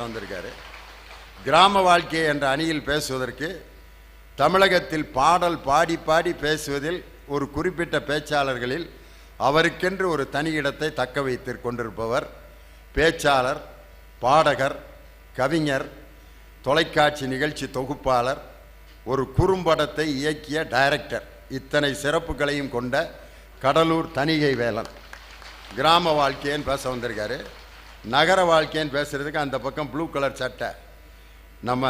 வந்திருக்காரு. கிராம வாழ்க்கை என்ற அணியில் பேசுவதற்கு தமிழகத்தில் பாடல் பாடி பாடி பேசுவதில் ஒரு குறிப்பிட்ட பேச்சாளர்களில் அவருக்கென்று ஒரு தனி இடத்தை தக்க வைத்து கொண்டிருப்பவர் பேச்சாளர், பாடகர், கவிஞர், தொலைக்காட்சி நிகழ்ச்சி தொகுப்பாளர், ஒரு குறும்படத்தை இயக்கிய டைரக்டர், இத்தனை சிறப்புகளையும் கொண்ட கடலூர் தணிகை வேலன் கிராம வாழ்க்கைன்னு பேச வந்திருக்காரு. நகர வாழ்க்கைன்னு பேசுகிறதுக்கு அந்த பக்கம் ப்ளூ கலர் சட்டை நம்ம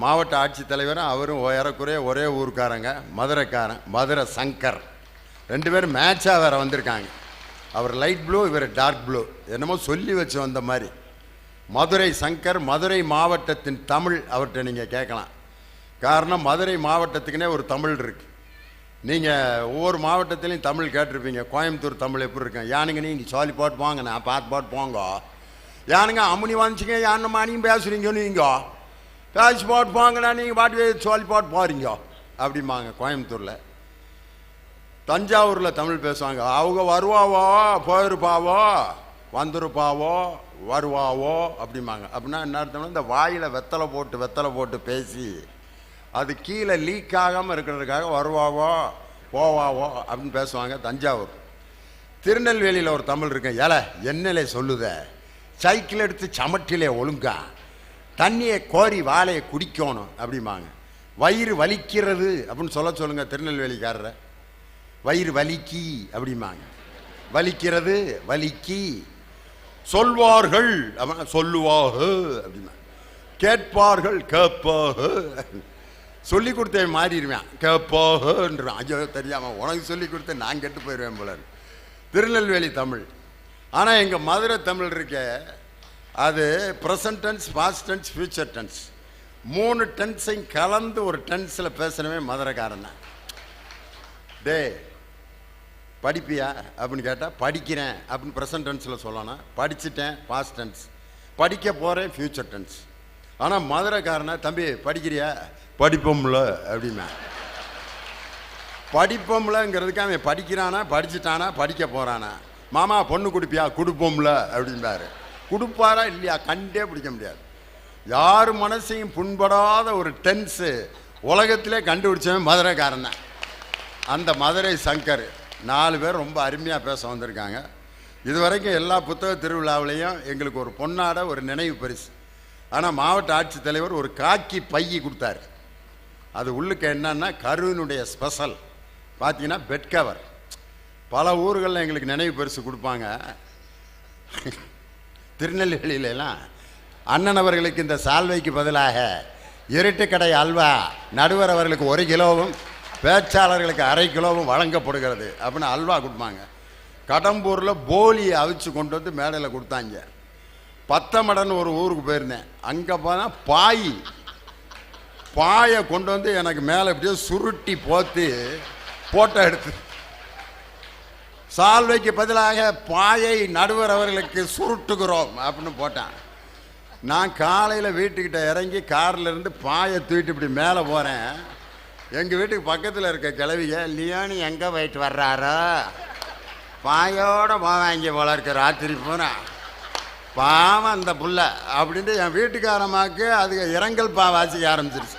மாவட்ட ஆட்சித்தலைவரும் அவரும் ஏறக்குறைய ஒரே ஊருக்காரங்க, மதுரைக்காரன், மதுரை சங்கர். ரெண்டு பேரும் மேட்சாக வேறு வந்திருக்காங்க. அவர் லைட் ப்ளூ, இவர் டார்க் ப்ளூ. என்னமோ சொல்லி வச்சு வந்த மாதிரி. மதுரை சங்கர் மதுரை மாவட்டத்தின் தமிழ் அவர்கிட்ட நீங்கள் கேட்கலாம். காரணம், மதுரை மாவட்டத்துக்குன்னே ஒரு தமிழ் இருக்குது. நீங்கள் ஒவ்வொரு மாவட்டத்திலையும் தமிழ் கேட்டிருப்பீங்க. கோயம்புத்தூர் தமிழ் எப்படி இருக்கேன், யானுங்க நீங்கள் சொல்லி போட்டு போங்க, நான் பார்த்து போட்டு போங்க, யானுங்க அம்முனி வந்துச்சுங்க, யானை மானியும் பேசுகிறீங்கன்னு நீங்கள் பேசி போட்டு போங்கண்ணா, நீங்கள் பாட்டு சொல்லி போட்டு போகிறீங்க அப்படிம்பாங்க கோயம்புத்தூரில். தஞ்சாவூரில் தமிழ் பேசுவாங்க. அவங்க வருவாவோ போயிருப்பாவோ வந்துருப்பாவோ வருவாவோ அப்படிம்பாங்க. அப்படின்னா என்ன அர்த்தம்னா, இந்த வாயில் வெத்தலை போட்டு பேசி அது கீழே லீக் ஆகாமல் இருக்கிறதுக்காக வருவாவோ போவாவோ அப்படின்னு பேசுவாங்க தஞ்சாவூர். திருநெல்வேலியில் ஒரு தமிழ் இருக்கு. என்னலே சொல்லுத, சைக்கிள் எடுத்து சமட்டிலே ஒழுங்கா, தண்ணியை கோரி வாழையை குடிக்கணும் அப்படிம்பாங்க. வயிறு வலிக்கிறது அப்படின்னு சொல்லுங்க திருநெல்வேலிக்காரரை. வயிறு வலிக்கி அப்படிம்பாங்க. வலிக்கிறது வலிக்கி. சொல்வார்கள் சொல்லுவாக அப்படிமா. கேட்பார்கள் கேட்பாக. சொல்லி கொடுத்தேன் மாறிடுவேன், கேட்பாகன்றான். ஐயோ தெரியாமல் உனக்கு சொல்லி கொடுத்த நான் கெட்டு போயிடுவேன் போல. திருநெல்வேலி தமிழ். ஆனால் எங்கள் மதுரை தமிழ் இருக்க, அது present tense, past tense, future tense, 3 டென்ஸையும் கலந்து ஒரு டென்ஸில் பேசுனவே மதுரைக்காரன் தான். டே படிப்பியா அப்படின்னு கேட்டால் படிக்கிறேன் அப்படின்னு ப்ரெசன்ட் டென்ஸில் சொல்லணும். படிச்சுட்டேன் பாஸ்ட் டென்ஸ், படிக்க போகிறேன் ஃபியூச்சர் டென்ஸ். ஆனால் மதுரைக்காரனை தம்பி படிக்கிறியா, படிப்போம்ல அப்படின்னா. படிப்போம்லங்கிறதுக்கு அவன் படிக்கிறானா படிச்சுட்டானா படிக்க போகிறானா. மாமா பொண்ணு கொடுப்பியா, கொடுப்போம்ல அப்படின்பாரு. கொடுப்பாரா இல்லையா கண்டே பிடிக்க முடியாது. யார் மனசையும் புண்படாத ஒரு டென்ஸு உலகத்திலே கண்டுபிடிச்சவன் மதுரைக்காரன் தான். அந்த மதுரை சங்கர் 4 பேர் ரொம்ப அருமையாக பேச வந்திருக்காங்க. இதுவரைக்கும் எல்லா புத்தக திருவிழாவிலையும் எங்களுக்கு ஒரு பொன்னாட ஒரு நினைவு பரிசு. ஆனால் மாவட்ட ஆட்சித்தலைவர் ஒரு காக்கி பையி கொடுத்தாரு. அது உள்ளுக்கு என்னன்னா கருவினுடைய ஸ்பெஷல் பார்த்தீங்கன்னா பெட் கவர். பல ஊர்களில் எங்களுக்கு நினைவு பரிசு கொடுப்பாங்க. திருநெல்வேலியிலலாம் அண்ணன் அவர்களுக்கு இந்த சால்வைக்கு பதிலாக இருட்டுக்கடை அல்வா, நடுவர் அவர்களுக்கு 1 கிலோவும் பேச்சாளர்களுக்கு 1/2 கிலோவும் வழங்கப்படுகிறது அப்படின்னு அல்வா கொடுப்பாங்க. கடம்பூரில் போலியை அவிச்சு கொண்டு வந்து மேடையில் கொடுத்தாங்க. பத்தமடன்னு ஒரு ஊருக்கு போயிருந்தேன். அங்கே போனால் பாயை கொண்டு வந்து எனக்கு மேலே இப்படியே சுருட்டி போட்டு போட்டோ எடுத்து, சால்வைக்கு பதிலாக பாயை நடுவர் அவர்களுக்கு சுருட்டுகிறோம் அப்படின்னு போட்டான். நான் காலையில் வீட்டுக்கிட்ட இறங்கி காரில் இருந்து பாயை தூக்கிட்டு இப்படி மேலே போகிறேன். எங்கள் வீட்டுக்கு பக்கத்தில் இருக்க கிழவிக, லியோனி எங்கே போயிட்டு வர்றாரோ, பாயோட போவாங்க போல இருக்க ராத்திரி போகிறேன், பாவம் அந்த புள்ள அப்படின்ட்டு என் வீட்டுக்காரமாக்கு அது இரங்கல் வாசிக்க ஆரம்பிச்சிருச்சு.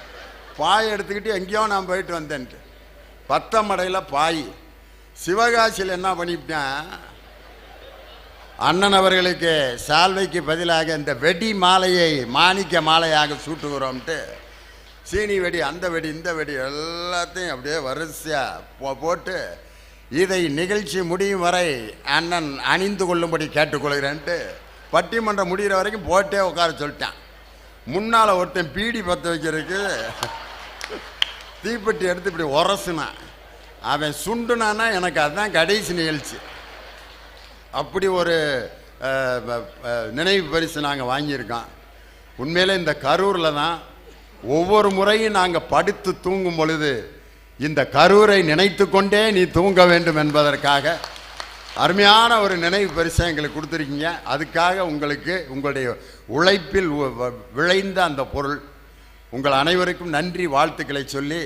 பாய் எடுத்துக்கிட்டு எங்கேயோ நான் போயிட்டு வந்தேன்ட்டு. பத்தமடையில் பாய். சிவகாசியில் என்ன பண்ணிவிட்டேன், அண்ணன் அவர்களுக்கு சால்வைக்கு பதிலாக இந்த வெடி மாலையை மாணிக்க மாலையாக சூட்டுகிறோம்ட்டு சீனி வெடி, அந்த வெடி, இந்த வெடி எல்லாத்தையும் அப்படியே வரிசையாக போட்டு, இதை நிகழ்ச்சி முடியும் வரை அண்ணன் அணிந்து கொள்ளும்படி கேட்டுக்கொள்கிறேன்ட்டு பட்டிமன்றம் முடிகிற வரைக்கும் போட்டே உட்கார சொல்லிட்டான். முன்னால் ஒருத்தன் பீடி பற்ற வைக்கிறதுக்கு தீப்பெட்டி எடுத்து இப்படி உரசுனான். அவன் சுண்டுனான்னா எனக்கு அதுதான் கடைசி நிகழ்ச்சி. அப்படி ஒரு நினைவு பரிசு நாங்கள் வாங்கியிருக்கோம். உண்மையிலே இந்த கரூரில் தான் ஒவ்வொரு முறையும் நாங்கள் படுத்து தூங்கும் பொழுது இந்த கரூரை நினைத்து கொண்டே நீ தூங்க வேண்டும் என்பதற்காக அருமையான ஒரு நினைவு பரிசை எங்களுக்கு கொடுத்துருக்கீங்க. அதுக்காக உங்களுக்கு உங்களுடைய உழைப்பில் விளைந்த அந்த பொருள் உங்கள் அனைவருக்கும் நன்றி வாழ்த்துக்களை சொல்லி,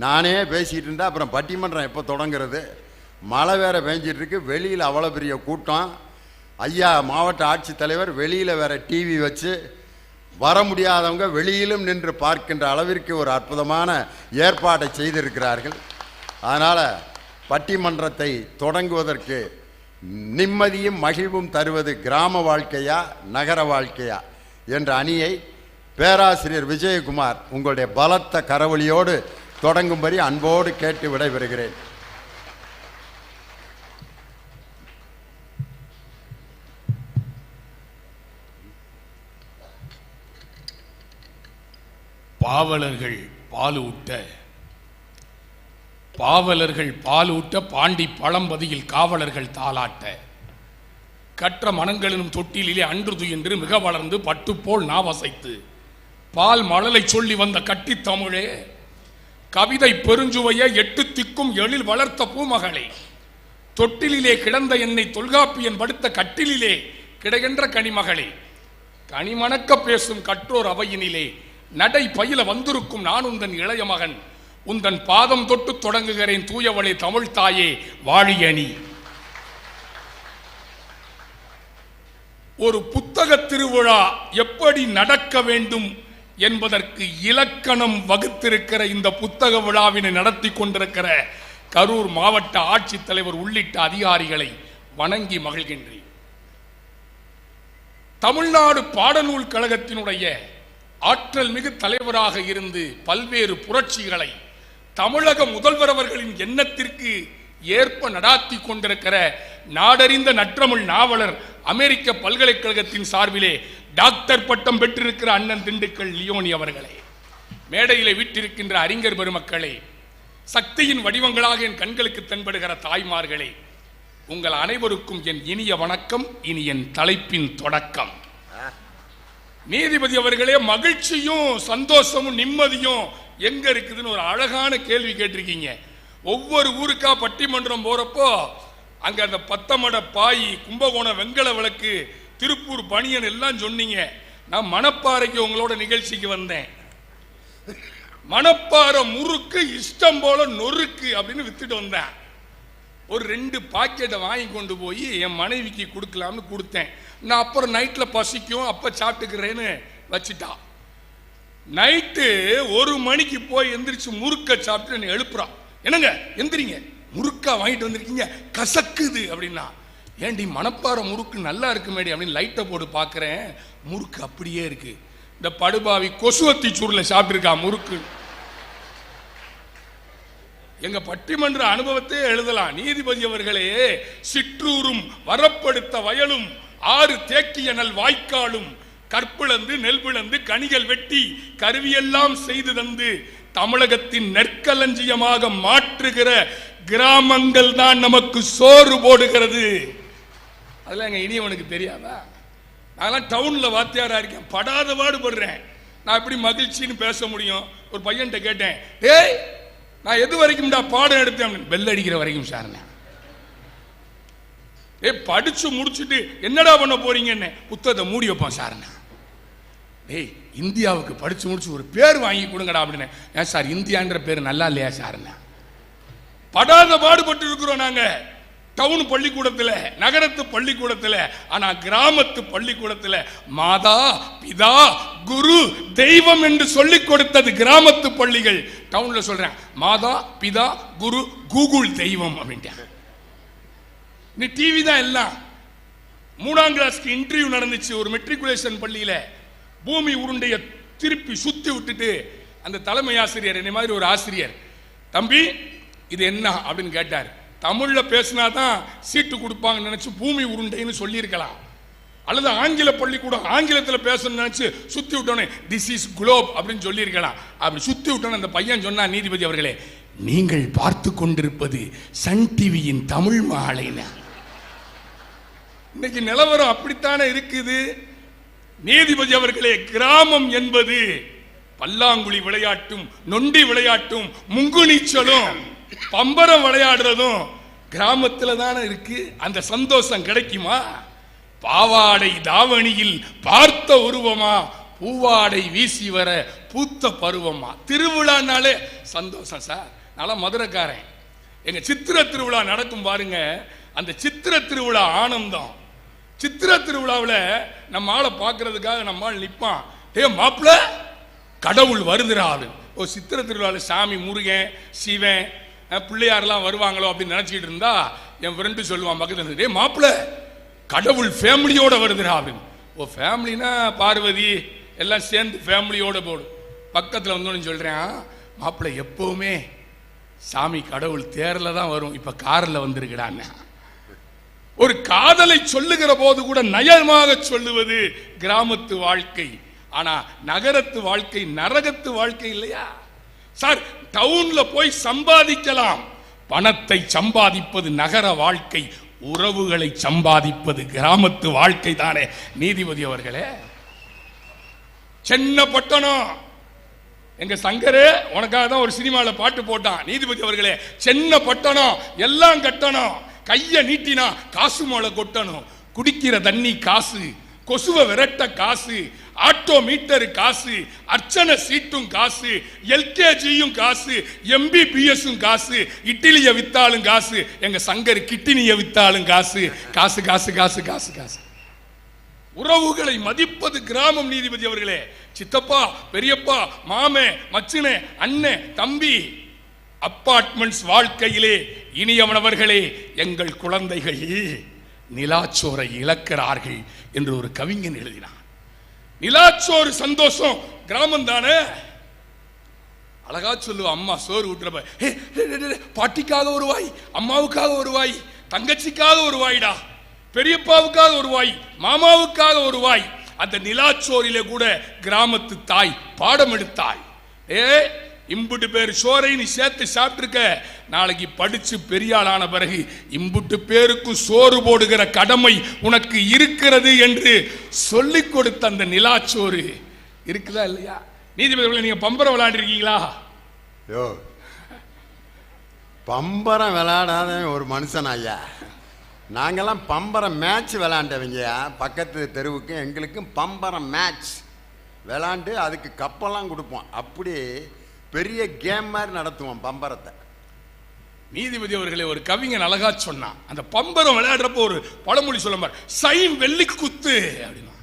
நானே பேசிகிட்டு இருந்தால் அப்புறம் பட்டிமன்றம் எப்போ தொடங்குறது, மழை வேறு பெஞ்சிட்ருக்கு, வெளியில் அவ்வளோ பெரிய கூட்டம். ஐயா மாவட்ட ஆட்சித்தலைவர் வெளியில் வேற டிவி வச்சு வர முடியாதவங்க வெளியிலும் நின்று பார்க்கின்ற அளவிற்கு ஒரு அற்புதமான ஏற்பாட்டை செய்திருக்கிறார்கள். அதனால் பட்டிமன்றத்தை தொடங்குவதற்கு நிம்மதியும் மகிழ்வும் தருவது கிராம வாழ்க்கையா நகர வாழ்க்கையா என்ற அணியை பேராசிரியர் விஜயகுமார் உங்களுடைய பலத்த கரவொலியோடு தொடங்கும்படி அன்போடு கேட்டு விடைபெறுகிறேன். பாவலர்கள் பாலூட்ட பாண்டி பழம்பதியில் காவலர்கள் தாளாட்ட கற்ற மனங்களிலும் தொட்டிலே அன்று துயின்று மிக வளர்ந்து பட்டுப்போல் நாவசைத்து பால் மழலை சொல்லி வந்த கட்டி தமிழே கவிதை பெருஞ்சுவைய எட்டு திக்கும் எழில் வளர்த்த பூமகளே தொட்டிலே கிடந்த என்னை தொல்காப்பியன் படுத்த கட்டிலே கிடகின்ற கனிமகளே கனிமணக்க பேசும் கற்றோர் அவையினிலே நடை பயில வந்திருக்கும் நான் உந்தன் இளைய மகன் உந்தன் பாதம் தொட்டு தொடங்குகிறேன் தூயவளே தமிழ் தாயே வாழியணி. ஒரு புத்தக திருவிழா எப்படி நடக்க வேண்டும் என்பதற்கு இலக்கணம் வகுத்திருக்கிற இந்த புத்தக விழாவினை நடத்தி கொண்டிருக்கிற கரூர் மாவட்ட ஆட்சித்தலைவர் உள்ளிட்ட அதிகாரிகளை வணங்கி மகிழ்கின்றேன். தமிழ்நாடு பாடநூல் கழகத்தினுடைய ஆற்றல் மிகு தலைவராக இருந்து பல்வேறு புரட்சிகளை தமிழக முதல்வர் அவர்களின் எண்ணத்திற்கு ஏற்ப நடாத்தி கொண்டிருக்கிற நாடறிந்த நற்றமிழ் நாவலர் அமெரிக்க பல்கலைக்கழகத்தின் சார்பிலே டாக்டர் பட்டம் பெற்றிருக்கிற அண்ணன் திண்டுக்கல் லியோனி அவர்களே, மேடையிலே வீட்டிருக்கின்ற அறிஞர் பெருமக்களே, சக்தியின் வடிவங்களாக என் கண்களுக்கு தென்படுகிற தாய்மார்களே, உங்கள் அனைவருக்கும் என் இனிய வணக்கம். இனி என் தலைப்பின் தொடக்கம். நீதிபதி அவர்களே, மகிழ்ச்சியும் சந்தோஷமும் நிம்மதியும் எங்க இருக்குதுன்னு ஒரு அழகான கேள்வி கேட்டிருக்கீங்க. ஒவ்வொரு ஊருக்கா பட்டிமன்றம் போறப்போ அங்க அந்த பத்தமட பாய், கும்பகோணம் வெங்கல விளக்கு, திருப்பூர் பனியன் எல்லாம் சொன்னீங்க. நான் மணப்பாறைக்கு உங்களோட நிகழ்ச்சிக்கு வந்தேன். மணப்பாறை முறுக்கு இஷ்டம் போல நொறுக்கு அப்படின்னு வித்துட்டு வந்தேன். ஒரு 2 பாக்கெட்டை வாங்கி கொண்டு போய் என் மனைவிக்கு கொடுக்கலாம்னு கொடுத்தேன். நான் அப்புறம் நைட்ல பசிக்கும் அப்ப சாப்பிட்டுக்கிறேன்னு வச்சுட்டா. நைட்டு 1 மணிக்கு போய் எந்திரிச்சு முறுக்க சாப்பிட்டு என்னை எழுப்புறான். என்னங்க எந்திரிங்க, முறுக்கா வாங்கிட்டு வந்திருக்கீங்க, கசக்குது அப்படின்னா. ஏண்டி மணப்பாறை முறுக்கு நல்லா இருக்குமேடி அப்படின்னு லைட்டை போட்டு பார்க்குறேன், முறுக்கு அப்படியே இருக்கு. இந்த படுபாவி கொசுவத்தி சூரில் சாப்பிட்டுருக்கா முறுக்கு. எங்க பட்டிமன்ற அனுபவத்தை எழுதலாம். நீதிபதி அவர்களே, சிற்றூரும் வரப்படுத்த வயலும் 6 தேக்கிய நல் வாய்க்காலும் கற்பிழந்து நெல் பிளந்து கனிகள் வெட்டி கருவியெல்லாம் செய்து தந்து தமிழகத்தின் நெற்களஞ்சியமாக மாற்றுகிற கிராமங்கள் தான் நமக்கு சோறு போடுகிறது. அதெல்லாம் எங்க இனியவனுக்கு தெரியாதா? நான்லாம் டவுன்ல வாத்தியாரா இருக்கேன், படாத பாடுபடுறேன். நான் எப்படி மகிழ்ச்சின்னு பேச முடியும்? ஒரு பையன்கிட்ட கேட்டேன், டேய் நான் எது வரைக்கும் பாடம் எடுத்தேன்? பெல் அடிக்கிற வரைக்கும் சார். படிச்சு முடிச்சுட்டு என்னடா பண்ண போறீங்கன்னு புத்தகத்தை மூடி வைப்பான் சார். டேய் இந்தியாவுக்கு படிச்சு முடிச்சு ஒரு பேர் வாங்கி கொடுங்கடா அப்படின்னு. ஏன் சார் இந்தியான்ற பேர் நல்லா இல்லையா சார்? படாத பாடுபட்டு இருக்கிறோம் நாங்க டவுன் பள்ளிக்கூடத்தில், நகரத்து பள்ளிக்கூடத்தில். ஆனா கிராமத்து பள்ளிக்கூடத்தில் மாதா பிதா குரு தெய்வம் என்று சொல்லிக் கொடுத்தது கிராமத்து பள்ளிகள். டவுன்ல சொல்றேன் மாதா பிதா குரு கூகுள் தெய்வம் அப்படின்ட்டு. நீ டிவி தான் எல்லாம். 3ஆம் கிளாஸ்க்கு இன்டர்வியூ நடந்துச்சு ஒரு மெட்ரிகுலேஷன் பள்ளியில. பூமி உருண்டைய திருப்பி சுத்தி விட்டுட்டு அந்த தலைமை ஆசிரியர், என்ன மாதிரி ஒரு ஆசிரியர், தம்பி இது என்ன அப்படின்னு கேட்டார். தமிழ்ல பேசினாதான் சீட்டு கொடுப்பாங்கன்னு நினைச்சு பூமி உருண்டைன்னு சொல்லி இருக்கலாம். அல்லது ஆங்கில பள்ளிக்கூடம் ஆங்கிலத்தில் பேசணும்னு நினைச்சு சுத்தி விட்டோன்னே திஸ் இஸ் குளோப் அப்படின்னு சொல்லி இருக்கலாம். அப்படி சுத்தி விட்டோன்னு அந்த பையன் சொன்னா, நீதிபதி அவர்களே நீங்கள் பார்த்து கொண்டிருப்பது சன் டிவியின் தமிழ் மாலைன்னு. இன்னைக்கு நிலவரம் அப்படித்தானே இருக்குது. நீதிபதி அவர்களே, கிராமம் என்பது பல்லாங்குழி விளையாட்டும் நொண்டி விளையாட்டும் முங்கு நீச்சலும் பம்பரம் விளையாடுறதும் கிராமத்தில் தானே இருக்கு. அந்த சந்தோஷம் கிடைக்குமா? பாவாடை தாவணியில் பார்த்த உருவமா, பூவாடை வீசி வர பூத்த பருவமா. திருவிழானாலே சந்தோஷம் சார். நல்லா மதுரைக்காரன். எங்க சித்திர திருவிழா நடக்கும் பாருங்க, அந்த சித்திர திருவிழா ஆனந்தம் சித்திரை திருவிழாவில் நம்ம ஆளை பார்க்கறதுக்காக நம்ம ஆள் நிற்பான். மாப்பிள்ள கடவுள் வருதுரா அப்படின்னு. ஓ, சித்திரை திருவிழாவில் சாமி முருகன் சிவன் பிள்ளையாரெல்லாம் வருவாங்களோ அப்படின்னு நினச்சிக்கிட்டு இருந்தா என் ஃப்ரெண்டு சொல்லுவான் பக்கத்தில் இருந்து, மாப்பிள்ள கடவுள் ஃபேமிலியோட வருதுரா அப்படின்னு. ஓ, ஃபேமிலினா பார்வதி எல்லாம் சேர்ந்து ஃபேமிலியோட போடும். பக்கத்தில் வந்தோன்னு சொல்கிறேன், மாப்பிள்ளை எப்பவுமே சாமி கடவுள் தேரில் தான் வரும், இப்போ காரில் வந்திருக்கிறான்னு. ஒரு காதலை சொல்லுகிற போது கூட நயமாக சொல்லுவது கிராமத்து வாழ்க்கை. ஆனா நகரத்து வாழ்க்கை நரகத்து வாழ்க்கை இல்லையா சார்? டவுன்ல போய் சம்பாதிக்கலாம், பணத்தை சம்பாதிப்பது நகர வாழ்க்கை, உறவுகளை சம்பாதிப்பது கிராமத்து வாழ்க்கை தானே நீதிபதி அவர்களே. சென்ன பட்டணம் எங்க சங்கரே உனக்காக தான் ஒரு சினிமாவில் பாட்டு போட்டான். நீதிபதி அவர்களே, சென்ன பட்டணம் எல்லாம் கட்டணும், கைய நீட்டினா காசு மழை கொட்டணும், குடிக்கிற தண்ணி காசு, கொசுவ விரட்ட காசு, ஆட்டோ மீட்டர் காசு, அர்ச்சனை சீட்டும் காசு, எல்கேஜியும் காசு, எம்பிபிஎஸும் காசு, இட்லிய வித்தாலும் காசு, எங்க சங்கர் கிட்னிய வித்தாலும் காசு, காசு காசு காசு காசு காசு. உறவுகளை மதிப்பது கிராமம் நீதிபதி அவர்களே. சித்தப்பா பெரியப்பா மாமே மச்சினே அண்ணே தம்பி. அப்பார்ட்மெண்ட்ஸ் வாழ்க்கையிலே இனியவனவர்களே, எங்கள் குழந்தைகள் நிலாச்சோரை இழக்கிறார்கள் என்று ஒரு கவிஞன் எழுதினான். நிலாச்சோறு சந்தோஷம் கிராமம் தானே. அழகா சொல்லுவா, அம்மா சோறு ஊட்டுறப்ப பாட்டிக்காக ஒரு வாய், அம்மாவுக்காக ஒரு வாய், தங்கச்சிக்காக ஒரு வாய்டா, பெரியப்பாவுக்காக ஒரு வாய், மாமாவுக்காக ஒரு வாய். அந்த நிலாச்சோரிலே கூட கிராமத்து தாய் பாடம் எடுத்தாள். இம்புட்டு பேர் சோரை நீ சேர்த்து சாப்பிட்டுருக்க, நாளைக்கு படிச்சு பெரியாள் ஆன பிறகு இம்புட்டு பேருக்கு சோறு போடுகிற கடமை உனக்கு இருக்கிறது என்று சொல்லிக் கொடுத்த அந்த நிலாச்சோறு இருக்குதா இல்லையா? நீதிபதிகளை நீங்க பம்பரம் விளையாண்டுருக்கீங்களா? யோ, பம்பரம் விளையாடாத ஒரு மனுஷன் ஐயா. நாங்கெல்லாம் பம்பரம் மேட்ச் விளையாண்டவங்க. பக்கத்து தெருவுக்கு எங்களுக்கும் பம்பரம் மேட்ச் விளையாண்டு அதுக்கு கப்பெல்லாம் கொடுப்போம். அப்படி பெரிய கேம் மாதிரி நடத்துவோம் பம்பரத்தை. நீதிபதி அவர்களே, ஒரு கவிஞன் அழகா சொன்னான், அந்த பம்பரம் விளையாடுறப்போ ஒரு பழமொழி சொல்ல, சைன் வெள்ளி குத்து அப்படின்னா,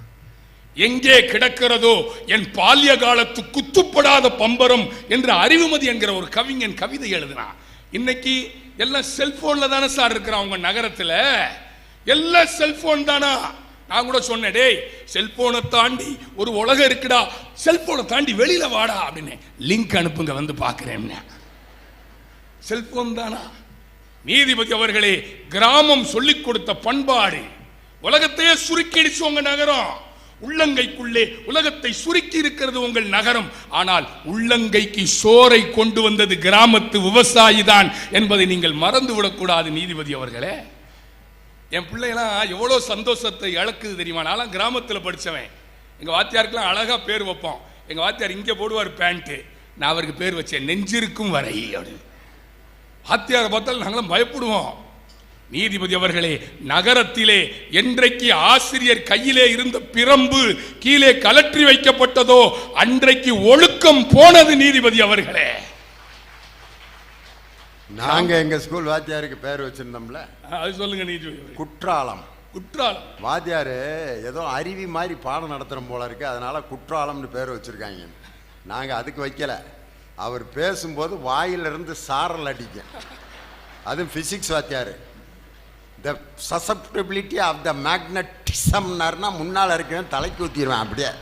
எங்கே கிடக்கிறதோ என் பால்ய காலத்து குத்துப்படாத பம்பரம் என்று அறிவுமதி என்கிற ஒரு கவிஞன் கவிதை எழுதினான். இன்னைக்கு எல்லாம் செல்போன்ல தானே சார் இருக்கிறான். உங்க நகரத்தில் எல்லாம் செல்போன் தானா? நான் கூட சொன்னேன், டேய் செல்போனை தாண்டி ஒரு உலகம் இருக்குடா, செல்போனை தாண்டி வெளியில வாடா அப்படின்னு. லிங்க் அனுப்புங்க வந்து பார்க்கிறேன். செல்போன் தானா? நீதிபதி அவர்களே, கிராமம் சொல்லிக் கொடுத்த பண்பாடு உலகத்தையே சுருக்கிடுச்சு உங்க நகரம். உள்ளங்கைக்குள்ளே உலகத்தை சுருக்கி இருக்கிறது உங்கள் நகரம். ஆனால் உள்ளங்கைக்கு சோரை கொண்டு வந்தது கிராமத்து விவசாயி தான் என்பதை நீங்கள் மறந்து விடக்கூடாது நீதிபதி அவர்களே. என் பிள்ளைலாம் எவ்வளோ சந்தோஷத்தை இழக்குது தெரியுமா? நான் கிராமத்தில் படித்தவன். எங்கள் வாத்தியாருக்கெல்லாம் அழகாக பேர் வைப்போம். எங்கள் வாத்தியார் இங்கே போடுவார் பேண்ட்டு, நான் அவருக்கு பேர் வச்சேன் நெஞ்சிருக்கும் வரை அப்படின்னு. வாத்தியாரை பார்த்தாலும் நாங்களாம் பயப்படுவோம். நீதிபதி அவர்களே, நகரத்திலே என்றைக்கு ஆசிரியர் கையிலே இருந்த பிரம்பு கீழே கலற்றி வைக்கப்பட்டதோ அன்றைக்கு ஒழுக்கம் போனது நீதிபதி அவர்களே. நாங்க எங்க ஸ்கூல் வாத்தியாருக்கு பேர் வச்சிருந்தோம்ல, அது சொல்லுங்க நீதிபதி. குற்றாலம். குற்றாலம் வாத்தியாரு ஏதோ அருவி மாதிரி பாடம் நடத்துற போல இருக்கு, அதனால குற்றாலம்னு பேர் வச்சிருக்காங்க. நாங்க அதுக்கு வைக்கல. அவர் பேசும்போது வாயிலிருந்து சாரல் அடிக்க. அதுவும் பிசிக்ஸ் வாத்தியாரு. த சசப்டபிலிட்டி ஆஃப் த மேக்னட்டிசம்னார்னா முன்னால் இருக்கிறேன் தலைக்கு ஊற்றிடுவேன்.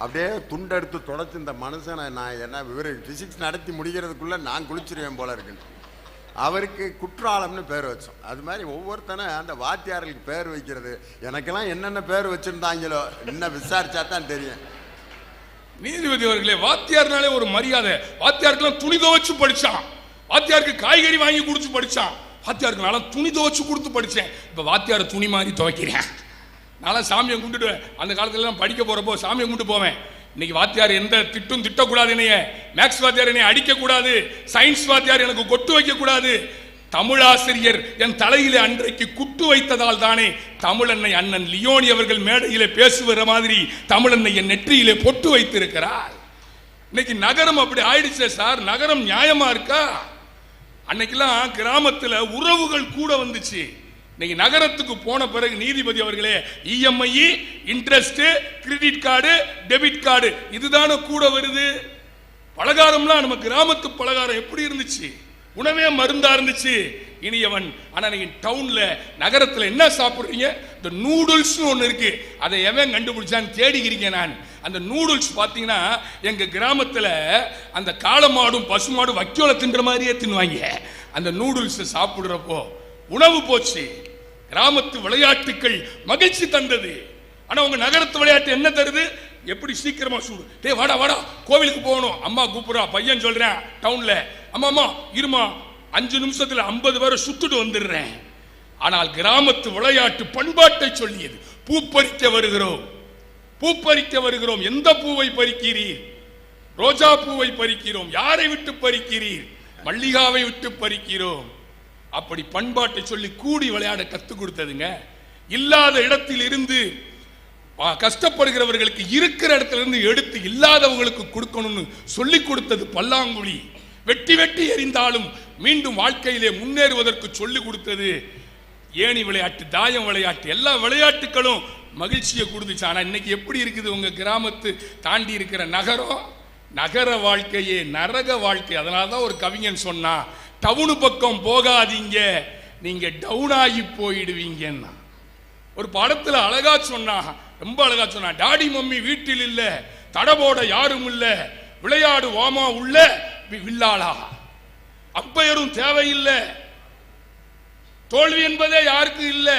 அப்படியே துண்டெடுத்து தொடச்சி இந்த மனுஷனை நான் என்ன விவரம் ஃபிசிக்ஸ் நடத்தி முடிகிறதுக்குள்ளே நான் குளிச்சிருவேன் போல இருக்குன்னு அவருக்கு குற்றாலம்னு பேர் வச்சோம். அது மாதிரி ஒவ்வொருத்தனை அந்த வாத்தியார்களுக்கு பேர் வைக்கிறது, எனக்கெல்லாம் என்னென்ன பேர் வச்சுருந்தாங்களோ இன்னும் விசாரிச்சா தான் தெரியும். நீதிபதி அவர்களே, வாத்தியார்னாலே ஒரு மரியாதை. வாத்தியாருக்கெல்லாம் துணி துவச்சு படித்தான், வாத்தியாருக்கு காய்கறி வாங்கி கொடுத்து படித்தான், வாத்தியாருக்கு நான் துணி துவச்சு கொடுத்து படித்தேன். இப்போ வாத்தியார் துணி மாதிரி துவைக்கிறேன். நான் சாமியை கும்பிட்டுடுவேன். அந்த காலத்துலலாம் படிக்க போகிறப்போ சாமியை கும்பிட்டு போவேன். இன்னைக்கு வாத்தியார் எந்த திட்டும் திட்டக்கூடாது, என்னைய மேக்ஸ் வாத்தியார் என்னை அடிக்கக்கூடாது, சயின்ஸ் வாத்தியார் எனக்கு கொட்டு வைக்கக்கூடாது. தமிழாசிரியர் என் தலையிலே அன்றைக்கு குட்டு வைத்ததால் தானே தமிழன்னை அண்ணன் லியோனி அவர்கள் மேடையிலே பேசுகிற மாதிரி தமிழன்னை என் நெற்றியிலே பொட்டு வைத்திருக்கிறார். இன்னைக்கு நகரம் அப்படி ஆயிடுச்சே சார். நகரம் நியாயமா இருக்கா? அன்னைக்கெல்லாம் கிராமத்தில் உறவுகள் கூட வந்துச்சு. இன்னைக்கு நகரத்துக்கு போன பிறகு நீதிபதி அவர்களே, EMI, interest, credit card, debit card இதுதானே கூட வருது. பலகாரம்லாம் நம்ம கிராமத்து பலகாரம் எப்படி இருந்துச்சு, உணவே மருந்தா இருந்துச்சு. இனியவன். ஆனா நீங்க டவுன்ல நகரத்துல என்ன சாப்பிடுறீங்க? இந்த நூடுல்ஸ் ஒன்னு இருக்கு, அதை எவன் கண்டுபிடிச்சான்னு தேடிக்கிறீங்க. நான் அந்த நூடுல்ஸ் பாத்தீங்கன்னா எங்க கிராமத்துல அந்த காளமாடும் பசுமாடும் வைக்கோல தின்ற மாதிரியே தின்னுவாங்க. அந்த நூடுல்ஸ் சாப்பிடுறப்போ உணவு போச்சு. கிராமத்து விளையாட்டுகள் மகிழ்ச்சி தந்தது. ஆனா உங்க நகரத்து விளையாட்டு என்ன தருது? எப்படி சீக்கிரமா சூடு. டேய் வாடா வாடா கோவிலுக்கு போகணும், அம்மா கூப்பிடுறா, பையன் சொல்றேன் டவுன்ல, அம்மா அம்மா இருமா 5 நிமிஷத்துல 50 பேரை சுட்டுட்டு வந்துடுறேன். ஆனால் கிராமத்து விளையாட்டு பண்பாட்டை சொல்லியது. பூ பறிக்க வருகிறோம், பூ பறிக்க வருகிறோம். எந்த பூவை பறிக்கிறீர்? ரோஜா பூவை பறிக்கிறோம். யாரை விட்டு பறிக்கிறீர்? மல்லிகாவை விட்டு பறிக்கிறோம். அப்படி பண்பாட்டை சொல்லி கூடி விளையாட கத்துக் கொடுத்ததுங்க. இல்லாத இடத்தில் இருந்து கஷ்டப்படுகிறவர்களுக்கு இருக்கிற இடத்துல இருந்து எடுத்து இல்லாதவங்களுக்கு கொடுக்கணும்னு சொல்லி கொடுத்தது பல்லாங்குழி. வெட்டி வெட்டி எறிந்தாலும் மீண்டும் வாழ்க்கையிலே முன்னேறுவதற்கு சொல்லி கொடுத்தது ஏணி விளையாட்டு, தாயம் விளையாட்டு. எல்லா விளையாட்டுகளும் மகிழ்ச்சியை கொடுத்துச்சு. ஆனா இன்னைக்கு எப்படி இருக்குது உங்க கிராமத்து தாண்டி இருக்கிற நகரம்? நகர வாழ்க்கையே நரக வாழ்க்கை. அதனாலதான் ஒரு கவிஞன் சொன்னா, டவுனு பக்கம் போகாதீங்க, நீங்க டவுன் ஆகி போயிடுவீங்கன்னா. ஒரு படத்துல அழகா சொன்னா, ரொம்ப அழகா சொன்னா, டாடி மம்மி வீட்டில் இல்ல, தடபோட யாரும் இல்ல, விளையாடு வாமா உள்ள வில்லாளா, அப்பையரும் தேவையில்லை, தோல்வி என்பதே யாருக்கு இல்ல.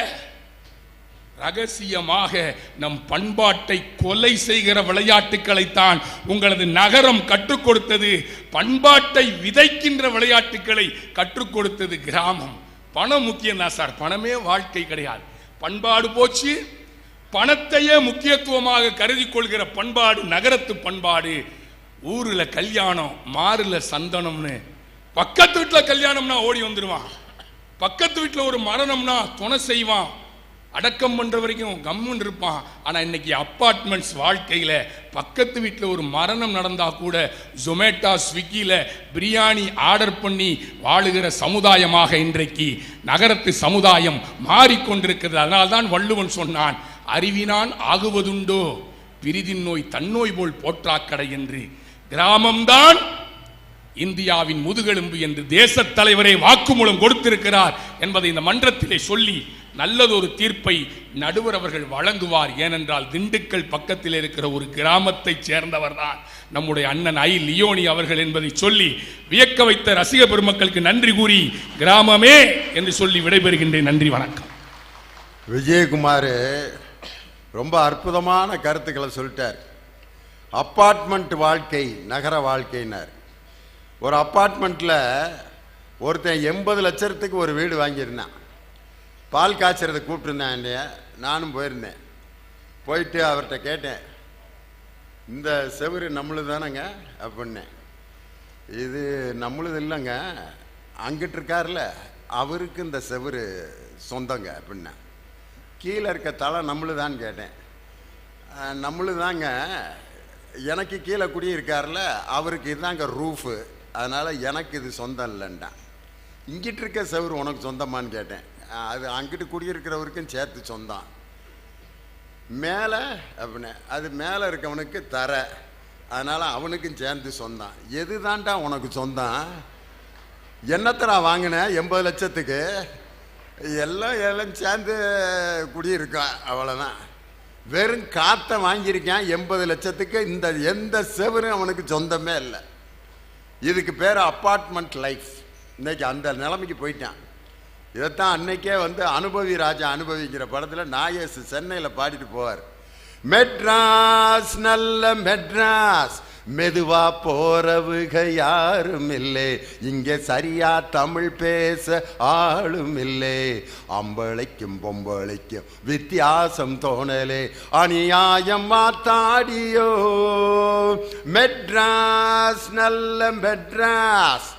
ரகசியமாக நம் பண்பாட்டை கொலை செய்கிற விளையாட்டுகளைத்தான் உங்களது நகரம் கற்றுக் கொடுத்தது. பண்பாட்டை விதைக்கின்ற விளையாட்டுகளை கற்றுக் கொடுத்தது கிராமம். பணம் முக்கியம் தான் சார், பணமே வாழ்க்கை கிடையாது. பண்பாடு போச்சு, பணத்தையே முக்கியத்துவமாக கருதி கொள்கிற பண்பாடு நகரத்து பண்பாடு. ஊர்ல கல்யாணம், மாறுல சந்தனம்னு, பக்கத்து வீட்டுல கல்யாணம்னா ஓடி வந்துடுவான், பக்கத்து வீட்டுல ஒரு மரணம்னா துணை செய்வான், அடக்கம் பண்ற வரைக்கும் கம்முன்னு இருப்பான். ஆனா இன்னைக்கு அப்பார்ட்மெண்ட்ஸ் வாழ்க்கையில பக்கத்து வீட்டில் ஒரு மரணம் நடந்தா கூட ஜொமேட்டோ ஸ்விக்கியில பிரியாணி ஆர்டர் பண்ணி வாழுகிற சமுதாயமாக இன்றைக்கு நகரத்து சமுதாயம் மாறிக்கொண்டிருக்கிறது. அதனால்தான் வள்ளுவன் சொன்னான், அறிவினான் ஆகுவதுண்டோ பிரிதின் நோய் தன்னோய் போல் போற்றாக்கடை என்று. கிராமம்தான் இந்தியாவின் முதுகெலும்பு என்று தேசத் தலைவரை வாக்குமூலம் கொடுத்திருக்கிறார் என்பதை இந்த மன்றத்திலே சொல்லி நல்லதொரு தீர்ப்பை நடுவர் அவர்கள் வழங்குவார். ஏனென்றால் திண்டுக்கல் பக்கத்தில் இருக்கிற ஒரு கிராமத்தை சேர்ந்தவர் தான் நம்முடைய அண்ணன் ஐ லியோனி அவர்கள் என்பதை சொல்லி வியக்க வைத்த ரசிக பெருமக்களுக்கு நன்றி கூறி கிராமமே என்று சொல்லி விடைபெறுகின்றேன். நன்றி, வணக்கம். விஜயகுமார் ரொம்ப அற்புதமான கருத்துக்களை சொல்லிட்டார். அப்பார்ட்மெண்ட் வாழ்க்கை நகர வாழ்க்கையினர். ஒரு அப்பார்ட்மெண்ட்டில் ஒருத்தன் 80 லட்சத்துக்கு ஒரு வீடு வாங்கியிருந்தான். பால் காய்ச்சறதை கூப்பிட்டுருந்தேன் என்னைய, நானும் போயிருந்தேன். போயிட்டு அவர்கிட்ட கேட்டேன், இந்த செவுரு நம்மளுது தானேங்க அப்படின்னேன். இது நம்மளுது இல்லைங்க, அங்கிட்டு இருக்கார்ல அவருக்கு இந்த செவுரு சொந்தங்க அப்படின்னா. கீழே இருக்க தலை நம்மளுதான்னு கேட்டேன். நம்மளுதாங்க, எனக்கு கீழே குடி இருக்கார்ல அவருக்கு இதுதாங்க ரூஃபு, அதனால் எனக்கு இது சொந்தம் இல்லைன்ட்டான். இங்கிட்டு இருக்க செவுரு உனக்கு சொந்தமானு கேட்டேன். அது அங்கிட்டு குடியிருக்கிறவருக்கும் சேர்த்து சொந்தம். மேலே அப்படின்னு, அது மேலே இருக்கவனுக்கு தர, அதனால் அவனுக்கும் சேர்ந்து சொந்தம். எது தான்டா உனக்கு சொந்தம்? என்னத்தை நான் வாங்கினேன் 80 லட்சத்துக்கு? எல்லாம் சேர்ந்து குடியிருக்கான், அவ்வளோதான். வெறும் காற்றை வாங்கியிருக்கேன் 80 லட்சத்துக்கு. இந்த எந்த செவரும் அவனுக்கு சொந்தமே இல்லை. இதுக்கு பேர் அப்பார்ட்மெண்ட் லைஃப். இன்னைக்கு அந்த நிலைமைக்கு போயிட்டான். இதைத்தான் அன்னைக்கே அனுபவி ராஜா அனுபவிக்கிற படத்தில் நாகேஷ் சென்னையில் பாடிட்டு போவார். மெட்ராஸ் நல்ல மெட்ராஸ், மெதுவா போறவுக யாரும் இல்லை, இங்கே சரியா தமிழ் பேச ஆளும் இல்லை, அம்பளைக்கும் பொம்பளைக்கும் வித்தியாசம் தோணலே, அநியாயம் மாத்தாடியோ. மெட்ராஸ் நல்ல மெட்ராஸ்,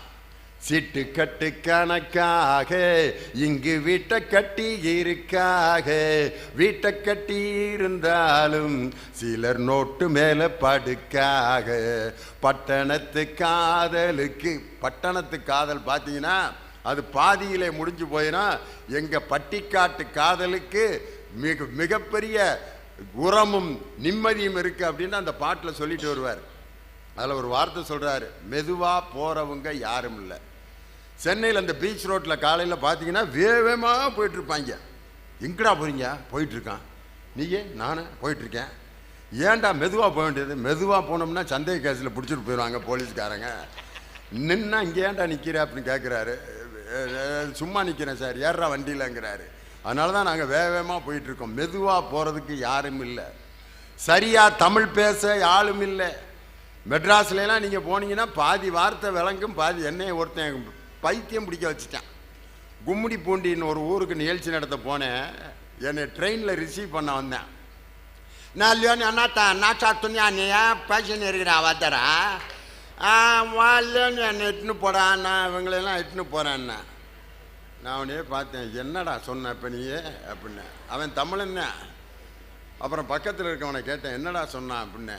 சிட்டு கட்டு கணக்காக இங்கு வீட்டை கட்டி இருக்காக, வீட்டை கட்டி இருந்தாலும் சிலர் நோட்டு மேல படுக்காக. பட்டணத்து காதலுக்கு, பட்டணத்து காதல் பார்த்தீங்கன்னா அது பாதியிலே முடிஞ்சு போயினா எங்கள் பட்டிக்காட்டு காதலுக்கு மிகப்பெரிய உரமும் நிம்மதியும் இருக்குது அப்படின்னு அந்த பாட்டில் சொல்லிட்டு வருவார். அதில் ஒரு வார்த்தை சொல்கிறாரு, மெதுவாக போகிறவங்க யாரும் இல்லை. சென்னையில் அந்த பீச் ரோட்டில் காலையில் பார்த்தீங்கன்னா வேகமாக போயிட்டுருப்பாங்க. எங்கடா போகிறீங்க? போயிட்டுருக்கான். நீயே? நானே போயிட்டுருக்கேன். ஏன்டா மெதுவாக போக வேண்டியது? மெதுவாக போனோம்னா சந்தேக கேஸில் பிடிச்சிட்டு போயிடுவாங்க போலீஸ்காரங்க. நின்னா இங்கே ஏன்டா நிற்கிற அப்படின்னு கேட்குறாரு. சும்மா நிற்கிறேன் சார், ஏறா வண்டியிலங்கிறாரு. அதனால தான் நாங்கள் வேகமாக போயிட்டுருக்கோம். மெதுவாக போகிறதுக்கு யாரும் இல்லை, சரியாக தமிழ் பேச ஆளும் இல்லை. மெட்ராஸ்லாம் நீங்கள் போனீங்கன்னா பாதி வார்த்தை விளங்கும், பாதி என்னையை ஒருத்தன் பைத்தியம் பிடிக்க வச்சுட்டான். கும்மிடி பூண்டின்னு ஒரு ஊருக்கு நிகழ்ச்சி நடத்த போனேன். என்னை ட்ரெயினில் ரிசீவ் பண்ண வந்தேன். நான் இல்லையோ அண்ணாச்சா துணியா பேஷன் இருக்கிறா வாத்தரா இல்லையோன்னு என்னை இட்டுன்னு போடான், நான் இவங்களெல்லாம் இட்டுன்னு போகிறேன்னா. நான் அவனையே பார்த்தேன், என்னடா சொன்ன இப்போ நீயே அப்படின்னு. அவன் தமிழன்ன. அப்புறம் பக்கத்தில் இருக்கவனை கேட்டேன், என்னடா சொன்னான் அப்படின்னு.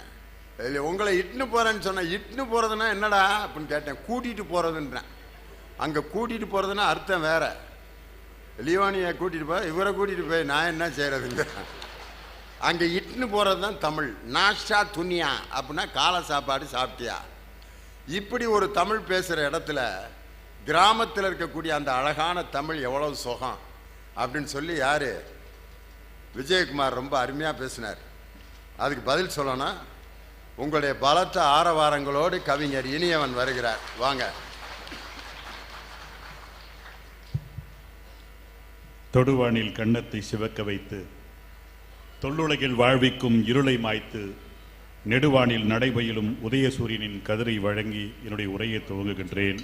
இல்லை உங்களை இட்டுன்னு போகிறேன்னு சொன்னேன். இட்டுன்னு போகிறதுனா என்னடா அப்படின்னு கேட்டேன். கூட்டிகிட்டு போகிறதுன்றேன். அங்கே கூட்டிகிட்டு போகிறதுனா அர்த்தம் வேறு. லியோனியை கூட்டிகிட்டு போய் இவரை கூட்டிகிட்டு போய் நான் என்ன செய்கிறதுங்க. அங்கே இட்டுன்னு போகிறது தான் தமிழ். நாஷ்டா துணியா அப்படின்னா காலை சாப்பாடு சாப்பிட்டியா. இப்படி ஒரு தமிழ் பேசுகிற இடத்துல கிராமத்தில் இருக்கக்கூடிய அந்த அழகான தமிழ் எவ்வளவு சுகம் அப்படின்னு சொல்லி யார் விஜயகுமார் ரொம்ப அருமையாக பேசினார். அதுக்கு பதில் சொல்லணும். உங்களுடைய பலத்த ஆரவாரங்களோடு கவிஞர் இனியவன் வருகிறார். வாங்க. தொடுவானில் கன்னத்தை சிவக்க வைத்து தொல்லுலகில் வாழ்விக்கும் இருளை மாய்த்து நெடுவானில் நடைபயிலும் உதயசூரியனின் கதிரை வழங்கி என்னுடைய உரையை துவங்குகின்றேன்.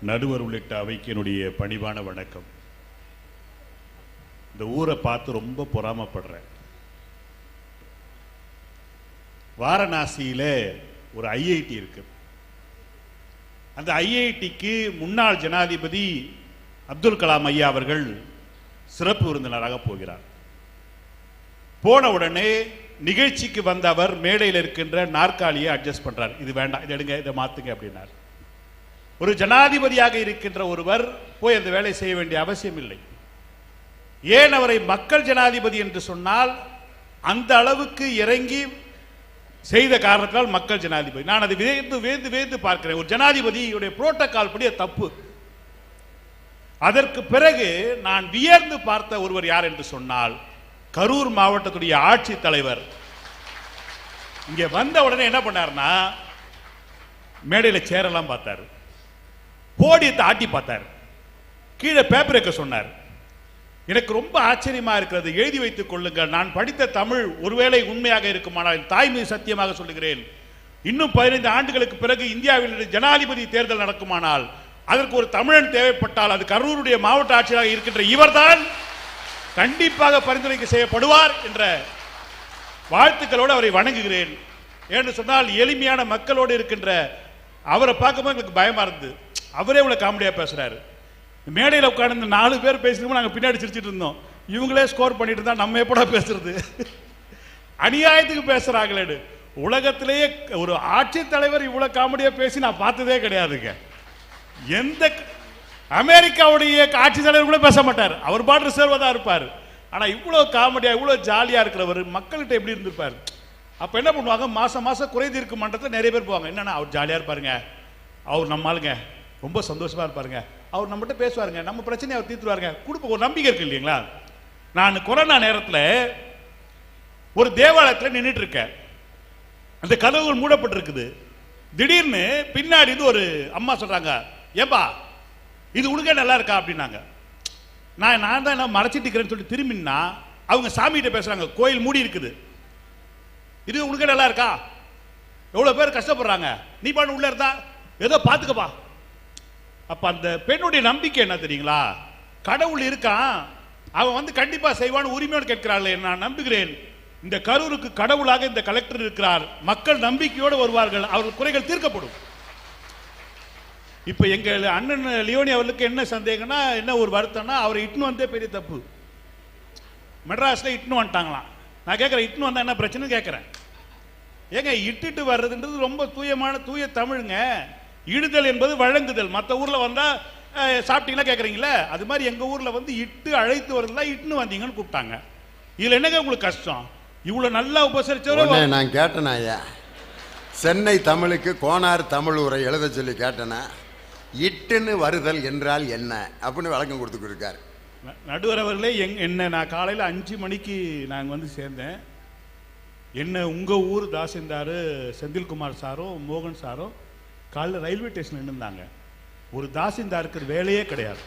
நடுவர் உள்ளிட்ட அவைக்கு என்னுடைய பணிவான வணக்கம். இந்த ஊரை பார்த்து ரொம்ப பொறாமப்படுறேன். வாரணாசியில ஒரு ஐஐடி இருக்கு. அந்த ஐஐடிக்கு முன்னாள் ஜனாதிபதி அப்துல் கலாம் ஐயா அவர்கள் சிறப்பு விருந்தினராக போகிறார். போன உடனே நிகழ்ச்சிக்கு வந்த அவர் மேடையில் இருக்கின்ற நாற்காலியை அட்ஜஸ்ட் பண்றார். இது வேண்டாம், இதை எடுங்க, இதை மாத்துங்க அப்படின்னார். ஒரு ஜனாதிபதியாக இருக்கின்ற ஒருவர் போய் அந்த வேலை செய்ய வேண்டிய அவசியம் இல்லை. ஏன் அவரை மக்கள் ஜனாதிபதி என்று சொன்னால் அந்த அளவுக்கு இறங்கி செய்த காரணத்தால் மக்கள் ஜனாதிபதி. நான் அதை வேந்து பார்க்கிறேன். ஒரு ஜனாதிபதியுடைய புரோட்டோகால் படி தப்பு. அதற்கு பிறகு நான் வியர்ந்து பார்த்த ஒருவர் யார் என்று சொன்னால் கரூர் மாவட்டத்துடைய ஆட்சி தலைவர். இங்க வந்த உடனே என்ன பண்ணார்னா மேடையில் சேரெல்லாம் பார்த்தார், போடியத்தை ஆட்டி பார்த்தார், கீழே பேப்பர் வைக்க சொன்னார். எனக்கு ரொம்ப ஆச்சரியமா இருக்கிறது. எழுதி வைத்துக் கொள்ளுங்கள், நான் படித்த தமிழ் ஒருவேளை உண்மையாக இருக்குமானால் தாய் மீது சத்தியமாக சொல்லுகிறேன், இன்னும் 15 ஆண்டுகளுக்கு பிறகு இந்தியாவில் ஜனாதிபதி தேர்தல் நடக்குமானால் அதற்கு ஒரு தமிழன் தேவைப்பட்டால் அது கரூருடைய மாவட்ட ஆட்சியராக இருக்கின்ற இவர்தான் கண்டிப்பாக பரிந்துரைக்க செய்யப்படுவார் என்ற வாழ்த்துக்களோடு அவரை வணங்குகிறேன். என்று சொன்னால் எளிமையான மக்களோடு இருக்கின்ற அவரை பார்க்கும்போது எனக்கு பயமா இருந்தது. அவரே இவ்வளவு காமெடியா பேசுறாரு. மேடையில் உட்கார்ந்து 4 பேர் பேசுறோம், நாங்கள் பின்னாடி சிரிச்சிட்டு இருந்தோம். இவங்களே ஸ்கோர் பண்ணிட்டு இருந்தா நம்ம எப்படா பேசுறது? அநியாயத்துக்கு பேசுறாங்களே. உலகத்திலேயே ஒரு ஆட்சி தலைவர் இவ்வளவு காமெடியா பேசி நான் பார்த்ததே கிடையாதுங்க. எந்த அமெரிக்காவுடைய ஆட்சி தலைவர் கூட பேச மாட்டார், அவர் பாட்டு ரிசர்வா தான் இருப்பார். ஆனா இவ்வளவு காமெடியா இவ்வளவு ஜாலியா இருக்கிறவர் மக்கள்கிட்ட எப்படி இருந்திருப்பார்? அப்ப என்ன பண்ணுவாங்க, மாசம் மாசம் குறை தீர்க்கும் மன்றத்தில் நிறைய பேர் போவாங்க. என்னன்னா அவர் ஜாலியா இருப்பாருங்க, அவர் நம்மளுங்க ரொம்ப சந்தோஷமா இருப்பாருங்க, அவர் நம்மகிட்ட பேசுவாருங்க, நம்ம பிரச்சனையை அவர் தீர்த்துவாருங்க, கொடுப்ப ஒரு நம்பிக்கை இருக்கு இல்லைங்களா? நான் கொரோனா நேரத்தில் ஒரு தேவாலயத்தில் நின்றுட்டு இருக்கேன். அந்த கதவுகள் மூடப்பட்டிருக்குது. திடீர்னு பின்னாடி இது ஒரு அம்மா சொல்றாங்க, ஏப்பா இது உனக்கே நல்லா இருக்கா அப்படின்னாங்க. நான் தான் என்ன மறைச்சிட்டு இருக்கிறேன்னு சொல்லி திரும்பினா அவங்க சாமிகிட்ட பேசுறாங்க, கோயில் மூடி இருக்குது, இது உனக்கே நல்லா இருக்கா, எவ்வளவு பேர் கஷ்டப்படுறாங்க, நீ பாட்டு உள்ள இருந்தா ஏதோ பாத்துக்கப்பா. அப்ப அந்த பெண்ணுடைய நம்பிக்கை என்ன தெரியுங்களா? கடவுள் இருக்கான், அவன் வந்து கண்டிப்பா செய்வான்னு உரிமையோடு கேட்கிறாள். நான் நம்புகிறேன் இந்த கரூருக்கு கடவுளாக இந்த கலெக்டர் இருக்கிறார், மக்கள் நம்பிக்கையோடு வருவார்கள், அவர்கள் குறைகள் தீர்க்கப்படும். இப்ப எங்க அண்ணன் லியோனி அவர்களுக்கு என்ன சந்தேகம்னா, என்ன ஒரு வருத்தம்னா, அவரை இட்டுன்னு வந்தே பெரிய தப்பு. மெட்ராஸ்ல இட்டுன்னு வந்துட்டாங்களாம். நான் கேட்கிறேன், இட்டுன்னு வந்தா என்ன பிரச்சனை கேட்கிறேன். ஏங்க இட்டுட்டு வர்றதுன்றது ரொம்ப தூய தமிழுங்க. இடுதல் என்பது வழங்குதல். மற்ற ஊர்ல வந்தா சாப்பிட்டீங்களா கேட்குறீங்களா, அது மாதிரி எங்கள் ஊரில் வந்து இட்டு அழைத்து வரல, இட்டுன்னு வந்தீங்கன்னு கூப்பிட்டாங்க. இதில் என்னங்க உங்களுக்கு கஷ்டம்? இவ்வளோ நல்லா உபசரிச்சவரை நான் கேட்டேனா ஐயா, சென்னை தமிழுக்கு கோனார் தமிழ் உரை எழுத சொல்லி கேட்டேனா, இட்டுன்னு வருதல் என்றால் என்ன அப்படின்னு விளக்கம் கொடுத்துருக்காரு. நடுவர் அவர்களே, என்ன நான் காலையில் 5 மணிக்கு நாங்கள் வந்து சேர்ந்தேன். என்ன உங்கள் ஊர் தாசில்தார் செந்தில்குமார் சாரும் மோகன் சாரும் காலையில் ரயில்வே ஸ்டேஷன் நின்றுந்தாங்க. ஒரு தாசில்தாருக்கு வேலையே கிடையாது.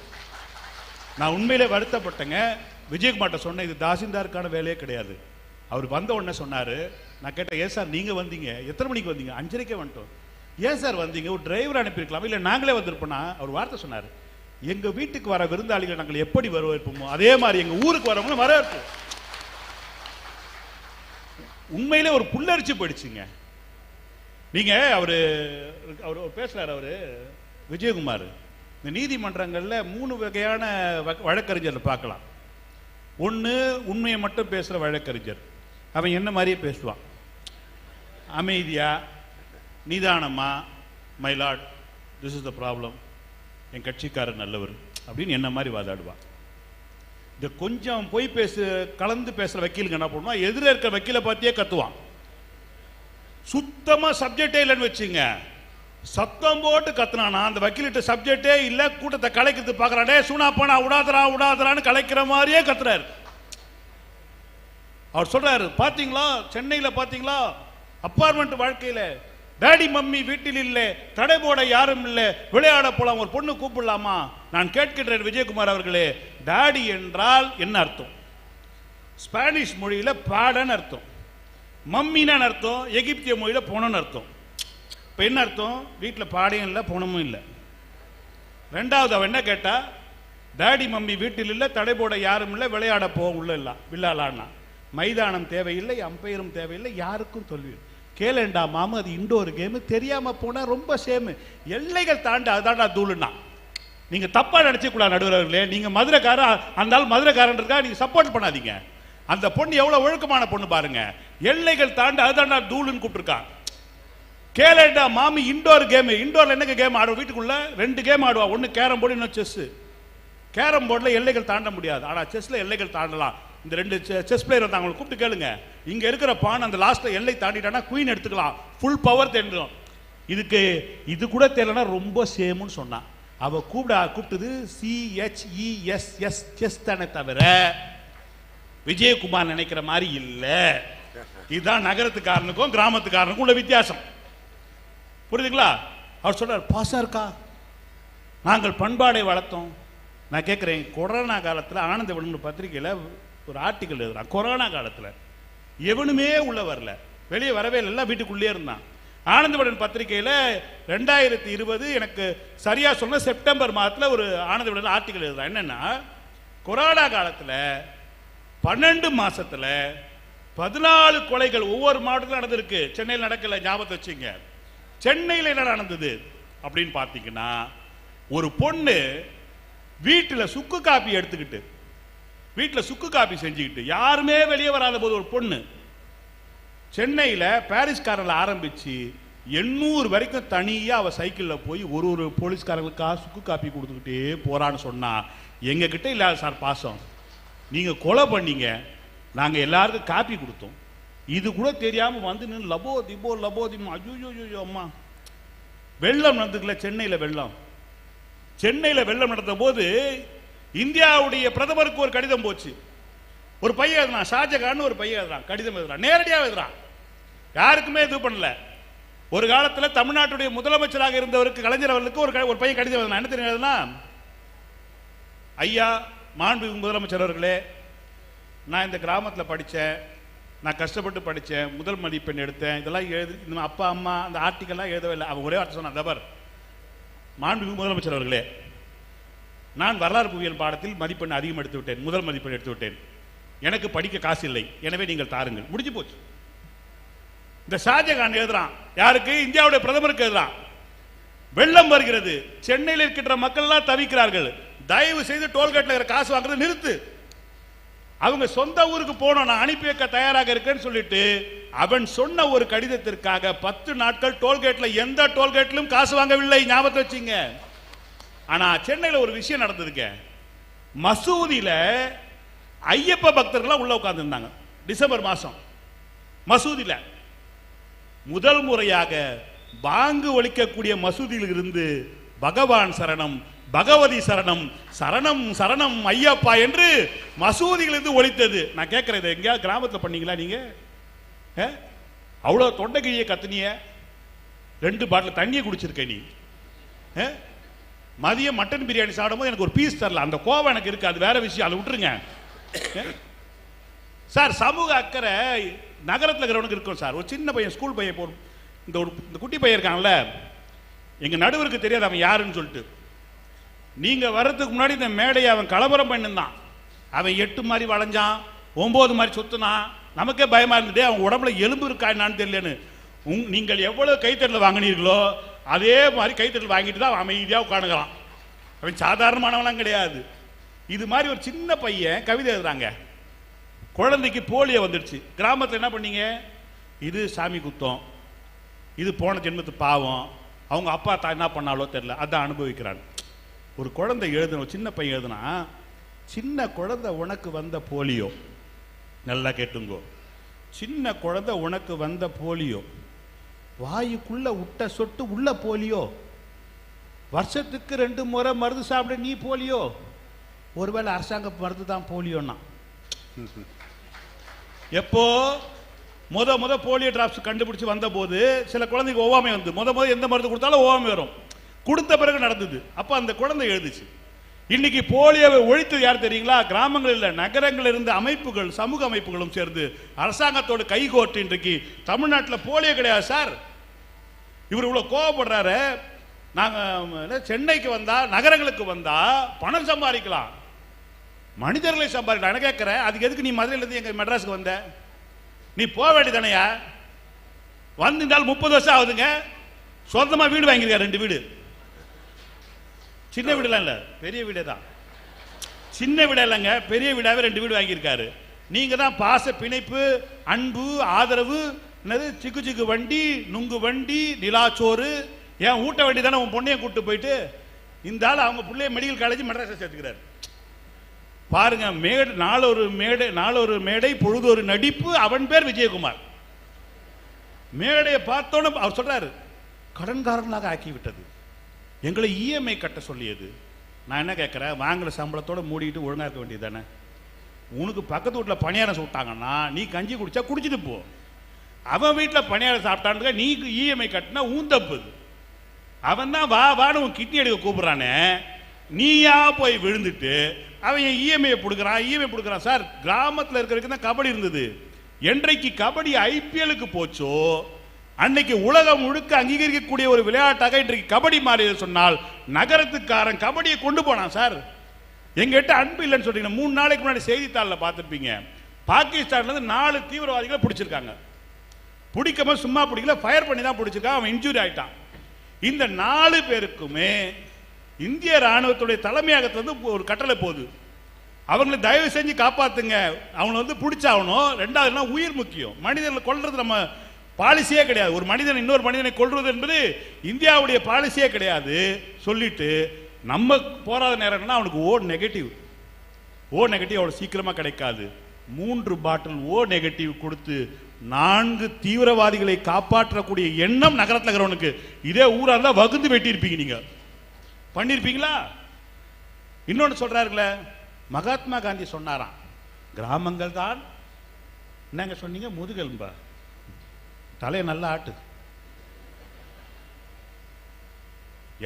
நான் உண்மையிலே வருத்தப்பட்டேங்க. விஜயகுமார்ட்ட சொன்னேன், இது தாசில்தாருக்கான வேலையே கிடையாது. அவர் வந்த உடனே சொன்னார், நான் கேட்டேன், ஏன் சார் நீங்கள் வந்தீங்க, எத்தனை மணிக்கு வந்தீங்க? 5:30 வந்துட்டோம். ஏன் சார் வந்தீங்க, ஒரு டிரைவர் அனுப்பியிருக்கலாம், இல்லை நாங்களே வந்திருப்போம்னா? அவர் வார்த்தை சொன்னார், எங்கள் வீட்டுக்கு வர விருந்தாளிகளை நாங்கள் எப்படி வரவேற்போமோ அதே மாதிரி எங்கள் ஊருக்கு வரவங்களும் வரவேற்போம். உண்மையிலே ஒரு புல்லரிச்சு போயிடுச்சுங்க. நீங்க அவரு பேசுறாரு, அவரு விஜயகுமார், இந்த நீதிமன்றங்கள்ல 3 வகையான வழக்கறிஞர் பார்க்கலாம். ஒன்று உண்மையை மட்டும் பேசுற வழக்கறிஞர், அவன் என்ன மாதிரியே பேசுவான், அமைதியா நிதானமா, my lord this is the problem, என் கட்சிக்காரர் நல்லவர் அப்படின்னு என்ன மாதிரி வாதாடுவான். இந்த கொஞ்சம் போய் கலந்து பேசுற வக்கீலுக்கு என்ன பண்ணுவான், எதிர இருக்கிற வக்கீலை பார்த்தியே கத்துவான். சுத்தமா சப்ஜெக்டே இல்லைன்னு வச்சுங்க, சத்தம் போட்டு கத்துனானா அந்த வக்கீலிட்ட சப்ஜெக்டே இல்லை, கூட்டத்தை கலைக்கிறது பார்க்கறானே, சூனாப்பானா உடாதரான்னு கலைக்கிற மாதிரியே கத்துறாரு. அவர் சொல்றாரு, பாத்தீங்களா சென்னையில் பாத்தீங்களா அப்பார்ட்மெண்ட் வாழ்க்கையில டாடி மம்மி வீட்டில் இல்லை, தடை போட யாரும் இல்லை, விளையாட போலாம், ஒரு பொண்ணு கூப்பிடலாமா? நான் கேட்கின்றேன் விஜயகுமார் அவர்களே, டாடி என்றால் என்ன அர்த்தம்? ஸ்பானிஷ் மொழியில பாடன்னு அர்த்தம், மம்மின்னு அர்த்தம், எகிப்திய மொழியில போனன்னு அர்த்தம். இப்ப என்ன அர்த்தம்? வீட்டில் பாடையும் இல்லை போனமும் இல்லை. ரெண்டாவது அவன் என்ன கேட்டா, டாடி மம்மி வீட்டில் இல்லை, தடை போட யாரும் இல்லை, விளையாட போக உள்ள இல்லை, வில்லாளான்னா மைதானம் தேவையில்லை, அம்பையரும் தேவையில்லை, யாருக்கும் தோல்வி. கேளண்டா மாமு, அது இண்டோர் கேமு, தெரியாம போனா ரொம்ப சேமு, எல்லைகள் தாண்டி அதுதான்டா தூளுன்னா. நீங்க தப்பா நினைச்சக்கூடாது நடுவர்களே. நீங்க மதுரைக்காரன், அந்த ஆள் மதுரைக்காரன் இருக்கா, நீங்க சப்போர்ட் பண்ணாதீங்க. அந்த பொண்ணு எவ்வளவு ஒழுக்கமான பொண்ணு பாருங்க, எல்லைகள் தாண்டி அதுதான்டா தூளுன்னு கூப்பிட்டுருக்கான். கேளண்டா மாமி இண்டோர் கேம், இண்டோர்ல என்னங்க கேம் ஆடுவோம், வீட்டுக்குள்ள 2 கேம் ஆடுவா, ஒன்னு கேரம் போர்டு, இன்னும் செஸ். கேரம் போர்டில் எல்லைகள் தாண்ட முடியாது, ஆனா செஸ்ல எல்லைகள் தாண்டலாம். இந்த 2 செஸ் பிளேயர் வந்து அவங்களை கூப்பிட்டு கேளுங்க, இங்க இருக்கிற பான் அந்த லாஸ்ட்ல எல்லை தாண்டிட்டானா குயின் எடுத்துக்கலாம், ஃபுல் பவர் தெரிஞ்சிடும். இது கூட தெரியலனா ரொம்ப சேமுன்னு சொன்னான். அவ கூப்பிட்டது CHESS செஸ் தானே தவிர விஜயகுமார் நினைக்கிற மாதிரி இல்ல. இதுதான் நகரத்துக்காரனுக்கும் கிராமத்துக்காரனுக்கும் உள்ள வித்தியாசம், புரியுதுங்களா? அவர் சொல்றார், பாசா இருக்கா, நாங்கள் பண்பாடை வளர்த்தோம். நான் கேட்கிறேன், கொரோனா காலத்தில் ஆனந்த விளம்பர பத்திரிகையில் ஒரு ஆர்டிக்கல் எழுதுறான், கொரோனா காலத்தில் எவனுமே உள்ள வரல, வெளியே வரவே இல்லை, வீட்டுக்குள்ளே இருந்தான். ஆனந்தவிடன் பத்திரிகையில் 2020 எனக்கு சரியா சொன்ன செப்டம்பர் மாதத்தில் ஒரு ஆனந்தவிடன் ஆர்டிக்கல் எழுதுறான். என்னன்னா, கொரோனா காலத்தில் 12 மாசத்துல 14 கொலைகள் ஒவ்வொரு மாவட்டத்தில் நடந்திருக்கு. சென்னையில் நடக்கல, ஞாபகத்தை வச்சுங்க. சென்னையில் என்ன நடந்தது அப்படின்னு பார்த்தீங்கன்னா, ஒரு பொண்ணு வீட்டில் சுக்கு காப்பி எடுத்துக்கிட்டு, வீட்டில் சுக்கு காப்பி செஞ்சுக்கிட்டு, யாருமே வெளியே வராத போது ஒரு பொண்ணு சென்னையில் பாரிஸ்காரில் ஆரம்பிச்சு 800 வரைக்கும் தனியாக அவள் சைக்கிளில் போய் ஒரு போலீஸ்காரங்களுக்காக சுக்கு காப்பி கொடுத்துக்கிட்டே போறான்னு சொன்னா, எங்ககிட்ட இல்லாத சார் பாசம், நீங்கள் கொலை பண்ணீங்க, நாங்கள் எல்லாருக்கும் காப்பி கொடுத்தோம், இது கூட தெரியாமல் வந்து நின்று லபோ திபோ ஐயோ அம்மா. வெள்ளம் நடந்துக்கல சென்னையில், சென்னையில் வெள்ளம் நடந்த போது இந்தியாவுடைய பிரதமருக்கு ஒரு கடிதம் போச்சு. ஒரு பையன் எழுதுறான், ஷாஜகான் ஒரு பையன் எழுதுறான், கடிதம் எழுதுறான், நேரடியாக எழுதுறான், யாருக்குமே இது பண்ணல. ஒரு காலத்தில் தமிழ்நாட்டுடைய முதலமைச்சராக இருந்தவருக்கு, கலைஞர் அவர்களுக்கு ஒரு பையன் கடிதம் எழுதுறான். என்ன தெரியும் எழுதுனா, ஐயா மாண்புமிகு முதலமைச்சர் அவர்களே, நான் இந்த கிராமத்தில் படித்தேன், நான் கஷ்டப்பட்டு படித்தேன், முதல் மதிப்பெண் எடுத்தேன், இதெல்லாம் எழுதி அப்பா அம்மா அந்த ஆர்டிக்கல்லாம் எழுதவே இல்லை. அவன் ஒரே வார்த்தை சொன்னான், தபர் மாண்புமிகு முதலமைச்சர் அவர்களே, நான் வரலாறு புவியியல் பாடத்தில் மதிப்பெண் அதிகம் எடுத்து விட்டேன், முதல் மதிப்பெண் எடுத்து விட்டேன், எனக்கு படிக்க காசு இல்லை, எனவே நீங்கள் தாருங்கள், முடிஞ்சு போச்சு. இந்த ஷாஜகான் எழுதுறான், யாருக்கு? இந்தியாவுடைய பிரதமருக்கு எழுதுறான். வெள்ளம் வருகிறது, சென்னையில் இருக்கின்ற மக்கள் எல்லாம் தவிக்கிறார்கள், தயவு செய்து டோல்கேட்ல இருக்கிற காசு வாங்குறது நிறுத்து, அவங்க சொந்த ஊருக்கு போனோம், நான் அனுப்பி வைக்க தயாராக இருக்கேன்னு சொல்லிட்டு அவன் சொன்ன ஒரு கடிதத்திற்காக 10 நாட்கள் டோல்கேட்ல எந்த டோல்கேட்லும் காசு வாங்கவில்லை. ஞாபகத்தை வச்சுங்க. ஆனா சென்னையில ஒரு விஷயம் நடந்ததுங்க. மசூதியில ஐயப்ப பக்தர்கள் உள்ள உட்கார்ந்து இருந்தாங்க. டிசம்பர் மாசம் மசூதியில முதல் முறையாக பாங்கு ஒலிக்கக்கூடிய மசூதியில் இருந்து பகவான் சரணம், பகவதி சரணம், சரணம் சரணம் ஐயப்பா என்று மசூதியிலிருந்து ஒலித்தது. நான் கேட்கிறேன், இதை எங்கேயாவது கிராமத்தில் பண்ணீங்களா நீங்க? அவ்வளவு தொண்டைக்கிழியை கத்துனிய, 2 பாட்டில் தண்ணியை குடிச்சிருக்க நீ. மதியம் மட்டன் பிரியாணி சாப்பிடும்போது எனக்கு ஒரு பீஸ் தரல, அந்த கோவம் எனக்கு இருக்கு, அது வேற விஷயம், அதை விட்டுருங்க சார். சமூக அக்கறை நகரத்தில் இருக்கிறவனுக்கு இருக்கும் சார். ஒரு சின்ன பையன், ஸ்கூல் பையன் போடும், இந்த குட்டி பையன் இருக்கான்ல, எங்க நடுவருக்கு தெரியாது அவன் யாருன்னு சொல்லிட்டு. நீங்க வர்றதுக்கு முன்னாடி இந்த மேடையை அவன் கலவரம் பண்ணிருந்தான். அவன் 8 மாதிரி வளைஞ்சான், 9 மாதிரி சுத்தினான். நமக்கே பயமா இருந்துட்டு அவன் உடம்புல எலும்பு இருக்கா என்னான்னு தெரியலன்னு. நீங்கள் எவ்வளவு கைத்தட்டல் வாங்கினீர்களோ அதே மாதிரி கைத்தட்டல் வாங்கிட்டு தான் அமைதியாக உட்காந்துக்கிறான். அவன் சாதாரணமானவெல்லாம் கிடையாது. இது மாதிரி ஒரு சின்ன பையன் கவிதை எழுதுறாங்க. குழந்தைக்கு போலியோ வந்துடுச்சு. கிராமத்தில் என்ன பண்ணீங்க? இது சாமி குத்தம், இது போன ஜென்மத்து பாவம், அவங்க அப்பா தான் என்ன பண்ணாலோ தெரியல, அதான் அனுபவிக்கிறான். ஒரு குழந்தை எழுதுன, சின்ன பையன் எழுதுனா, சின்ன குழந்தை உனக்கு வந்த போலியோ, நல்லா கேட்டுங்கோ, சின்ன குழந்தை உனக்கு வந்த போலியோ, வாயுக்குள்ள விட்ட சொட்டு உள்ள போலியோ, வருஷத்துக்கு 2 முறை மருந்து சாப்பிட நீ போலியோ, ஒருவேளை அரசாங்க மருந்து தான் போலியோன்னா. எப்போ முத போலியோ டிராப்ஸ் கண்டுபிடிச்சு வந்த போது சில குழந்தைக்கு ஒவ்வாமை வந்து, முத எந்த மருந்து கொடுத்தாலும் ஒவ்வாமை வரும். கொடுத்த பிறகு நடந்தது. அப்ப அந்த குழந்தை எழுதுச்சு. இன்னைக்கு போலியோவை ஒழித்தது யார் தெரியுங்களா? கிராமங்களில் நகரங்களில் இருந்த அமைப்புகள், சமூக அமைப்புகளும் சேர்ந்து அரசாங்கத்தோடு கைகோர்த்து இன்றைக்கு தமிழ்நாட்டில் போலியோ கிடையாது சார். இவர் இவ்வளவு கோவப்படுறாரு. நாங்க சென்னைக்கு வந்தா, நகரங்களுக்கு வந்தா பணம் சம்பாதிக்கலாம், மனிதர்களை சம்பாதிக்கலாம். நான் கேட்கிறேன், அதுக்கு எதுக்கு நீ மதுரையில இருந்து எங்க மெட்ராஸுக்கு வந்த? நீ போக வேண்டியதானையா? வந்திருந்தால் 30 வருஷம் ஆகுதுங்க. சொந்தமா வீடு வாங்கியிருக்காரு, 2 வீடு. சின்ன வீடுலாம் இல்ல, பெரிய வீடே தான். சின்ன வீடு இல்லைங்க, பெரிய வீடாவே 2 வீடு வாங்கியிருக்காரு. நீங்க தான் பாச பிணைப்பு, அன்பு, ஆதரவு, என்னது சிக்கு சிக்கு வண்டி, நுங்கு வண்டி, நிலாச்சோறு, ஏன் ஊட்ட வண்டி தானே உன் பொண்ணையை கூப்பிட்டு போயிட்டு இந்த ஆள் அவங்க பிள்ளைய மெடிக்கல் காலேஜ் மெட்ராஸை சேர்த்துக்கிறார். பாருங்க, நாளொரு மேடை பொழுது ஒரு நடிப்பு. அவன் பேர் விஜயகுமார். மேடையை பார்த்தோன்னு அவர் சொல்றாரு, கடன்காரனாக ஆக்கிவிட்டது, எங்களை இஎம்ஐ கட்ட சொல்லியது. நான் என்ன கேட்கிறேன், வாங்குற சம்பளத்தோட மூடிட்டு ஒழுங்கா இருக்க வேண்டியது தானே? உனக்கு பக்கத்து வீட்டில் பணியாரம் சாப்பிட்டாங்கன்னா நீ கஞ்சி குடிச்சா குடிச்சிட்டு போ. அவன் வீட்டில் பணியாரம் சாப்பிட்டான்னு நீ இஎம்ஐ கட்டினா ஊந்தப்புது. அவன் தான் வான்னு உன் கிட்னி எடுக்க கூப்பிடுறானே, நீயா போய் விழுந்துட்டு அவன் இஎம்ஐ கொடுக்குறான். சார், கிராமத்தில் இருக்கிறதுக்கு தான் கபடி இருந்தது. என்றைக்கு கபடி ஐபிஎலுக்கு போச்சோ அன்னைக்கு உலகம் முழுக்க அங்கீகரிக்கக்கூடிய ஒரு விளையாட்டாக இன்றைக்கு கபடி மாறியது. சொன்னால் நகரத்துக்காரன் கபடியை கொண்டு போனான் சார். எங்கிட்ட அன்பு இல்லைன்னு சொல்றீங்க. 3 நாளைக்கு முன்னாடி செய்தித்தாளில் பார்த்துருப்பீங்க, பாகிஸ்தான்ல இருந்து 4 தீவிரவாதிகளை பிடிச்சிருக்காங்க. பிடிக்காம சும்மா பிடிக்கல, ஃபயர் பண்ணி தான் பிடிச்சிருக்கான். அவன் இன்ஜூரி ஆயிட்டான். இந்த 4 பேருக்குமே இந்திய ராணுவத்துடைய தலைமையகத்திலிருந்து ஒரு கட்டளை போகுது, அவங்களை தயவு செஞ்சு காப்பாத்துங்க, அவங்களை பிடிச்சாகணும். 2வது உயிர் முக்கியம். மனிதர்களை கொல்றது நம்ம பாலிசியே கிடையாது. ஒரு மனிதன் இன்னொரு மனிதனை கொல்வது என்பது இந்தியாவுடைய பாலிசியே கிடையாது. சொல்லிட்டு நம்ம போராத நேரம்னா அவனுக்கு ஓ நெகட்டிவ் அவ்வளவு சீக்கிரமா கிடைக்காது. 3 பாட்டில் ஓ நெகட்டிவ் கொடுத்து 4 தீவிரவாதிகளை காப்பாற்றக்கூடிய எண்ணம் நகரத்தில் இருக்கிறவனுக்கு. இதே ஊரா இருந்தா வகுந்து வெட்டியிருப்பீங்க. நீங்க பண்ணிருப்பீங்களா? இன்னொன்னு சொல்றாருங்களே, மகாத்மா காந்தி சொன்னாராம், கிராமங்கள் தான் என்னங்க சொன்னீங்க, முதுகெலும்பா, தலையை நல்லா ஆட்டு.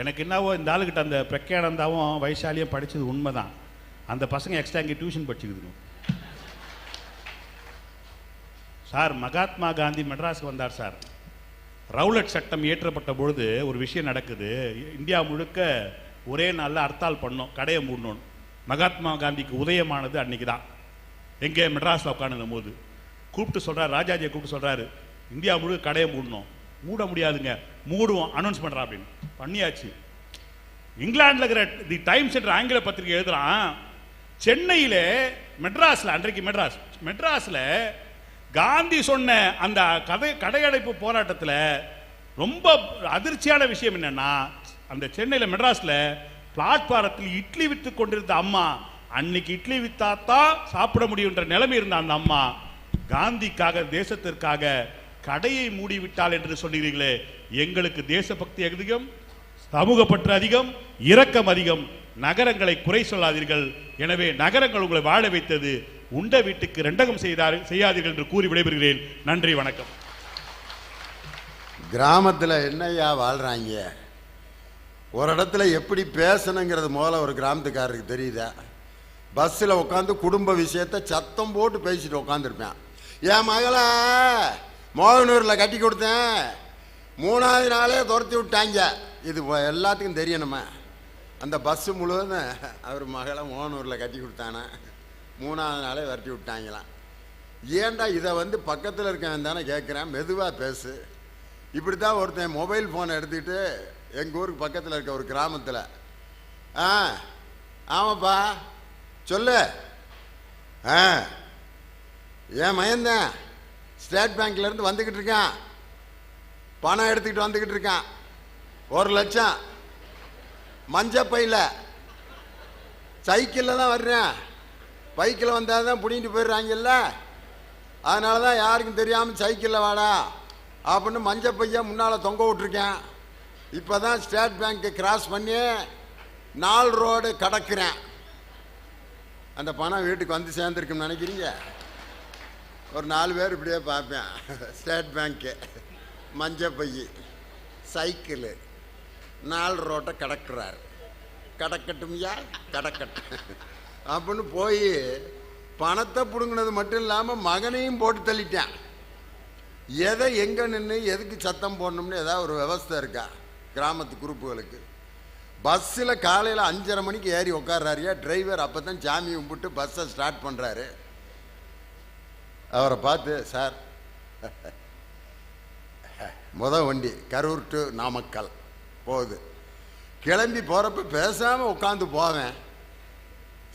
எனக்கு என்னவோ இந்த ஆளுகிட்ட அந்த பிரக்யானந்தாவும் வைசாலியும் படிச்சது உண்மைதான். அந்த பசங்க எக்ஸ்ட்ரா இங்கே டியூஷன் படிச்சுக்குது சார். மகாத்மா காந்தி மெட்ராஸுக்கு வந்தார் சார். ரவுலட் சட்டம் இயற்றப்பட்ட பொழுது ஒரு விஷயம் நடக்குது. இந்தியா முழுக்க ஒரே நாளில் ஹர்த்தால் பண்ணோம், கடையை மூடணும். மகாத்மா காந்திக்கு உதயமானது அன்னைக்கு தான். எங்கே? மெட்ராஸில் உட்காந்துருந்த போது கூப்பிட்டு சொல்றாரு, ராஜாஜியை கூப்பிட்டு சொல்றாரு, இந்தியா முழுக்க கடையை மூடணும். மூட முடியாதுங்க, மூடுவோம், அனௌன்ஸ் பண்றான் அப்படின்னு பண்ணியாச்சு. இங்கிலாந்துல இருக்கிற தி டைம்ஸ் என்ற ஆங்கில பத்திரிகை எழுதுறான், சென்னையில மெட்ராஸ்ல, அன்றைக்கு மெட்ராஸ்ல காந்தி சொன்ன அந்த கடையடைப்பு போராட்டத்தில் ரொம்ப அதிர்ச்சியான விஷயம் என்னன்னா, அந்த சென்னையில் மெட்ராஸ்ல பிளாட்பாரத்தில் இட்லி வித்து கொண்டிருந்த அம்மா, அன்னைக்கு இட்லி வித்தாத்தான் சாப்பிட முடியுன்ற நிலைமை இருந்த அந்த அம்மா காந்திக்காக, தேசத்திற்காக கடையை மூடிவிட்டால் என்று சொன்னீர்களே. எங்களுக்கு தேசபக்தி அதிகம், சமூக பற்று அதிகம், இரக்கம் அதிகம். நகரங்களை குறை சொல்லாதீர்கள். எனவே நகரங்கள் உங்களை வாழ வைத்தது. உண்ட வீட்டுக்கு ரெண்டகம் செய்யாதீர்கள் என்று கூறி விடைபெறுகிறேன். நன்றி, வணக்கம். கிராமத்தில் என்னையா வாழ்றாங்க? ஒரு இடத்துல எப்படி பேசணுங்கிறது முதல்ல ஒரு கிராமத்துக்காரருக்கு தெரியுதா? பஸ்ஸில் உட்காந்து குடும்ப விஷயத்தை சத்தம் போட்டு பேசிட்டு உட்காந்துருப்பேன். என் மகளை மோகனூரில் கட்டி கொடுத்தேன், 3வது நாளே துரத்தி விட்டாங்க. இது எல்லாத்துக்கும் தெரியணுமா? அந்த பஸ்ஸு முழுவதும் அவர் மகளை மோகனூரில் கட்டி கொடுத்தானா, 3வது நாளே விரட்டி விட்டாங்களாம். ஏன்டா இதை வந்து பக்கத்தில் இருக்கவன் தானே கேட்குறேன், மெதுவாக பேசு. இப்படி தான் ஒருத்தன் மொபைல் ஃபோனை எடுத்துக்கிட்டு எங்கள் ஊருக்கு பக்கத்தில் இருக்க ஒரு கிராமத்தில், ஆமாப்பா சொல்லு, என் மயன்தான் ஸ்டேட் பேங்க்லேருந்து வந்துக்கிட்டு இருக்கான், பணம் எடுத்துக்கிட்டு வந்துக்கிட்டு இருக்கான், 1 லட்சம் மஞ்சப்பையில், சைக்கிளில் தான் வர்றேன், பைக்கில் வந்தால் தான் பிடிங்கிட்டு போயிடுறாங்கல்ல, அதனால தான் யாருக்கும் தெரியாமல் சைக்கிளில் வாடா அப்படின்னு மஞ்சப்பையை முன்னால் தொங்க விட்ருக்கேன். இப்போ தான் ஸ்டேட் பேங்க்கு கிராஸ் பண்ணி 4 ரோடு கடக்கிறேன். அந்த பணம் வீட்டுக்கு வந்து சேர்ந்துருக்குன்னு நினைக்கிறீங்க? ஒரு 4 பேர் இப்படியே பார்ப்பேன். ஸ்டேட் பேங்க்கு, மஞ்சப்பை, சைக்கிளு, 4 ரோட்டை கடக்கிறார். கடக்கட்டும்யா, கடக்கட்டும் அப்படின்னு போய் பணத்தை பிடுங்கினது மட்டும் இல்லாமல் மகனையும் போட்டு தள்ளிட்டேன். எதை எங்கே நின்று எதுக்கு சத்தம் போடணும்னு ஏதாவது ஒரு விவஸ்தை இருக்கா கிராமத்து குரூப்புகளுக்கு? பஸ்ஸில் காலையில் 5:30 மணிக்கு ஏறி உட்கார்றாருயா டிரைவர். அப்போ தான் சாமி கும்பிட்டு பஸ்ஸை ஸ்டார்ட் பண்ணுறாரு. அவரை பார்த்து, சார் வண்டி கரூர் டு நாமக்கல் போகுது, கிளம்பி போகிறப்ப பேசாமல் உட்காந்து போவேன்.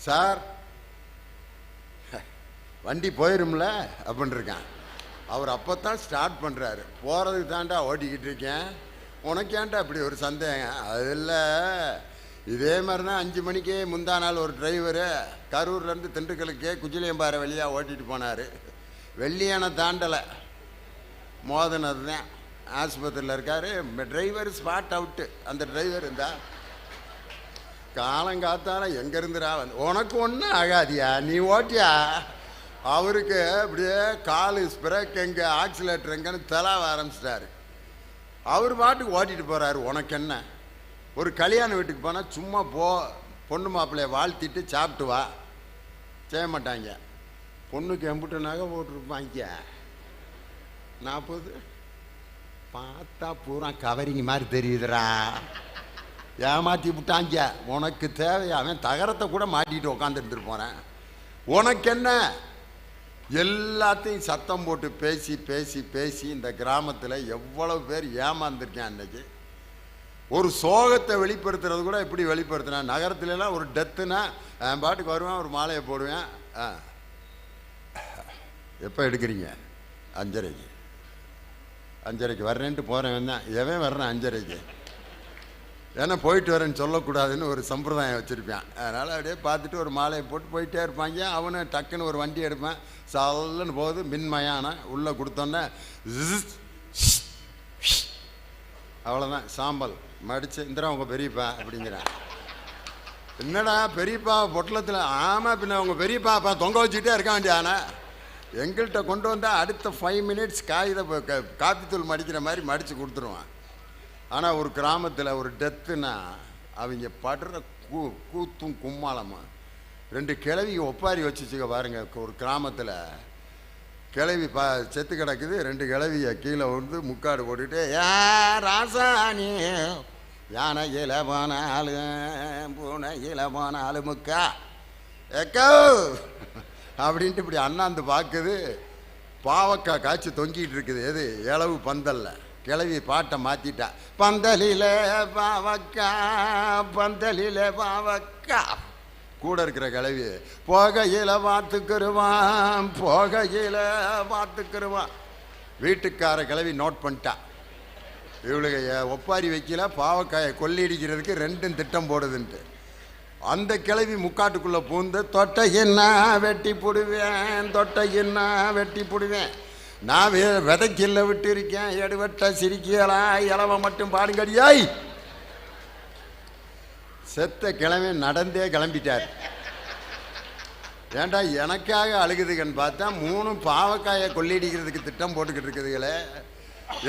சார் வண்டி போயிரும்ல அப்படின்னு இருக்கான். அவர் அப்போ தான் ஸ்டார்ட் பண்ணுறாரு. போகிறதுக்கு தாண்டா ஓட்டிக்கிட்டு இருக்கேன், உனக்கு ஏன்டா அப்படி ஒரு சந்தேகம்? அதில் இதே மாதிரி தான் 5 மணிக்கே முந்தா நாள் ஒரு டிரைவரு கரூர்லேருந்து திண்டுக்கலுக்கு குஜிலியம்பாறை வழியாக ஓட்டிகிட்டு போனார். வெள்ளியானை தாண்டலை, மோதனது தான். ஆஸ்பத்திரியில் இருக்கார். Driver spot out. அந்த டிரைவர் இருந்தா காலங்காத்தால எங்கேருந்துடா வந்து, உனக்கு ஒன்றும் ஆகாதியா, நீ ஓட்டியா. அவருக்கு அப்படியே காலு ஸ்பிரேக் எங்கே, ஆக்சிலேட்டர் எங்கன்னு தெலாவ ஆரம்பிச்சிட்டாரு. அவர் பாட்டுக்கு ஓட்டிகிட்டு போகிறாரு. உனக்கு என்ன? ஒரு கல்யாண வீட்டுக்கு போனால் சும்மா பொண்ணு மாப்பிள்ளைய வாழ்த்திட்டு சாப்பிட்டு வா, செய்ய மாட்டாங்க. பொண்ணுக்கு எம்புட்டு நகை போட்டிருப்பாங்க, 40 பார்த்தா பூரா கவரிங் மாதிரி தெரியுதுரா, ஏமாற்றி விட்டாங்க. உனக்கு தேவையா? அவன் தகரத்தை கூட மாட்டிட்டு உக்காந்துட்டு போகிறேன். உனக்கு என்ன? எல்லாத்தையும் சத்தம் போட்டு பேசி பேசி பேசி இந்த கிராமத்தில் எவ்வளவு பேர் ஏமாந்துருக்கேன். அன்னைக்கு ஒரு சோகத்தை வெளிப்படுத்துறது கூட எப்படி வெளிப்படுத்தினேன். நகரத்துலலாம் ஒரு டெத்துனா என் பாட்டுக்கு வருவேன், ஒரு மாலையை போடுவேன். எப்போ எடுக்கிறீங்க? 5:30க்கு. 5:30க்கு வர்றேன்ட்டு போகிறேன் தான். எவன் வர்றேன் 5:30க்கு? ஏன்னா போயிட்டு வரேன்னு சொல்லக்கூடாதுன்னு ஒரு சம்பிரதாயம் வச்சுருப்பேன். அதனால் அப்படியே பார்த்துட்டு ஒரு மாலையை போட்டு போயிட்டே இருப்பாங்க. அவனை டக்குன்னு ஒரு வண்டி எடுப்பேன், சல்லுன்னு போகுது, மின்மயான உள்ளே கொடுத்தோன்னே அவ்வளோதான். சாம்பல் மடித்து இந்திரா உங்கள் பெரியப்பா அப்படிங்கிறேன். என்னடா பெரியப்பா பொட்டலத்தில்? ஆமாம், பின்ன அவங்க பெரியப்பாப்பா தொங்க வச்சுக்கிட்டே இருக்க வேண்டியானா? எங்கள்கிட்ட கொண்டு வந்தால் அடுத்த 5 மினிட்ஸ் காப்பித்தூள் மடிக்கிற மாதிரி மடித்து கொடுத்துருவான். ஆனால் ஒரு கிராமத்தில் ஒரு டெத்துனா அவங்க படுற கூத்தும் கும்மாளமா. 2 கிழவி ஒப்பாரி வச்சுச்சுக்க பாருங்க. ஒரு கிராமத்தில் கிழவி செத்து கிடக்குது, 2 கிழவிய கீழே வந்து முக்காடு போட்டுக்கிட்டு, ராசானி யானையில போனாலும் பூனையில போனாலும் முக்கா எக்கோ அப்படின்ட்டு இப்படி அண்ணாந்து பார்க்குது. பாவக்காய் காய்ச்சி தொங்கிட்டு இருக்குது. எது? இளவு பந்தல்ல. கிளவி பாட்டை மாற்றிட்டா. பந்தலில பாவக்கா, பந்தலில பாவக்கா. கூட இருக்கிற கிளவி போகையில் பார்த்துக்கிருவான், போகையில் பார்த்துக்கிருவான். வீட்டுக்கார கிளவி நோட் பண்ணிட்டா. இவளுக்கு ஒப்பாரி வைக்கல, பாவக்காயை கொள்ளையடிக்கிறதுக்கு 2 திட்டம் போடுதுன்ட்டு. அந்த கிளவி முக்காட்டுக்குள்ளே பூந்து தொட்டையின்னா வெட்டி போடுவேன், தொட்டையின்னா வெட்டி போடுவேன், நான் விதைக்கில்ல விட்டு இருக்கேன், எடுவட்ட சிரிக்கியலா இளவ மட்டும் பாடுங்கடியாய். செத்த கிழமை நடந்தே கிளம்பிட்டார். ஏண்டா எனக்காக அழுகுதுங்கன்னு பார்த்தா 3 பாவக்காயை கொள்ளையடிக்கிறதுக்கு திட்டம் போட்டுக்கிட்டு இருக்குதுங்களே,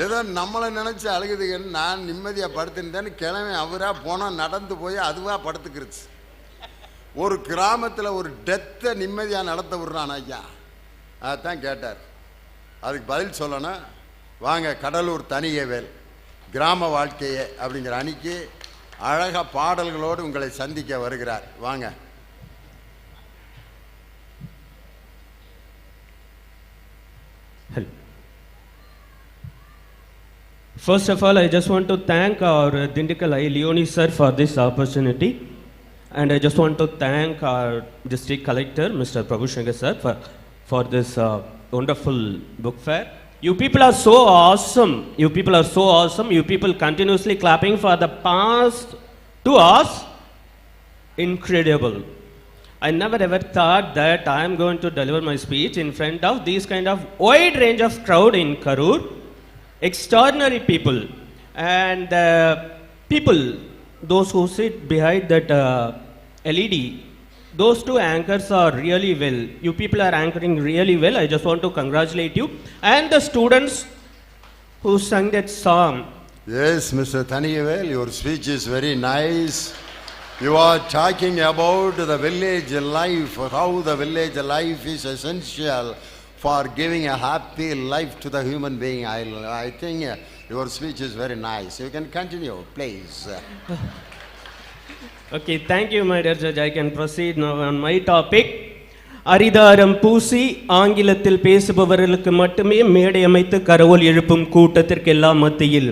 ஏதோ நம்மளை நினச்சி அழுகுதுங்கன்னு நான் நிம்மதியாக படுத்துருந்தேன்னு கிழமை அவராக போனால் நடந்து போய் அதுவாக படுத்துக்கிருச்சு. ஒரு கிராமத்தில் ஒரு டெத்தை நிம்மதியாக நடத்த விட்றான் ஐயா, அதான் கேட்டார். அதுக்கு பதில் சொல்லணும். வாங்க, கடலூர் தனியவேல் கிராம வாழ்க்கையே அப்படிங்கிற அணிக்கு அழகாக பாடல்களோடு உங்களை சந்திக்க வருகிறார். வாங்க. First of all, I just want to thank our Dindikkal I. Leone sir for this opportunity, and I just want to thank our district collector, Mr. Prabhu Shankar sir, for this wonderful book fair. You people are so awesome. You people are so awesome. You people continuously clapping for the past 2 hours. Incredible. I never ever thought that I am going to deliver my speech in front of these kind of wide range of crowd in Karur. Extraordinary people, and people, those who sit behind that LED, those 2 anchors are really well. You people are anchoring really well. I just want to congratulate you and the students who sang that song. Yes, Mr. Thaniyavel, your speech is very nice. You are talking about the village life, how the village life is essential for giving a happy life to the human being. I think your speech is very nice. You can continue, please. Okay, thank you, my dear judge. I can proceed now on my topic. அரிதாரம் பூசி ஆங்கிலத்தில் பேசுபவர்களுக்கு மட்டுமே மேடை அமைத்து கரவொல் எழுப்பும் கூட்டத்திற்கெல்லாம் மத்தியில்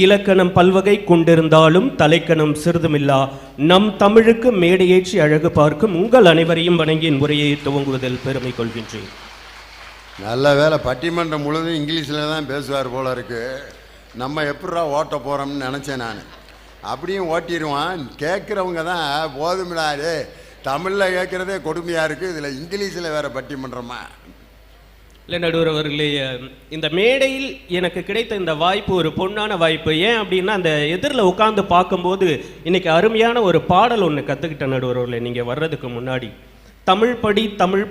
இலக்கணம் பல்வகை கொண்டிருந்தாலும் தலைக்கணம் சிறிதுமில்லா நம் தமிழுக்கு மேடையேற்றி அழகு பார்க்கும் உங்கள் அனைவரையும் வணங்கி என் உரையை துவங்குவதில் பெருமை கொள்கின்றேன். நல்ல வேலை, பட்டிமன்றம் முழுவதும் இங்கிலீஷில் தான் பேசுவார் போல இருக்கு. நம்ம எப்படா ஓட்ட போகிறோம்னு நினச்சேன் நான். அப்படியும் ஓட்டிடுவான். கேட்குறவங்க தான் போதுமிடாது, தமிழில் கேட்குறதே கொடுமையாக இருக்குது, இதில் இங்கிலீஷில் வேறு பட்டிமன்றமா? இல்லை நடுவர் அவர்களே, இந்த மேடையில் எனக்கு கிடைத்த இந்த வாய்ப்பு ஒரு பொன்னான வாய்ப்பு. ஏன் அப்படின்னா, அந்த எதிரில் உட்காந்து பார்க்கும்போது இன்னைக்கு அருமையான ஒரு பாடல் ஒன்று கற்றுக்கிட்டேன் நடுவர் அவர்களே. நீங்கள் வர்றதுக்கு முன்னாடி தமிழ்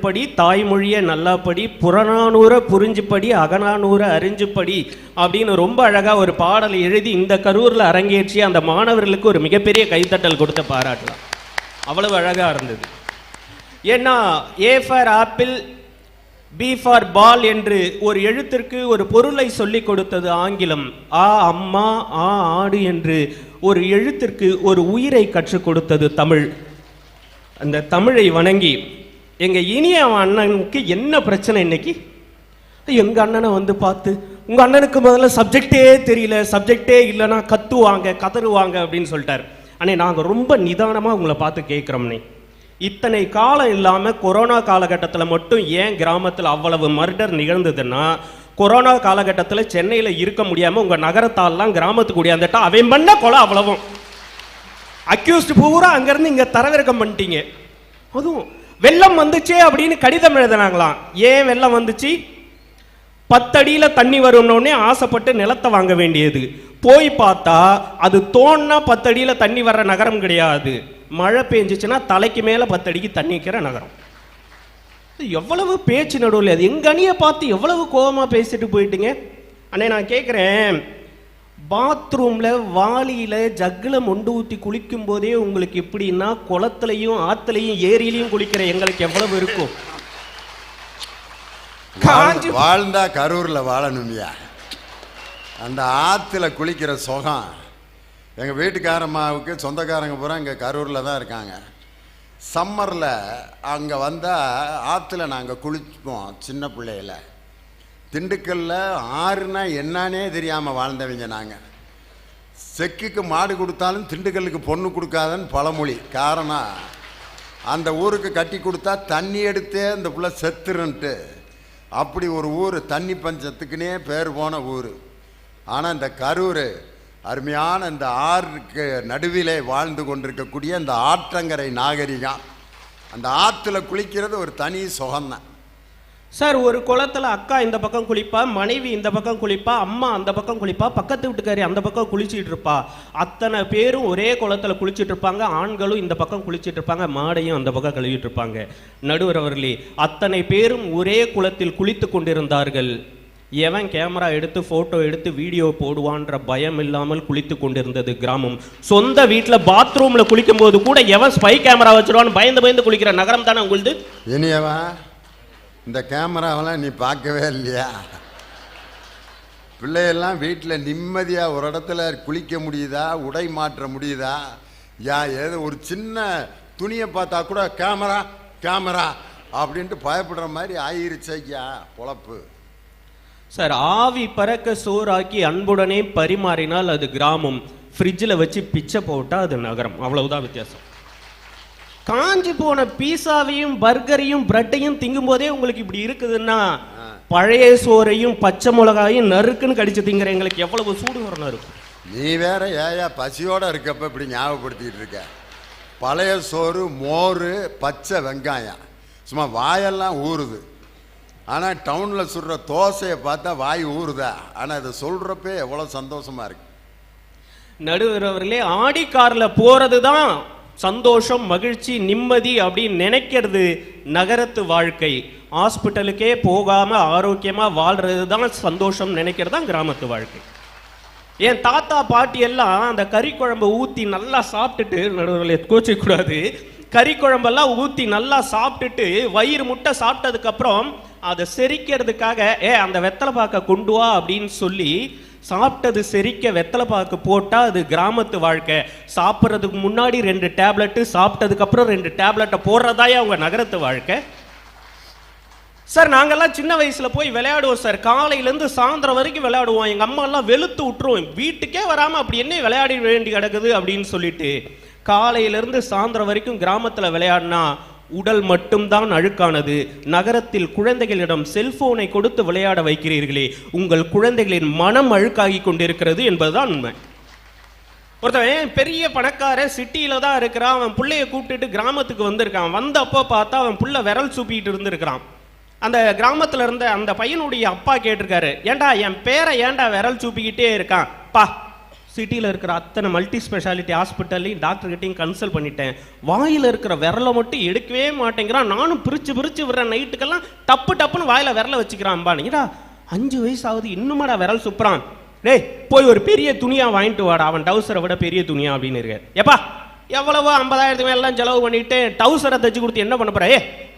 படி தாய்மொழியை நல்லா படி, புறநானூரை புரிஞ்சுப்படி, அகநானூரை அறிஞ்சுப்படி அப்படின்னு ரொம்ப அழகாக ஒரு பாடலை எழுதி இந்த கரூரில் அரங்கேற்றி அந்த மாணவர்களுக்கு ஒரு மிகப்பெரிய கைத்தட்டல் கொடுத்த பாராட்டலாம். அவ்வளவு அழகாக இருந்தது. ஏன்னா A for apple, B for ball என்று ஒரு எழுத்திற்கு ஒரு பொருளை சொல்லி கொடுத்தது ஆங்கிலம். ஆ அம்மா, ஆ ஆடு என்று ஒரு எழுத்திற்கு ஒரு உயிரை கற்றுக் கொடுத்தது தமிழ். அந்த தமிழை வணங்கி எங்கள் இனிய அண்ணனுக்கு என்ன பிரச்சனை இன்னைக்கு? எங்கள் அண்ணனை வந்து பார்த்து, உங்கள் அண்ணனுக்கு முதல்ல சப்ஜெக்டே தெரியல, சப்ஜெக்டே இல்லைன்னா கத்துவாங்க கதறுவாங்க அப்படின்னு சொல்லிட்டார். அண்ணே, நாங்கள் ரொம்ப நிதானமாக உங்களை பார்த்து கேட்குறோம்னே, இத்தனை காலம் இல்லாமல் கொரோனா காலகட்டத்தில் மட்டும் ஏன் கிராமத்தில் அவ்வளவு மர்டர் நிகழ்ந்ததுன்னா, கொரோனா காலகட்டத்தில் சென்னையில் இருக்க முடியாமல் உங்கள் நகரத்தால்லாம் கிராமத்துக்கு கூடியாந்துட்டா அவன் பண்ண கொலை அவ்வளவும் அக்யூஸ்ட் பூரா அங்கேருந்து இங்கே தரவிறக்கம் பண்ணிட்டீங்க. அதுவும் வெள்ளம் வந்துச்சே அப்படின்னு கடிதம் எழுதினாங்களாம். ஏன் வெள்ளம் வந்துச்சு? 10 அடியில் தண்ணி வரும்னோடனே ஆசைப்பட்டு நிலத்தை வாங்க வேண்டியது. போய் பார்த்தா அது தோன்னா 10 அடியில் தண்ணி வர்ற நகரம் கிடையாது. மழை பெஞ்சிச்சுன்னா தலைக்கு மேலே 10 அடிக்கு தண்ணி வைக்கிற நகரம். எவ்வளவு பேச்சு நடுவில். அது எங்கள் அணியை பார்த்து எவ்வளவு கோபமாக பேசிட்டு போயிட்டீங்க. அண்ணே, நான் கேட்குறேன், பாத்ரூமில் வாளியில் ஜக்கில் மொண்டு ஊற்றி குளிக்கும் போதே உங்களுக்கு எப்படின்னா, குளத்துலையும் ஆற்றுலையும் ஏரியிலையும் குளிக்கிற எங்களுக்கு எவ்வளவு இருக்கும்? வாழ்ந்தா கரூரில் வாழணும்யா. அந்த ஆற்றுல குளிக்கிற சுகம் எங்கள் வீட்டுக்காரம்மாவுக்கு சொந்தக்காரங்க பூரா இங்கே கரூரில் தான் இருக்காங்க. சம்மரில் அங்கே வந்தால் ஆற்றுல நாங்கள் குளிப்போம். சின்ன பிள்ளையில திண்டுக்கல்லில் ஆறுனா என்னானே தெரியாமல் வாழ்ந்தவங்க நாங்கள். செக்குக்கு மாடு கொடுத்தாலும் திண்டுக்கல்லுக்கு பொண்ணு கொடுக்காதன்னு பழமொழி. காரணம், அந்த ஊருக்கு கட்டி கொடுத்தா தண்ணி எடுத்தே அந்த புள்ள செத்துருன்ட்டு. அப்படி ஒரு ஊர், தண்ணி பஞ்சத்துக்குன்னே பேர் போன ஊர். ஆனால் இந்த கரூர் அருமையான இந்த ஆறுக்கு நடுவிலே வாழ்ந்து கொண்டிருக்கக்கூடிய அந்த ஆற்றங்கரை நாகரிகம். அந்த ஆற்றுல குளிக்கிறது ஒரு தனி சுகம்தான் சார். ஒரு குளத்துல அக்கா இந்த பக்கம் குளிப்பா, மனைவி இந்த பக்கம் குளிப்பா, அம்மா அந்த பக்கம் குளிப்பா, பக்கத்து வீட்டுக்காரி அந்த பக்கம் குளிச்சுட்டு இருப்பா. அத்தனை பேரும் ஒரே குளத்துல குளிச்சுட்டு இருப்பாங்க. ஆண்களும் இந்த பக்கம் குளிச்சுட்டு இருப்பாங்க, மாடையும் அந்த பக்கம் கழுவிட்டு இருப்பாங்க. நடுவர் அவர்களே, அத்தனை பேரும் ஒரே குளத்தில் குளித்து கொண்டிருந்தார்கள். எவன் கேமரா எடுத்து போட்டோ எடுத்து வீடியோ போடுவான்ற பயம் இல்லாமல் குளித்து கொண்டிருந்தது கிராமம். சொந்த வீட்டில் பாத்ரூம்ல குளிக்கும் போது கூட எவன் ஸ்பை கேமரா வச்சிருவான்னு பயந்து பயந்து குளிக்கிற நகரம் தானே உங்களுது. இனியவன் இந்த கேமராவெல்லாம் நீ பார்க்கவே இல்லையா? பிள்ளையெல்லாம் வீட்டில் நிம்மதியாக ஒரு இடத்துல குளிக்க முடியுதா, உடை மாற்ற முடியுதா? ஏதோ ஒரு சின்ன துணியை பார்த்தா கூட கேமரா கேமரா அப்படின்ட்டு பயப்படுற மாதிரி ஆயிருச்சையா பொழப்பு. சார், ஆவி பறக்க சோறாக்கி அன்புடனே பரிமாறினால் அது கிராமம், ஃப்ரிட்ஜில் வச்சு பிச்சை போட்டால் அது நகரம். அவ்வளவுதான் வித்தியாசம். காஞ்சி போன பீஸாவையும் பர்கரையும் பிரெட்டையும் திங்கும் போதே உங்களுக்கு இப்படி இருக்குதுன்னா, பழைய சோறையும் பச்சை மிளகாயும் நறுக்குன்னு கடிச்சு திங்கிற எங்களுக்கு எவ்வளவு சூடு வரணும் இருக்கும். நீ வேற ஏயா பசியோட இருக்கப்ப இப்படி ஞாபகப்படுத்திட்டு இருக்க? பழைய சோறு, மோர், பச்சை வெங்காயம், சும்மா வாயெல்லாம் ஊறுது. ஆனால் டவுனில் சுடுற தோசையை பார்த்தா வாய் ஊறுதா? ஆனால் இதை சொல்கிறப்பே எவ்வளோ சந்தோஷமா இருக்கு. நடுவரவர்களே, ஆடி காரில் போகிறது தான் சந்தோஷம், மகிழ்ச்சி, நிம்மதி அப்படின்னு நினைக்கிறது நகரத்து வாழ்க்கை. ஹாஸ்பிட்டலுக்கே போகாமல் ஆரோக்கியமாக வாழ்கிறது தான் சந்தோஷம் நினைக்கிறது தான் கிராமத்து வாழ்க்கை. என் தாத்தா பாட்டி எல்லாம் அந்த கறி குழம்பு ஊற்றி நல்லா சாப்பிட்டுட்டு, நடுவர்களே கோச்சிக்கூடாது, கறி குழம்பெல்லாம் ஊற்றி நல்லா சாப்பிட்டுட்டு வயிறு முட்டை சாப்பிட்டதுக்கப்புறம் அதை செரிக்கிறதுக்காக அந்த வெத்தலை பாக்க கொண்டு வா அப்படின்னு சொல்லி சாப்பிட்டது செரிக்க வெத்தலை பாக்கு போட்டால் அது கிராமத்து வாழ்க்கை. சாப்பிட்றதுக்கு முன்னாடி 2 டேப்லெட்டு, சாப்பிட்டதுக்கு அப்புறம் 2 டேப்லெட்டை போடுறதாயே அவங்க நகரத்து வாழ்க்கை. சார், நாங்கெல்லாம் சின்ன வயசுல போய் விளையாடுவோம் சார். காலையிலேருந்து சாயந்தரம் வரைக்கும் விளையாடுவோம். எங்கள் அம்மா எல்லாம் வெளுத்து விட்டுருவோம், வீட்டுக்கே வராமல் அப்படி என்ன விளையாடி வேண்டி கிடக்குது அப்படின்னு சொல்லிட்டு. காலையிலிருந்து சாயந்தரம் வரைக்கும் கிராமத்தில் விளையாடினா உடல் மட்டும்தான் அழுக்கானது. நகரத்தில் குழந்தைகளிடம் செல்போனை கொடுத்து விளையாட வைக்கிறீர்களே, உங்கள் குழந்தைகளின் மனம் அழுக்காகி கொண்டிருக்கிறது என்பதுதான் உண்மை. ஒருத்தவன் பெரிய பணக்கார சிட்டியில தான் இருக்கிறான், அவன் பிள்ளைய கூப்பிட்டுட்டு கிராமத்துக்கு வந்திருக்கான். வந்தப்போ பார்த்தா அவன் புள்ள விரல் சூப்பிட்டு இருந்திருக்கிறான். அந்த கிராமத்துல இருந்த அந்த பையனுடைய அப்பா கேட்டிருக்காரு, ஏண்டா என் பேரை ஏண்டா விரல் சூப்பிக்கிட்டே இருக்கான்? பா, சிட்டியில் இருக்கிற அத்தனை மல்டி ஸ்பெஷாலிட்டி ஹாஸ்பிட்டல்லையும் டாக்டர்கிட்டையும் கன்சல்ட் பண்ணிட்டேன், வாயில் இருக்கிற விரலை மட்டும் எடுக்கவே மாட்டேங்கிறான். நானும் பிரித்து விடுறேன், நைட்டுக்கெல்லாம் டப்புன்னு வாயில் விரலை வச்சுக்கிறான்பானுங்கடா. 5 வயசு ஆகுது, இன்னுமாடா விரல் சுப்புறான். டேய், போய் ஒரு பெரிய துணியாக வாங்கிட்டு வாடா, அவன் டவுசரை விட பெரிய துணியா அப்படின்னு இருக்காரு. எப்பா, எவ்வளவோ 50,000 மேலாம் செலவு பண்ணிட்டு டவுசரை தைச்சு கொடுத்து என்ன பண்ண போற?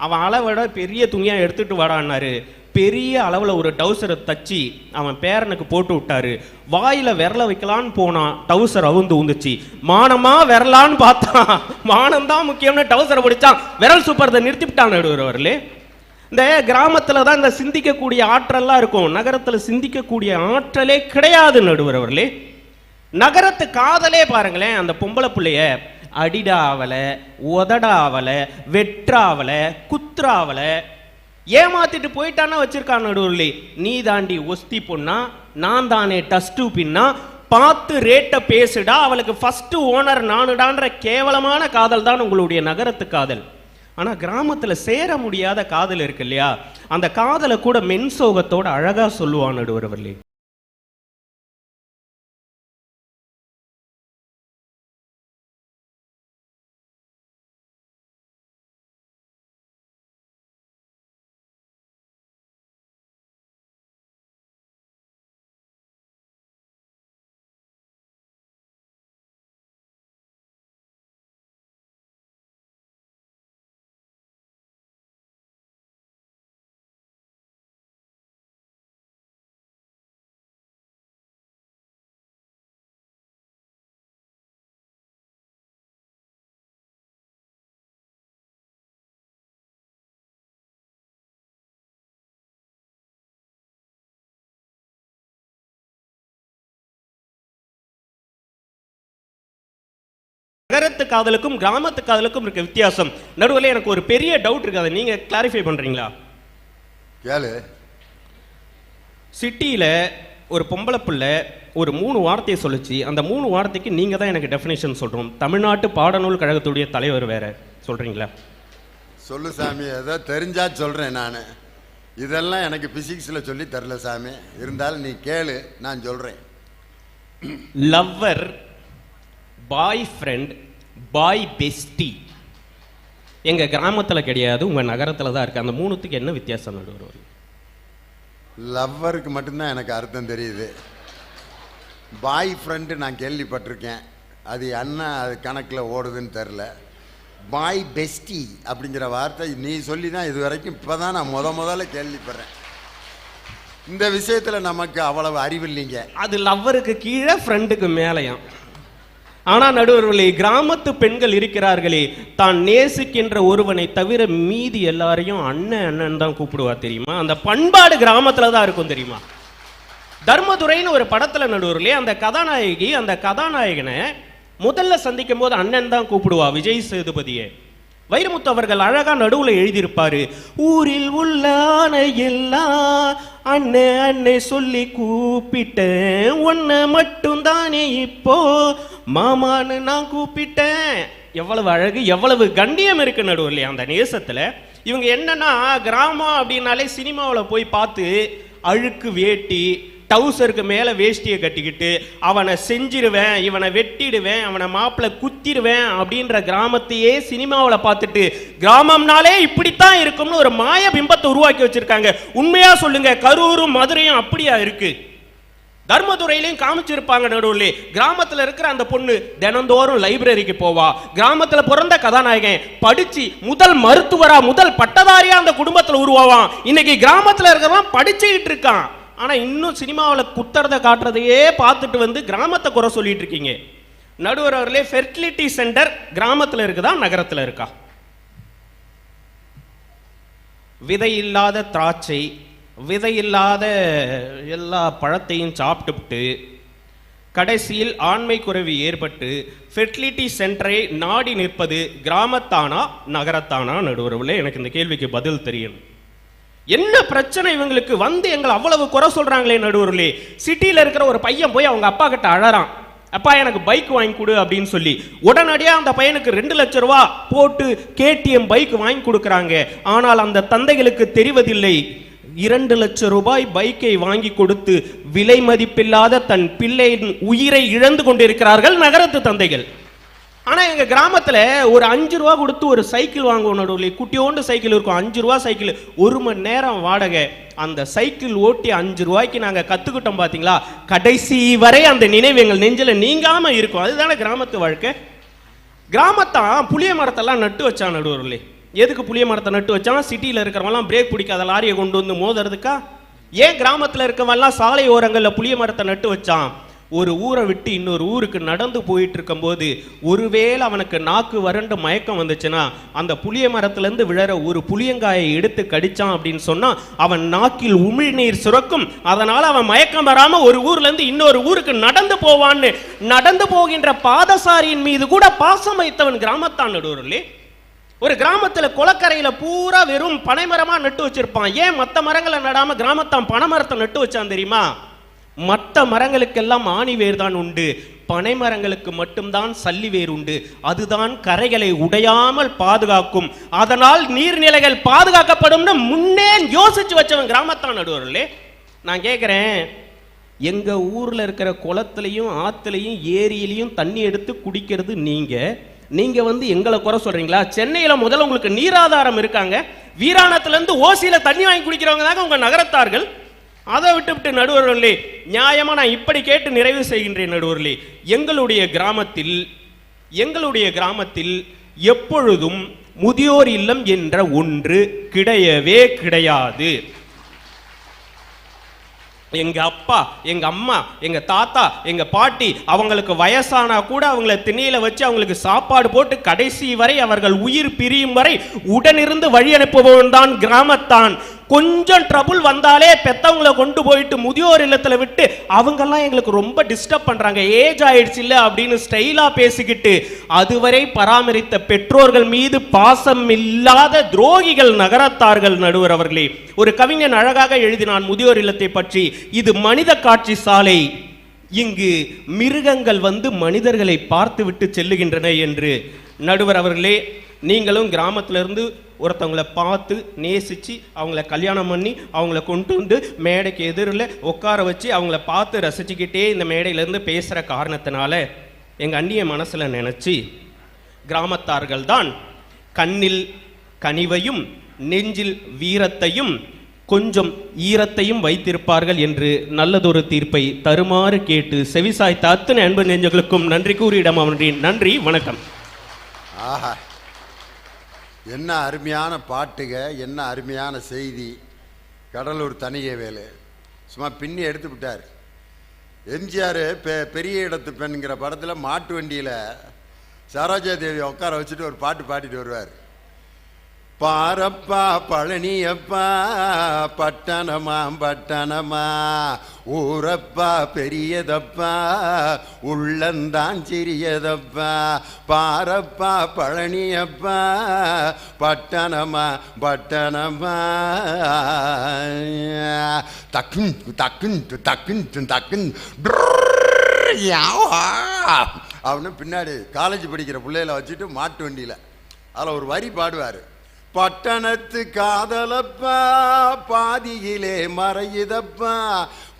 அவன் அளவோட பெரிய துணியாக எடுத்துட்டு வாடான்னாரு. பெரிய அளவில் ஒரு டவுசரை தச்சு அவன் பேரனுக்கு போட்டு விட்டாரு. வாயில் விரல வைக்கலான்னு போனான், டவுசர் அவுந்து ஊந்துச்சு. மானமா விரலான்னு பார்த்தான், மானம்தான் முக்கியம்னு டவுசரை பிடிச்சான், விரல் சூப்பரத்தை நிறுத்திவிட்டான். நடுவர்களே, இந்த கிராமத்தில் தான் இந்த சிந்திக்கக்கூடிய ஆற்றல்லாம் இருக்கும், நகரத்தில் சிந்திக்கக்கூடிய ஆற்றலே கிடையாது. நடுவர்களே, நகரத்து காதலே பாருங்களேன், அந்த பொம்பளை பிள்ளைய அடிடாவலை, உதடாவலை, வெற்றாவலை, குத்ராவலை ஏமாத்திட்டு போயிட்டானா வச்சிருக்கான். நடுவுல நீ தாண்டி ஒஸ்தி பொண்ணா, நான் தானே டஸ்டு பின்னா, பார்த்து ரேட்டை பேசுடா, அவளுக்கு ஃபர்ஸ்ட் ஓனர் நானுடான்ற கேவலமான காதல் தான் உங்களுடைய நகரத்து காதல். ஆனா கிராமத்துல சேர முடியாத காதல் இருக்கு இல்லையா, அந்த காதலை கூட மென்சோகத்தோட அழகா சொல்லுவான் நடுவர்களே. நகரத்து காதலுக்கும் கிராமத்து காதலுக்கும் இருக்க வித்தியாசம். நடுவில் எனக்கு ஒரு பெரிய டவுட் இருக்கு, அதை நீங்க கிளாரிஃபை பண்றீங்களா? கேளு. சிட்டியில ஒரு பொம்பளை பிள்ளை ஒரு 3 வார்த்தையை சொல்லிச்சு. அந்த 3 வார்த்தைக்கு நீங்கள் தான் எனக்கு டெஃபினேஷன் சொல்கிறோம். தமிழ்நாட்டு பாடநூல் கழகத்துடைய தலைவர் வேற சொல்கிறீங்களா? சொல்லு சாமி, ஏதோ தெரிஞ்சா சொல்கிறேன். நான் இதெல்லாம் எனக்கு பிசிக்ஸில் சொல்லி தரல சாமி, இருந்தாலும் நீ கேளு, நான் சொல்கிறேன். லவ்வர், பாய் ஃப்ரெண்ட், பாய் பெஸ்டி. எங்கள் கிராமத்தில் கிடையாது, உங்கள் நகரத்தில் தான் இருக்குது. அந்த 3த்துக்கு என்ன வித்தியாசம் நடுவர்? லவ்வருக்கு மட்டும்தான் எனக்கு அர்த்தம் தெரியுது. பாய் ஃப்ரெண்டு நான் கேள்விப்பட்டிருக்கேன், அது என்ன அது கணக்கில் ஓடுதுன்னு தெரில. பாய் பெஸ்டி அப்படிங்கிற வார்த்தை நீ சொல்லி தான் இது வரைக்கும் இப்போ தான் நான் முதல்ல கேள்விப்படுறேன். இந்த விஷயத்தில் நமக்கு அவ்வளவு அறிவில்லைங்க. அது லவ்வருக்கு கீழே ஃப்ரெண்டுக்கு மேலேயாம். ஆனால் நடுவர்களே, கிராமத்து பெண்கள் இருக்கிறார்களே, தான் நேசிக்கின்ற ஒருவனை தவிர மீதி எல்லாரையும் அண்ணன் அண்ணன் தான் கூப்பிடுவா தெரியுமா? அந்த பண்பாடு கிராமத்தில் தான் இருக்கும் தெரியுமா? தர்மதுரைன்னு ஒரு படத்தில் நடுவர்களே, அந்த கதாநாயகி அந்த கதாநாயகனை முதல்ல சந்திக்கும் போது அண்ணன் தான் கூப்பிடுவா, விஜய் சேதுபதியே. வைரமுத்து அவர்கள் அழகா நடுவில் எழுதியிருப்பாரு, ஊரில் உள்ள எல்லாம் அண்ணன் அண்ணன் சொல்லி கூப்பிட்டேன், உன்னை மட்டும் தானே இப்போ மாமான்னு நான் கூப்பிட்டேன். எவ்வளவு அழகு, எவ்வளவு கண்ணியம் இருக்கு நடுவில் அந்த நேசத்துல. இவங்க என்னன்னா, கிராமம் அப்படின்னாலே சினிமாவில் போய் பார்த்து அழுக்கு வேட்டி, டவுசருக்கு மேலே வேஷ்டியை கட்டிக்கிட்டு அவனை செஞ்சிருவேன், இவனை வெட்டிடுவேன், அவனை மாப்பிள்ளை குத்திடுவேன் அப்படின்ற கிராமத்தையே சினிமாவில் பார்த்துட்டு கிராமம்னாலே இப்படித்தான் இருக்கும்னு ஒரு மாய பிம்பத்தை உருவாக்கி வச்சிருக்காங்க. உண்மையா சொல்லுங்க, கரூரும் மதுரையும் அப்படியா இருக்கு? தர்மதுரையிலையும் காமிச்சிருப்பாங்க நடுவில். கிராமத்தில் இருக்கிற அந்த பொண்ணு தினந்தோறும் லைப்ரரிக்கு போவா. கிராமத்தில் பிறந்த கதாநாயகன் படிச்சு முதல் மருத்துவரா, முதல் பட்டதாரியா அந்த குடும்பத்தில் உருவாவான். இன்னைக்கு கிராமத்தில் இருக்கிறவன் படிச்சுக்கிட்டு இருக்கான். ஆனா இன்னும் சினிமாவில் குத்துறத காட்டுறதையே பார்த்துட்டு வந்து கிராமத்தை குறை சொல்லிட்டு இருக்கீங்க. நடுவர் அவர்களே, ஃபெர்டிலிட்டி சென்டர் கிராமத்தில் இருக்குதா நகரத்தில் இருக்கா? விதையில்லாத திராட்சை, விதையில்லாத எல்லா பழத்தையும் சாப்பிட்டுவிட்டு கடைசியில் ஆண்மை குறைவு ஏற்பட்டு ஃபெர்டிலிட்டி சென்டரை நாடி நிற்பது கிராமத்தானா நகரத்தானா? நடுவர்களே, எனக்கு இந்த கேள்விக்கு பதில் தெரியும். என்ன பிரச்சனை இவங்களுக்கு? வந்து எங்களை அவ்வளவு குறை சொல்றாங்களே நடுவர்களே. சிட்டியில் இருக்கிற ஒரு பையன் போய் அவங்க அப்பா கிட்ட அழறான், அப்பா எனக்கு பைக் வாங்கி கொடு அப்படின்னு சொல்லி. உடனடியாக அந்த பையனுக்கு 2 லட்சம் ரூபா போட்டு KTM பைக் வாங்கி கொடுக்குறாங்க. ஆனால் அந்த தந்தைகளுக்கு தெரிவதில்லை, 2 லட்சம் ரூபாய் பைக்கை வாங்கி கொடுத்து விலை மதிப்பில்லாத தன் பிள்ளையின் உயிரை இழந்து கொண்டிருக்கிறார்கள் நகரத்து தந்தைகள். ஆனால் எங்கள் கிராமத்தில் ஒரு 5 ரூபா கொடுத்து ஒரு சைக்கிள் வாங்குவோம் நடுவில். குட்டியோண்டு சைக்கிள் இருக்கும், 5 ரூபா சைக்கிள், 1 மணி நேரம் வாடகை. அந்த சைக்கிள் ஓட்டி 5 ரூபாய்க்கு நாங்கள் கற்றுக்கிட்டோம் பார்த்தீங்களா? கடைசி வரை அந்த நினைவு எங்கள் நெஞ்சில் நீங்காமல் இருக்கும். அதுதானே கிராமத்து வாழ்க்கை. கிராமத்தான் புளிய மரத்தெல்லாம் நட்டு வச்சான் நடுவர்களே. எதுக்கு புளிய மரத்தை நட்டு வச்சான்? சிட்டியில் இருக்கிறவங்களாம் பிரேக் பிடிக்காத லாரியை கொண்டு வந்து மோதுறதுக்கா? ஏன் கிராமத்தில் இருக்கிறவங்கலாம் சாலை ஓரங்களில் புளிய மரத்தை நட்டு வச்சான்? ஒரு ஊரை விட்டு இன்னொரு ஊருக்கு நடந்து போயிட்டு இருக்கும் போது ஒருவேளை அவனுக்கு நாக்கு வறண்டு மயக்கம் வந்துச்சுன்னா அந்த புளிய மரத்திலிருந்து விழற ஒரு புளியங்காயை எடுத்து கடிச்சான் அப்படின்னு சொன்னா அவன் நாக்கில் உமிழ்நீர் சுரக்கும். அதனால அவன் மயக்கம் வராம ஒரு ஊர்ல இருந்து இன்னொரு ஊருக்கு நடந்து போவான்னு நடந்து போகின்ற பாதசாரியின் மீது கூட பாசம் வைத்தவன் கிராமத்தான் நடுவர்களே. ஒரு கிராமத்துல குளக்கரையில பூரா வெறும் பனைமரமா நட்டு வச்சிருப்பான். ஏன் மற்ற மரங்களை நடாம கிராமத்தான் பனைமரத்தை நட்டு வச்சான் தெரியுமா? மற்ற மரங்களுக்கெல்லாம் ஆணி வேர் தான் உண்டு, பனை மரங்களுக்கு மட்டும்தான் சல்லி வேர் உண்டு. அதுதான் கரைகளை உடையாமல் பாதுகாக்கும். அதனால் நீர்நிலைகள் பாதுகாக்கப்படும் முன்னே யோசிச்சு வச்சவன் கிராமத்தான் நடுவர்களே. நான் கேட்கிறேன், எங்க ஊர்ல இருக்கிற குளத்திலையும் ஆத்துலையும் ஏரியிலையும் தண்ணி எடுத்து குடிக்கிறது நீங்க வந்து எங்களை குறை சொல்றீங்களா? சென்னையில முதல்ல உங்களுக்கு நீராதாரம் இருக்காங்க, வீராணத்துல இருந்து ஓசியில தண்ணி வாங்கி குடிக்கிறவங்க தாங்க உங்க நகரத்தார்கள். அதை விட்டு நடுவர்களே, நியாயமா நான் இப்படி கேட்டு நிறைவு செய்கின்றேன் நடுவர்களே. எங்களுடைய கிராமத்தில் எப்பொழுதும் முதியோர் இல்லம் என்ற ஒன்று கிடையவே கிடையாது. எங்க அப்பா, எங்க அம்மா, எங்க தாத்தா, எங்க பாட்டி அவங்களுக்கு வயசானா கூட அவங்கள திண்ணையில வச்சு அவங்களுக்கு சாப்பாடு போட்டு கடைசி வரை அவர்கள் உயிர் பிரியும் வரை உடனிருந்து வழி அனுப்புபவன் தான் கிராமத்தான். கொஞ்சம் ட்ரபுள் வந்தாலே பெத்தவங்களை கொண்டு போயிட்டு முதியோர் இல்லத்துல விட்டு அவங்கெல்லாம் எங்களுக்கு ரொம்ப டிஸ்டர்ப் பண்றாங்க, ஏஜ் ஆயிடுச்சு இல்ல அப்படின்னு ஸ்டைலா பேசிக்கிட்டு அதுவரை பராமரித்த பெற்றோர்கள் மீது பாசம் இல்லாத துரோகிகள் நகரத்தார்கள். நடுவர் அவர்களே, ஒரு கவிஞன் அழகாக எழுதினான் முதியோர் இல்லத்தை பற்றி, இது மனித காட்சி சாலை, இங்கு மிருகங்கள் வந்து மனிதர்களை பார்த்து விட்டு செல்லுகின்றன என்று. நடுவர் அவர்களே, நீங்களும் கிராமத்திலிருந்து ஒருத்தவங்களை பார்த்து நேசித்து அவங்கள கல்யாணம் பண்ணி அவங்கள கொண்டு வந்து மேடைக்கு எதிரில் உட்கார வச்சு அவங்கள பார்த்து ரசிச்சுக்கிட்டே இந்த மேடையிலேருந்து பேசுகிற காரணத்தினால எங்கள் அண்ணிய மனசில் நினச்சி, கிராமத்தார்கள் தான் கண்ணில் கனிவையும் நெஞ்சில் வீரத்தையும் கொஞ்சம் ஈரத்தையும் வைத்திருப்பார்கள் என்று நல்லதொரு தீர்ப்பை தருமாறு கேட்டு செவிசாய்த்த அத்தனை அன்பு நெஞ்சங்களுக்கும் நன்றி கூறி இடம் அவன்றேன். நன்றி, வணக்கம். ஆஹா, என்ன அருமையான பாட்டுக, என்ன அருமையான செய்தி. கடலூர் தனியவேலு சும்மா பின்னி எடுத்து விட்டார். எம்ஜிஆர் பெரிய இடத்து பெண்ங்கிற படத்தில் மாட்டு வண்டியில் சரோஜா தேவி உட்கார வச்சுட்டு ஒரு பாட்டு பாடிட்டு வருவார். பாரப்பா பழனியப்பா பட்டணமா பட்டணமா ஊரப்பா பெரியதப்பா உள்ளந்தான் சிறியதப்பா பாரப்பா பழனியப்பா பட்டணமா பட்டணமா தக்குன் தக்குன் தக்குன் தக்குன் அவனு பின்னாடி காலேஜ் படிக்கிற பிள்ளைகளை வச்சுட்டு மாட்டு வண்டியில் அதில் ஒரு வரி பாடுவார். பட்டணத்து காதலப்பா பாதியிலே மறையுதப்பா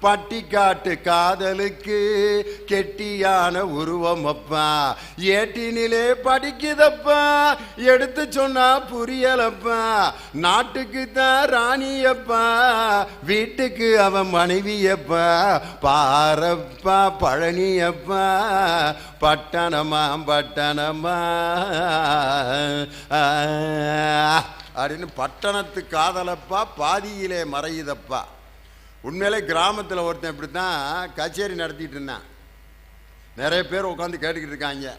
பட்டிக்காட்டு காதலுக்கு கெட்டியான உருவமப்பா ஏட்டினிலே படிக்குதப்பா எடுத்து சொன்னா புரியலப்பா நாட்டுக்கு தான் ராணியப்பா வீட்டுக்கு அவன் மனைவியப்பா பாரப்பா பழனியப்பா பட்டணமா பட்டணமா அப்படின்னு பட்டணத்து காதலப்பா பாதியிலே மறையுதப்பா. உண்மையிலே கிராமத்தில் ஒருத்தன் இப்படி தான் கச்சேரி நடத்திட்டு இருந்தான். நிறைய பேர் உட்காந்து கேட்டுக்கிட்டு இருக்காங்க.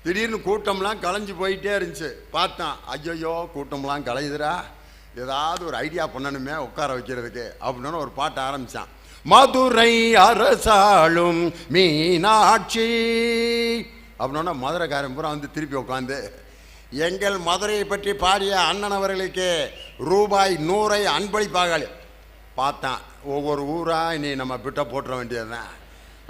திடீர்னு கூட்டம்லாம் கலைஞ்சு போயிட்டே இருந்துச்சு. பார்த்தான், ஐயோ கூட்டம்லாம் கலையுதுரா, ஏதாவது ஒரு ஐடியா பண்ணணுமே உட்கார வைக்கிறதுக்கு அப்படின்னு ஒரு பாட்டு ஆரம்பித்தான். மதுரை அரசாளும் மீனாட்சி அப்படின்னா மதுரைக்காரன் பூரா வந்து திருப்பி உட்காந்து எங்கள் மதுரையை பற்றி பாடிய அண்ணன் அவர்களுக்கு ரூபாய் 100 அன்பளிப்பாக பார்த்தான். ஒவ்வொரு ஊராக இனி நம்ம பிட்ட போட்டுற வேண்டியதுதான்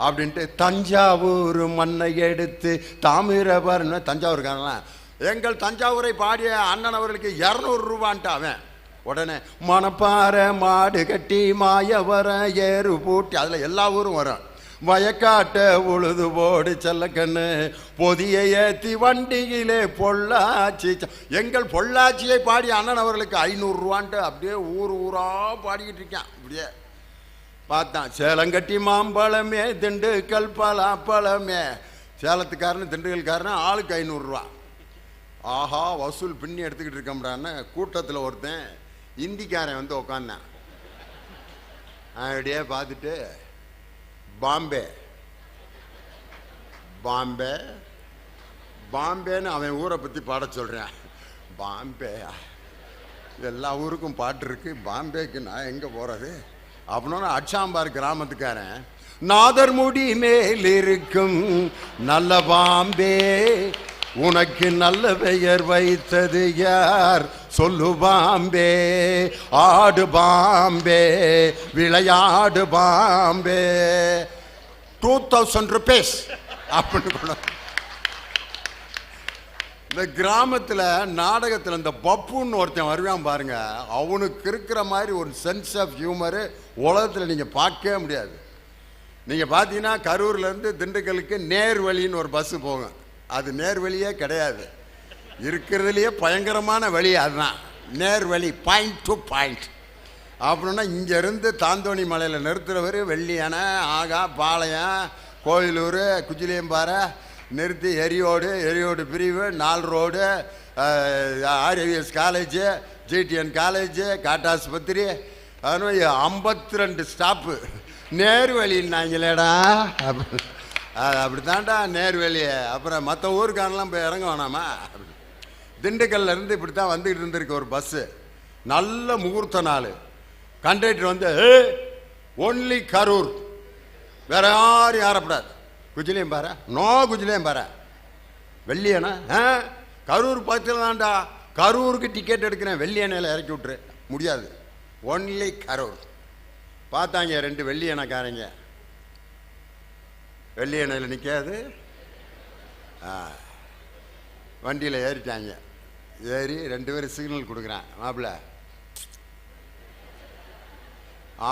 அப்படின்ட்டு தஞ்சாவூர் மண்ணை எடுத்து தாமிரபரணி தஞ்சாவூர்காரலாம் எங்கள் தஞ்சாவூரை பாடிய அண்ணன் அவர்களுக்கு 200 ரூபான்ட்டு அவன். உடனே மணப்பாறை மாடு கட்டி மாயவர ஏறு பூட்டி அதில் எல்லா ஊரும் வரும். வயக்காட்ட உழுது போடு செல்லக்கண்ணு பொதியை ஏற்றி வண்டியிலே பொள்ளாச்சி எங்கள் பொள்ளாச்சியை பாடி அண்ணன் அவர்களுக்கு 500 ரூபான்ட்டு அப்படியே ஊர் ஊராக பாடிக்கிட்டு இருக்கான். இப்படியே பார்த்தான். சேலங்கட்டி மாம்பழமே திண்டுக்கல் பலாப்பழமே சேலத்துக்காரனு திண்டுக்கல்காரனு ஆளுக்கு 500 ரூபா. ஆஹா வசூல் பின்னி எடுத்துக்கிட்டு இருக்கோம்டான்னு கூட்டத்தில் ஒருத்தன் இந்திக்காரன் வந்து உக்காந்தான். அப்படியே பார்த்துட்டு பாம்பே பாம்பே பாம்பேன்னு அவன் ஊரை பற்றி பாட சொல்கிறேன். பாம்பே எல்லா ஊருக்கும் பாட்டு இருக்கு, பாம்பேக்கு நான் எங்கே போகிறது அப்படின்னா அச்சாம்பார் கிராமத்துக்காரன் நாதர்முடி மேல் இருக்கும் நல்ல பாம்பே உனக்கு நல்ல பெயர் வைத்தது யார் சொல்லு பாம்பே ஆடு பாம்பே விளையாடு பாம்பே 2000 rupees அப்படின்னு. இந்த கிராமத்தில் நாடகத்தில் இந்த பப்புன்னு ஒருத்தன் வருவான் பாருங்க, அவனுக்கு இருக்கிற மாதிரி ஒரு சென்ஸ் ஆஃப் ஹியூமரு உலகத்தில் நீங்கள் பார்க்கவே முடியாது. நீங்கள் பார்த்தீங்கன்னா கரூர்லேருந்து திண்டுக்கலுக்கு நேர்வழின்னு ஒரு பஸ்ஸு போகும். அது நேர்வழியே கிடையாது, இருக்கிறதுலையே பயங்கரமான வழி அதுதான் நேர்வழி, பாயிண்ட் டு பாயிண்ட். அப்படின்னா இங்கேருந்து தாந்தோணி மலையில் நிறுத்துறவர் வெள்ளியணை ஆகா பாளையம் கோயிலூர் குஜிலியம்பாறை நிறுத்தி எரியோடு பிரிவு 4 ரோடு ஆர்ஏவிஎஸ் காலேஜு ஜிடிஎன் காலேஜு காட்டாஸ்பத்திரி அது 52 ஸ்டாப்பு நேர்வழின்னாங்களேடா. அப்படித்தான்டா நேர்வழியை. அப்புறம் மற்ற ஊருக்காரெல்லாம் போய் இறங்க வேணாமா? திண்டுக்கல்லேருந்து இப்படி தான் வந்துக்கிட்டு இருந்திருக்கு ஒரு பஸ்ஸு. நல்ல முகூர்த்த நாள். கண்டக்டர் வந்து ஒன்லி கரூர், வேற யாரும் ஏறப்படாது. குஜிலையும் பாரு, நோ குஜிலையும் பாரு. வெள்ளியணை கரூர் பக்கத்தில் தான்டா, கரூருக்கு டிக்கெட் எடுக்கிறேன், வெள்ளியணையில் இறக்கி விட்டுரு. முடியாது, ஒன்லி கரூர். பார்த்தாங்க 2 வெள்ளியணைக்காரங்க, வெள்ளியணையில் நிற்காது, வண்டியில் ஏறிட்டாங்க. ஏறி 2 பேரும் சிக்னல் கொடுக்குறேன், மாப்பிள்ள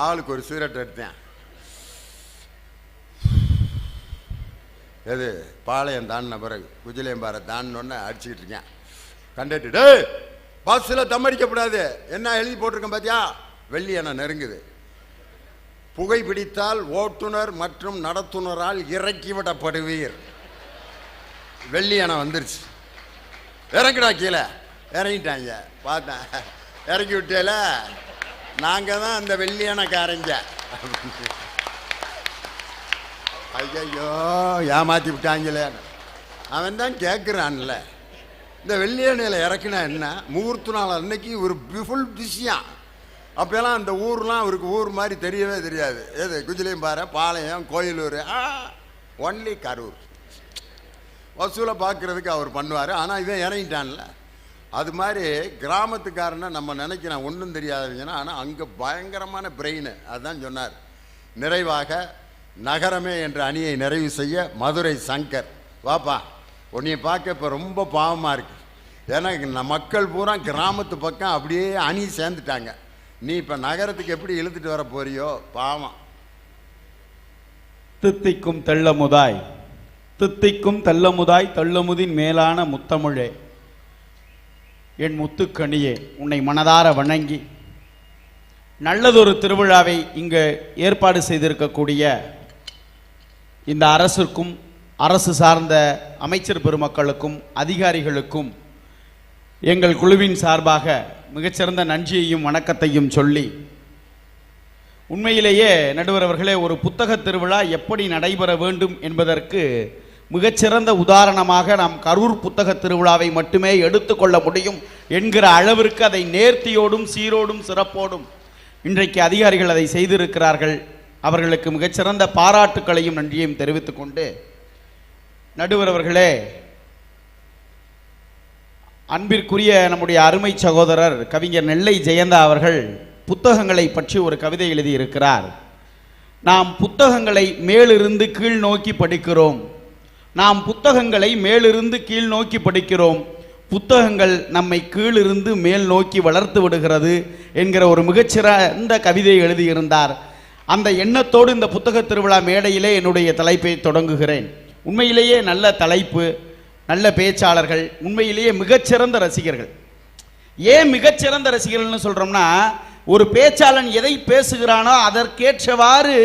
ஆளுக்கு ஒரு சிகரெட் எடுத்தேன். எது பாளையம் தாண்டின பிறகு குஜிலியம்பாறை தாண்டினோன்னு அடிச்சுக்கிட்டு இருக்கேன். கண்டக்டர், டே பஸ்ஸில் தம்மடிக்கப்படாது, என்ன எழுதி போட்டிருக்கேன் பார்த்தியா? வெள்ளியணை நெருங்குது, புகைப்பிடித்தால் ஓட்டுநர் மற்றும் நடத்துனரால் இறக்கிவிடப்படுவீர். வெள்ளியணை வந்துருச்சு, இறங்குடா கீழே. இறங்கிட்டாங்க. பார்த்தேன், இறக்கி விட்டேல, நாங்கள் தான் அந்த வெள்ளியணைக்காரங்க. ஐயோ ஏமாற்றி விட்டாங்களே. அவன் தான் கேட்குறான்ல, இந்த வெள்ளியணையில் இறக்குனா என்ன? முகூர்த்த நாள் அன்னைக்கு ஒரு ஃபுல் பிஸியாக. அப்போல்லாம் அந்த ஊர்லாம் அவருக்கு ஊர் மாதிரி தெரியவே தெரியாது. எது குஜிலியம்பாறை, பாளையம், கோயிலூர், ஒன்லி கரூர். வசூலை பார்க்குறதுக்கு அவர் பண்ணுவார். ஆனால் இவன் இறங்கிட்டான்ல. அது மாதிரி கிராமத்துக்காரனை நம்ம நினைக்கிறோம் ஒன்றும் தெரியாதவங்கன்னா, ஆனால் அங்கே பயங்கரமான பிரெயின். அதுதான் சொன்னார். நிறைவாக நகரமே என்ற அணியை நிறைவு செய்ய மதுரை சங்கர். வாப்பா, உன்னைய பார்க்க இப்போ ரொம்ப பாவமாக இருக்கு. ஏன்னா மக்கள் பூரா கிராமத்து பக்கம் அப்படியே அணி சேர்ந்துட்டாங்க. நீ இப்போ நகரத்துக்கு எப்படி இழுத்துட்டு வர போறியோ பாவம். தித்திக்கும் தெள்ளமுதாய், தித்திக்கும் தெள்ளமுதாய், தெள்ளமுதின் மேலான முத்தமிழே, என் முத்துக்கணியே, உன்னை மனதார வணங்கி நல்லதொரு திருவிழாவை இங்கு ஏற்பாடு செய்திருக்கக்கூடிய இந்த அரசுக்கும் அரசு சார்ந்த அமைச்சர் பெருமக்களுக்கும் அதிகாரிகளுக்கும் எங்கள் குழுவின் சார்பாக மிகச்சிறந்த நன்றியையும் வணக்கத்தையும் சொல்லி, உண்மையிலேயே நடுவர் அவர்களே, ஒரு புத்தக திருவிழா எப்படி நடைபெற வேண்டும் என்பதற்கு மிகச்சிறந்த உதாரணமாக நாம் கரூர் புத்தக திருவிழாவை மட்டுமே எடுத்துக்கொள்ள முடியும் என்கிற அளவிற்கு அதை நேர்த்தியோடும் சீரோடும் சிறப்போடும் இன்றைக்கு அதிகாரிகள் அதை செய்திருக்கிறார்கள். அவர்களுக்கு மிகச்சிறந்த பாராட்டுக்களையும் நன்றியையும் தெரிவித்துக் கொண்டு, நடுவர் அவர்களே, அன்பிற்குரிய நம்முடைய அருமை சகோதரர் கவிஞர் நெல்லை ஜெயந்தா அவர்கள் புத்தகங்களை பற்றி ஒரு கவிதை எழுதியிருக்கிறார். நாம் புத்தகங்களை மேலிருந்து கீழ் நோக்கி படிக்கிறோம், நாம் புத்தகங்களை மேலிருந்து கீழ் நோக்கி படிக்கிறோம், புத்தகங்கள் நம்மை கீழிருந்து மேல் நோக்கி வளர்த்து விடுகிறது என்கிற ஒரு மிகச்சிறந்த கவிதை எழுதியிருந்தார். அந்த எண்ணத்தோடு இந்த புத்தக திருவிழா மேடையிலே என்னுடைய தலைப்பை தொடங்குகிறேன். உண்மையிலேயே நல்ல தலைப்பு, நல்ல பேச்சாளர்கள், உண்மையிலேயே மிகச்சிறந்த ரசிகர்கள். ஏன் மிகச்சிறந்த ரசிகர்கள்னு சொல்கிறோம்னா, ஒரு பேச்சாளன் எதை பேசுகிறானோ அதற்கேற்றவாறு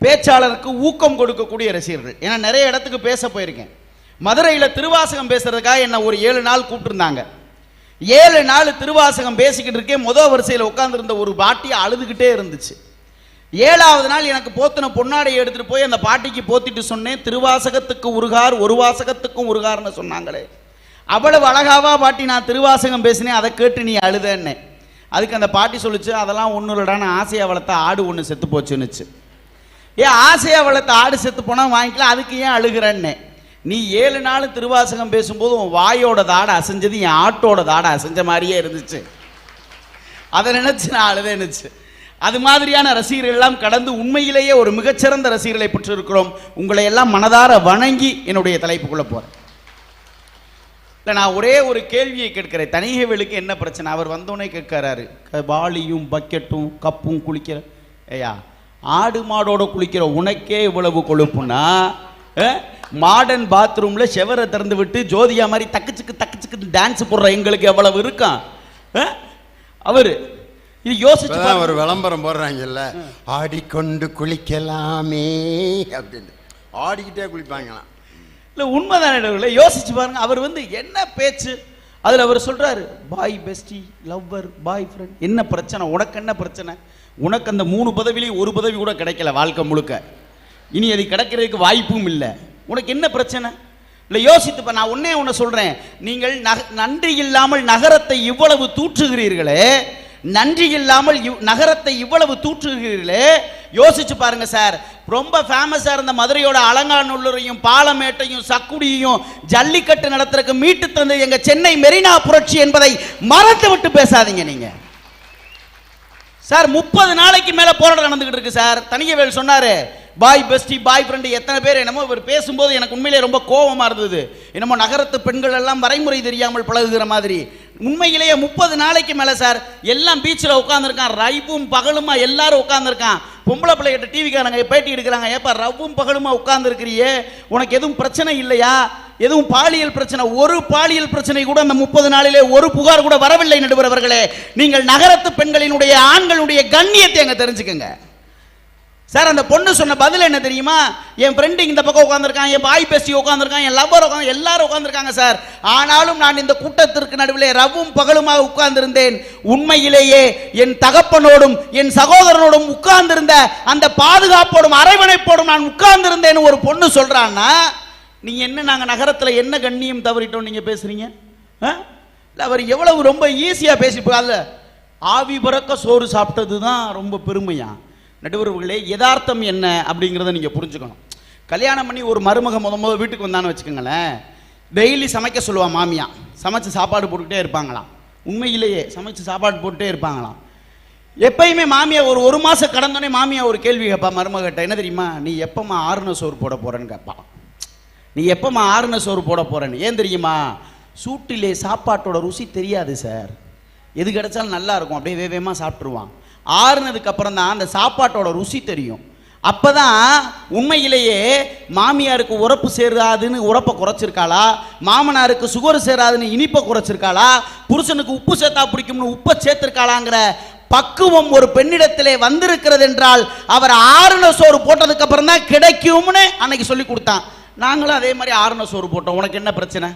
பேச்சாளருக்கு ஊக்கம் கொடுக்கக்கூடிய ரசிகர்கள். ஏன்னா நிறைய இடத்துக்கு பேச போயிருக்கேன். மதுரையில் திருவாசகம் பேசுறதுக்காக என்ன ஒரு 7 நாள் கூப்பிட்டுருந்தாங்க. 7 நாள் திருவாசகம் பேசிக்கிட்டு இருக்கேன். முதல் வரிசையில் உட்காந்துருந்த ஒரு பாட்டி அழுதுகிட்டே இருந்துச்சு. 7ஆவது நாள் எனக்கு போத்தின பொன்னாடையை எடுத்துகிட்டு போய் அந்த பாட்டிக்கு போத்திட்டு சொன்னேன், திருவாசகத்துக்கு உருகார் ஒரு வாசகத்துக்கும் உருகார்னு சொன்னாங்களே, அவ்வளவு அழகாவா பாட்டி நான் திருவாசகம் பேசினேன், அதை கேட்டு நீ அழுதேன்னே. அதுக்கு அந்த பாட்டி சொல்லிச்சு, அதெல்லாம் ஒன்றும் இல்லடான்னு ஆசையாக வளர்த்த ஆடு ஒன்று செத்து போச்சுன்னுச்சு. ஏன் ஆசையாக வளர்த்த ஆடு செத்து போனால் வாங்கிக்கலாம், அதுக்கு ஏன் அழுகிறேன்னே. நீ 7 நாள் திருவாசகம் பேசும்போது உன் வாயோட தாடை அசைஞ்சது என் ஆட்டோட தாடை அசைஞ்ச மாதிரியே இருந்துச்சு, அதை நினைச்சு நான் அழுதேன்னுச்சு. அது மாதிரியான ரசிகர்கள் எல்லாம் கடந்து உண்மையிலேயே ஒரு மிகச்சிறந்த ரசிகர்களை பெற்றிருக்கிறோம். உங்களை எல்லாம் மனதார வணங்கி என்னுடைய தலைப்புக்குள்ள போறேன். இல்லை, நான் ஒரே ஒரு கேள்வியை கேட்கிறேன். தனிகவேலுக்கு என்ன பிரச்சனை? அவர் வந்தோடனே கேட்கிறாரு, பாலியும் பக்கெட்டும் கப்பும் குளிக்கிற, ஐயா ஆடு மாடோட குளிக்கிற உனக்கே இவ்வளவு கொழுப்புனா, மாடர்ன் பாத்ரூம்ல செவரை திறந்து விட்டு ஜோதியா மாதிரி தக்குச்சுக்கு டான்ஸ் போடுற எங்களுக்கு எவ்வளவு இருக்கான் அவரு. இது யோசிச்சு ஒரு விளம்பரம் போடுறாங்கல்ல, ஆடிக்கொண்டு குளிக்கலாமே அப்படின்னு, ஆடிக்கிட்டே குளிப்பாங்களாம். இல்லை உண்மைதானே, யோசிச்சு பாருங்க. அவர் என்ன பேச்சு அதில் அவர் சொல்றாரு, பாய் பெஸ்டி லவ்வர் பாய் ஃப்ரெண்ட். என்ன பிரச்சனை உனக்கு? என்ன பிரச்சனை உனக்கு? அந்த 3 பதவியிலையும் ஒரு பதவி கூட கிடைக்கல வாழ்க்கை முழுக்க, இனி அது கிடைக்கிறதுக்கு வாய்ப்பும் இல்லை. உனக்கு என்ன பிரச்சனை? இல்லை யோசித்துப்ப. நான் ஒன்னே ஒன்று சொல்றேன், நீங்கள் நன்றி இல்லாமல் நகரத்தை இவ்வளவு தூற்றுகிறீர்களே, நன்றி இல்லாமல் நகரத்தை இவ்வளவு தூற்றுகிறீர்களே, யோசிச்சு பாருங்க சார். ரொம்ப ஃபேமஸா இருந்த மதுரையோட அலங்காநல்லூரையும் பாலமேட்டையும் சக்குடியையும் ஜல்லிக்கட்டு நடத்துறதுக்கு மீட்டு தந்தது எங்க சென்னை மெரினா புரட்சி என்பதை மறந்து விட்டு பேசாதீங்க நீங்க சார். 30 நாளைக்கு மேல போராட்டம் நடந்துகிட்டு இருக்கு சார். தனியவேல் சொன்னாரு, பாய் பெஸ்டி பாய் ஃப்ரெண்டு எத்தனை பேர் என்னமோ இவர் பேசும்போது எனக்கு உண்மையிலே ரொம்ப கோபமா இருந்தது. என்னமோ நகரத்து பெண்கள் எல்லாம் வரைமுறை தெரியாமல் பழகுகிற மாதிரி. உண்மையிலேயே 30 நாளைக்கு மேல சார் எல்லாம் பீச்சில் உட்காந்துருக்கான், ரைவும் பகலுமா எல்லாரும் உட்காந்துருக்கான். பொம்பளை பிள்ளைகிட்ட டிவிக்காரங்க பேட்டி எடுக்கிறாங்க, ஏப்பா ரவ்வும் பகலுமா உட்கார்ந்து இருக்கிறியே, உனக்கு எதுவும் பிரச்சனை இல்லையா, எதுவும் பாலியல் பிரச்சனை? ஒரு பாலியல் பிரச்சனை கூட அந்த 30 நாளிலே ஒரு புகார் கூட வரவில்லை. நடுவர் அவர்களே, நீங்கள் நகரத்து பெண்களினுடைய ஆண்களுடைய கண்ணியத்தை அங்க தெரிஞ்சுக்கங்க சார். அந்த பொண்ணு சொன்ன பதில் என்ன தெரியுமா? என் ஃப்ரெண்டு இந்த பக்கம் உட்காந்துருக்கான், என் பாய் பேசி உட்காந்துருக்கான், என் லவ்வர் உட்காந்து எல்லாரும் உட்காந்துருக்காங்க சார். ஆனாலும் நான் இந்த கூட்டத்திற்கு நடுவிலே ரவும் பகலுமாக உட்கார்ந்திருந்தேன். உண்மையிலேயே என் தகப்பனோடும் என் சகோதரனோடும் உட்கார்ந்திருந்த அந்த பாதுகாப்போடும் அரவணைப்போடும் நான் உட்கார்ந்திருந்தேன்னு ஒரு பொண்ணு சொல்றான்னா, நீங்க என்ன நாங்க நகரத்தில் என்ன கண்ணியம் தவறிட்டோம் நீங்க பேசுறீங்க? அவர் எவ்வளவு ரொம்ப ஈஸியா பேசிப்பாங்க. ஆவி பறக்க சோறு சாப்பிட்டது தான் ரொம்ப பெருமையா. நடுவர்களே, யதார்த்தம் என்ன அப்படிங்கிறத நீங்க புரிஞ்சுக்கணும். கல்யாணம் பண்ணி ஒரு மருமக முத வீட்டுக்கு வந்தான்னு வச்சுக்கோங்களேன், டெய்லி சமைக்க சொல்லுவான் மாமியா. சமைச்சு சாப்பாடு போட்டுக்கிட்டே இருப்பாங்களாம். உண்மையிலேயே சமைச்சு சாப்பாடு போட்டுட்டே இருப்பாங்களாம். எப்பயுமே மாமியா ஒரு மாசம் கடந்தோடனே மாமியா ஒரு கேள்வி கேட்பா மருமகிட்ட, என்ன தெரியுமா, நீ எப்பமா ஆறுன சோறு போட போறேன்னு கேட்பா. நீ எப்பமா ஆறுன சோறு போட போறேன்னு. ஏன் தெரியுமா? சூட்டிலே சாப்பாட்டோட ருசி தெரியாது சார். எது கிடைச்சாலும் நல்லா இருக்கும், அப்படியே வேகமாக சாப்பிட்டுருவான். ஆறுனதுக்கு அப்புறம் தான் அந்த சாப்பாட்டோட ருசி தெரியும். அப்பதான் உண்மையிலேயே மாமியாருக்கு உரப்பு சேராதுன்னு உரப்பை குறைச்சிருக்காளா, மாமனாருக்கு சுகர் சேராதுன்னு இனிப்பை குறைச்சிருக்காளா, புருஷனுக்கு உப்பு சேர்த்தா பிடிக்கும்னு உப்பை சேர்த்திருக்காளாங்கிற பக்குவம் ஒரு பெண்ணிடத்திலே வந்திருக்கிறது என்றால் அவர் ஆறுன சோறு போட்டதுக்கு அப்புறம் தான் கிடைக்கும்னு அன்னைக்கு சொல்லி கொடுத்தான். நாங்களும் அதே மாதிரி ஆறுன சோறு போட்டோம். உனக்கு என்ன பிரச்சனை?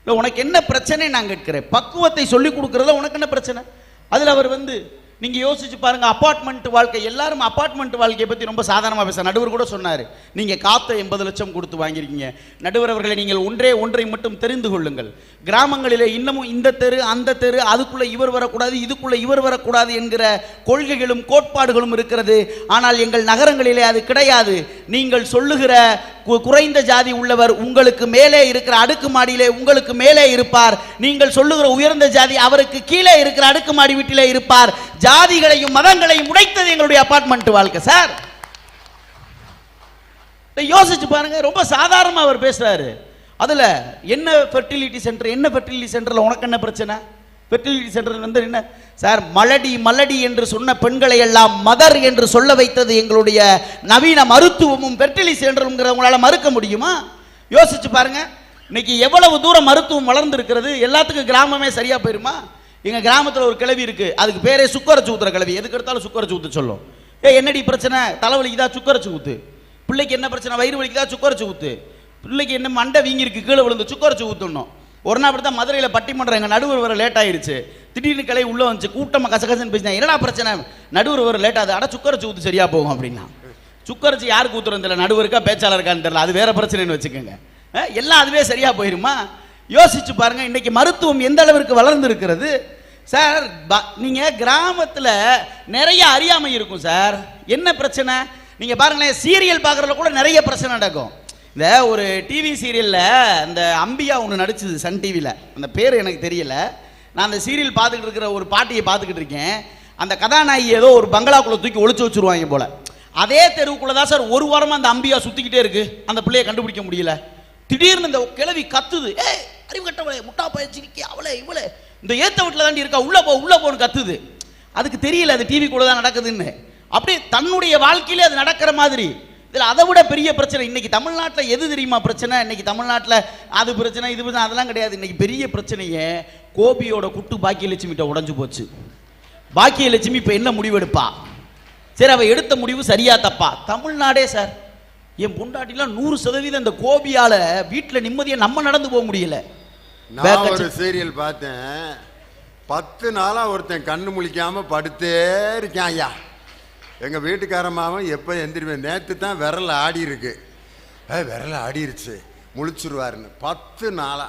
இல்லை, உனக்கு என்ன பிரச்சனை நான் கேட்கிறேன். பக்குவத்தை சொல்லி கொடுக்கறதுல உனக்கு என்ன பிரச்சனை? அதில் அவர் நீங்க யோசிச்சு பாருங்க, அபார்ட்மெண்ட் வாழ்க்கை, எல்லாரும் அபார்ட்மெண்ட் வாழ்க்கையை பத்தி ரொம்ப சாதாரணமா பேச. நடுவர் கூட சொன்னாரு, நீங்க காத்த 80 லட்சம் கொடுத்து வாங்கியிருக்கீங்க. நடுவர் அவர்களை, நீங்கள் ஒன்றை மட்டும் தெரிந்து கொள்ளுங்கள். கிராமங்களிலே இன்னமும் இந்த தெரு அந்த தெரு, அதுக்குள்ள இவர் வரக்கூடாது இதுக்குள்ள இவர் வரக்கூடாது என்கிற கொள்கைகளும் கோட்பாடுகளும் இருக்கிறது. ஆனால் எங்கள் நகரங்களிலே அது கிடையாது. நீங்கள் சொல்லுகிற குறைந்த ஜாதி உள்ளவர் உங்களுக்கு மேலே இருக்கிற அடுக்குமாடியிலே உங்களுக்கு மேலே இருப்பார். நீங்கள் சொல்லுகிற உயர்ந்த ஜாதி அவருக்கு கீழே இருக்கிற அடுக்குமாடி வீட்டிலே இருப்பார். ஜாதிகளையும் மதங்களையும் உடைத்தது எங்களுடைய அபார்ட்மெண்ட் வாழ்க்கை சார். யோசிச்சு பாருங்க, ரொம்ப சாதாரணமா அவர் பேசுறாரு. அதுல என்ன ஃபெர்டிலிட்டி சென்டர், என்ன ஃபெர்டிலிட்டி சென்டர்ல உனக்கு என்ன பிரச்சனை? ஃபெர்டிலிட்டி சென்டர் என்ன சார்? மலடி மலடி என்று சொன்ன பெண்களை எல்லாம் மதர் என்று சொல்ல வைத்தது எங்களுடைய நவீன மருத்துவமும் ஃபெர்டிலிட்டி சென்டரும். உங்களால மறுக்க முடியுமா? யோசிச்சு பாருங்க, இன்னைக்கு எவ்வளவு தூரம் மருத்துவம் வளர்ந்து இருக்கிறது. எல்லாத்துக்கும் கிராமமே சரியா போயிருமா? எங்க கிராமத்தில் ஒரு கிளவி இருக்கு, அதுக்கு பேரே சுக்கரச்சு ஊத்துற கிளவி. எதுக்கு எடுத்தாலும் சுக்கரச்சு ஊத்து சொல்லும். என்னடி பிரச்சனை? தலைவலிக்குதா? சுக்கரச்சு ஊத்து. பிள்ளைக்கு என்ன பிரச்சனை? வயிறு வலிக்குதா? சுக்கரச்சு ஊத்து. பிள்ளைக்கு என்ன மண்டை வீங்கிருக்கு, கீழே விழுந்து, சுக்கரச்சு ஊத்துணும். ஒரு நாள் அப்படி தான் மதுரையில் பட்டிமன்றம், எங்கள் நடுவர் வர லேட் ஆயிருச்சு. திடீர்னு கிளை உள்ள வந்துச்சு, கூட்டமாக கசகசன்னு பேசினா, என்னடா பிரச்சனை? நடுவர் வர லேட் ஆகுது. அட சுக்கரச்சு ஊத்து சரியா போகும் அப்படின்னா. சுக்கரச்சு யாருக்கு ஊத்துறது தெரியல, நடுவருக்கா பேச்சாளருக்கான்னு தெரியல, அது வேற பிரச்சனைன்னு வச்சுக்கோங்க. எல்லாம் அதுவே சரியா போயிருமா? யோசிச்சு பாருங்க, இன்னைக்கு மருத்துவம் எந்த அளவிற்கு வளர்ந்து இருக்கிறது சார். நீங்க கிராமத்துல நிறைய அறியாமை இருக்கும் சார். என்ன பிரச்சனை? நீங்க பாருங்களேன், சீரியல் பார்க்கறதுல கூட நிறைய பிரச்சனை நடக்கும். இந்த ஒரு டிவி சீரியல்ல அந்த அம்பியா ஒன்று நடிச்சது சன் டிவியில், அந்த பேர் எனக்கு தெரியல. நான் அந்த சீரியல் பார்த்துக்கிட்டு இருக்கிற ஒரு பாட்டியை பார்த்துக்கிட்டு இருக்கேன். அந்த கதாநாயகி ஏதோ ஒரு பங்களாக்குள்ள தூக்கி ஒளிச்சு வச்சுருவாங்க போல. அதே தெருவுக்குள்ள தான் சார் ஒரு வாரமா அந்த அம்பியா சுத்திக்கிட்டே இருக்கு. அந்த பிள்ளையை கண்டுபிடிக்க முடியல. திடீர்னு இந்த கிழவி கத்துது, அறிவு கட்டவளே, முட்டா பயிற்சி அவளே இவளே, இந்த ஏத்த வீட்டில் தாண்டி இருக்கா, உள்ள போன்னு கத்துது. அதுக்கு தெரியல அது டிவி கூட தான் நடக்குதுன்னு. அப்படியே தன்னுடைய வாழ்க்கையிலே அது நடக்கிற மாதிரி. இதில் அதை விட பெரிய பிரச்சனை இன்னைக்கு தமிழ்நாட்டில் எது தெரியுமா பிரச்சனை? இன்னைக்கு தமிழ்நாட்டில் அது பிரச்சனை இது பிரச்சனை அதெல்லாம் கிடையாது. இன்னைக்கு பெரிய பிரச்சனையே கோபியோட குட்டு பாக்கியலட்சுமிகிட்ட உடஞ்சு போச்சு. பாக்கியலட்சுமி இப்போ என்ன முடிவெடுப்பா? சரி, அவ எடுத்த முடிவு சரியா தப்பா? தமிழ்நாடே சார், என் பொண்டாட்டிலாம் 100% இந்த கோபியால வீட்டில் நிம்மதியை நம்ம நடந்து போக முடியல. நான் ஒரு சீரியல் பார்த்தேன், 10 நாளா ஒருத்தன் கண்ணு முழிக்காம படுத்தே இருக்கான். ஐயா, எங்க வீட்டுக்காரமாவும் எப்போ எந்திரிவேன், நேற்று தான் விரல் ஆடி இருக்கு, விரல் ஆடிருச்சு முழிச்சிருவாருன்னு 10 நாளா.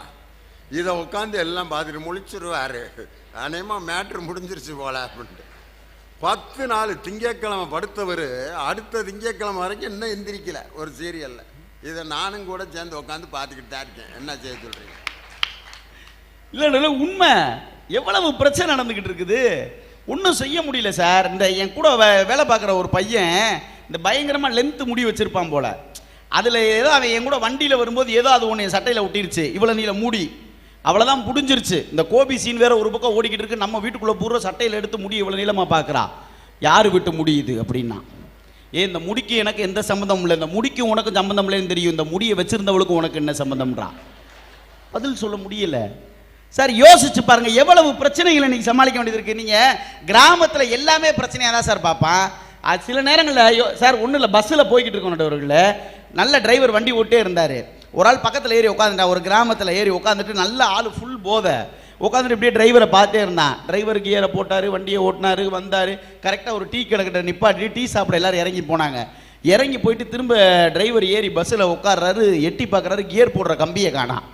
இதை உட்காந்து எல்லாம் பார்த்துட்டு முழிச்சிருவாரு. அநேகமாக மேட்ரு முடிஞ்சிருச்சு போல அப்படின்ட்டு 10 நாள் திங்கக்கிழமை படுத்தவர் அடுத்த திங்கக்கிழமை வரைக்கும் இன்னும் எந்திரிக்கல ஒரு சீரியலில். இதை நானும் கூட சேர்ந்து உட்காந்து பார்த்துக்கிட்டு தான் இருக்கேன். என்ன செய்ய சொல்கிறீங்க? இல்லை உண்மை, எவ்வளவு பிரச்சனை நடந்துக்கிட்டு இருக்குது, ஒன்றும் செய்ய முடியல சார். இந்த என் கூட வேலை பார்க்குற ஒரு பையன் இந்த பயங்கரமாக லென்த்து முடி வச்சுருப்பான் போல். அதில் ஏதோ அவன் என் கூட வண்டியில் வரும்போது ஏதோ அது ஒன்று என் சட்டையில் ஒட்டிருச்சு, இவ்வளோ நீல மூடி, அவ்வளோதான் முடிஞ்சிருச்சு. இந்த கோபி சீன் வேற ஒரு பக்கம் ஓடிக்கிட்டு இருக்கு. நம்ம வீட்டுக்குள்ளே பூரா சட்டையில் எடுத்து முடி இவ்வளோ நீளமாக பார்க்குறா. யார் விட்டு முடியுது அப்படின்னா, இந்த முடிக்கு எனக்கு எந்த சம்மந்தம் இல்லை, இந்த முடிக்கு உனக்கு சம்மந்தம் இல்லைன்னு தெரியும், இந்த முடியை வச்சிருந்தவளுக்கு உனக்கு என்ன சம்மந்தம்ன்றா. பதில் சொல்ல முடியல சார். யோசிச்சு பாருங்க எவ்வளவு பிரச்சனைகளை நீங்க சமாளிக்க வேண்டியது இருக்கு. நீங்க கிராமத்துல எல்லாமே பிரச்சனையா தான் சார் பார்ப்பான். அது சில நேரங்களில் சார் ஒன்றும் இல்லை, பஸ்ஸில் போய்கிட்டு இருக்கோம் நடுவர்களில், நல்ல டிரைவர் வண்டி ஓட்டே இருந்தார். ஒரு ஆள் பக்கத்தில் ஏறி உட்காந்துட்டா, ஒரு கிராமத்தில் ஏறி உட்காந்துட்டு நல்ல ஆள் ஃபுல் போதை உட்காந்துட்டு இப்படியே டிரைவரை பார்த்தே இருந்தான். டிரைவர் கியரை போட்டார், வண்டியை ஓட்டினார், வந்தார், கரெக்டாக ஒரு டீ கடைக்கிட்ட நிப்பாட்டி டீ சாப்பிட எல்லாரும் இறங்கி போனாங்க. இறங்கி போயிட்டு திரும்ப டிரைவர் ஏறி பஸ்ஸில் உட்கார்றாரு, எட்டி பார்க்குறாரு, கியர் போடுற கம்பியை காணாம்.